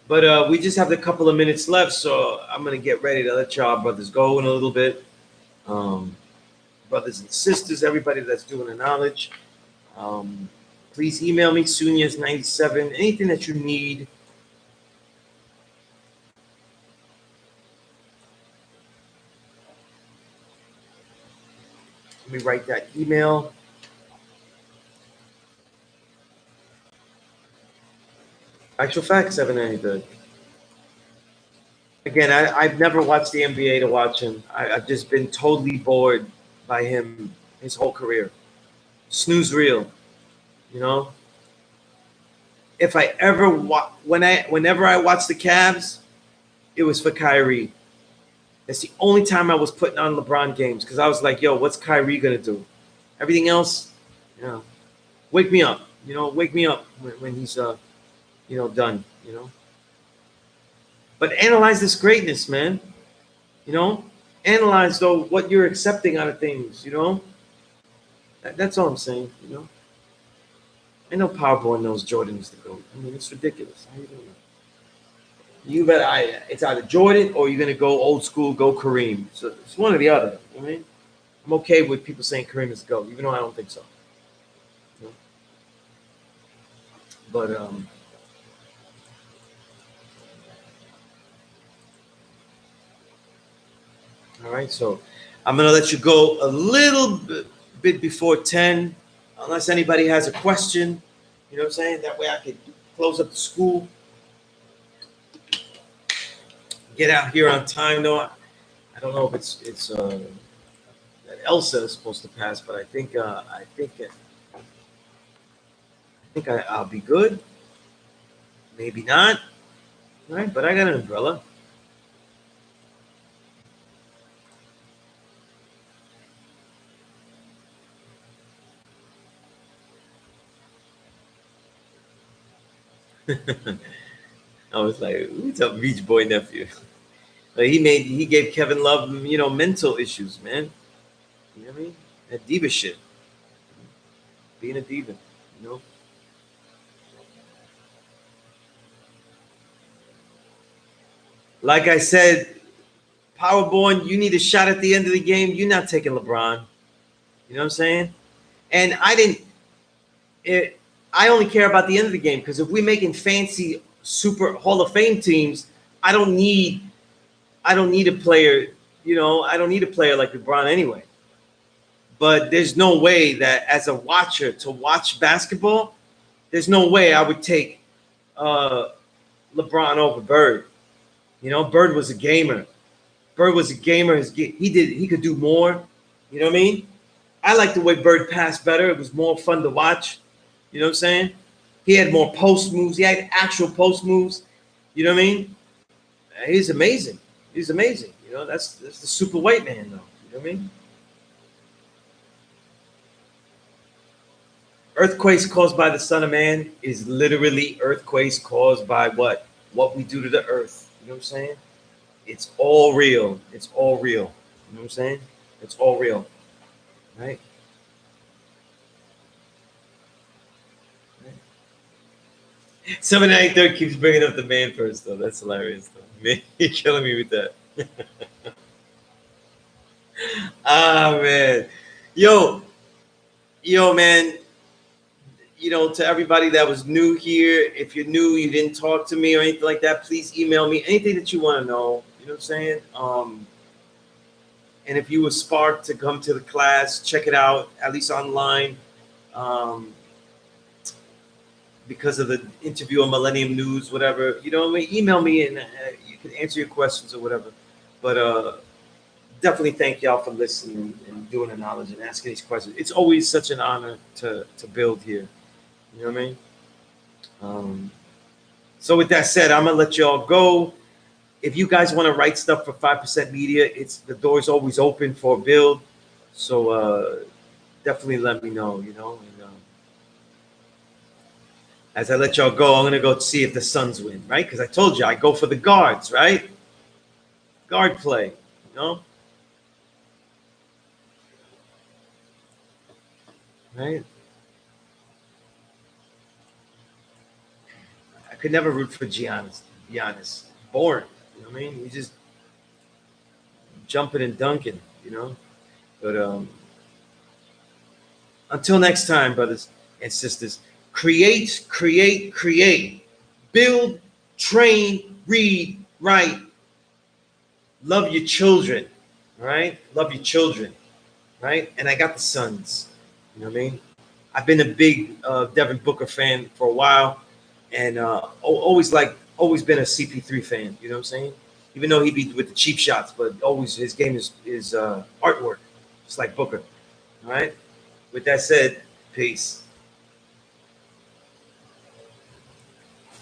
But we just have a couple of minutes left, so I'm going to get ready to let y'all brothers go in a little bit. Brothers and sisters, everybody that's doing the knowledge. Please email me, Sunez97, anything that you need. Let me write that email. Actual fact, 793. Again, I've never watched the NBA to watch him. I've just been totally bored by him his whole career. Snooze real, you know. If I ever whenever I watched the Cavs, it was for Kyrie. That's the only time I was putting on LeBron games because I was like, yo, what's Kyrie gonna do? Everything else, you know, wake me up. You know, wake me up when he's done. You know. But analyze this greatness, man. You know, analyze though what you're accepting out of things. You know, that's all I'm saying. You know, I know Powerball knows Jordan is the GOAT. I mean, it's ridiculous. How you doing? It's either Jordan or you're gonna go old school, go Kareem. So it's one or the other. You know what I mean, I'm okay with people saying Kareem is the GOAT, even though I don't think so. You know? But all right, so I'm gonna let you go a little bit before 10, unless anybody has a question. You know what I'm saying? That way I could close up the school. Get out here on time, though. I don't know if it's that Elsa is supposed to pass, but I think I'll be good. Maybe not. All right, but I got an umbrella. I was like, who's a Beach Boy nephew? Like he gave Kevin Love, mental issues, man. You know what I mean? That diva shit. Being a diva, you know. Like I said, Powerborn, you need a shot at the end of the game. You're not taking LeBron. You know what I'm saying? And I only care about the end of the game because if we're making fancy super Hall of Fame teams, I don't need a player, I don't need a player like LeBron anyway. But there's no way that as a watcher to watch basketball, there's no way I would take LeBron over Bird. Bird was a gamer. Bird was a gamer. He could do more. You know what I mean? I like the way Bird passed better. It was more fun to watch. You know what I'm saying? He had more post moves. He had actual post moves. You know what I mean? He's amazing. He's amazing. That's the super white man, though. You know what I mean? Earthquakes caused by the Son of Man is literally earthquakes caused by what? What we do to the earth. You know what I'm saying? It's all real. It's all real. You know what I'm saying? It's all real. Right? 793 keeps bringing up the man first, though. That's hilarious, though. Man, you're killing me with that. Man. Yo, man. To everybody that was new here, if you're new, you didn't talk to me or anything like that, please email me anything that you want to know. You know what I'm saying? And if you were sparked to come to the class, check it out, at least online. Because of the interview on Millennium News, whatever, email me and you can answer your questions or whatever. But definitely thank y'all for listening and doing the knowledge and asking these questions. It's always such an honor to build here. You know what I mean? So with that said, I'm gonna let y'all go. If you guys want to write stuff for 5% Media, the door's always open for a build. So definitely let me know. And, as I let y'all go, I'm gonna go see if the Suns win, right? Because I told you I go for the guards, right? Guard play, right? I could never root for Giannis, to be honest. Boring. You know what I mean? He's just jumping and dunking, But until next time, brothers, and sisters. Create, create, create. Build, train, read, write. Love your children, right? Love your children, right? And I got the sons. You know what I mean? I've been a big Devin Booker fan for a while, and always been a CP3 fan. You know what I'm saying? Even though he be with the cheap shots, but always his game is artwork, just like Booker. All right. With that said, peace.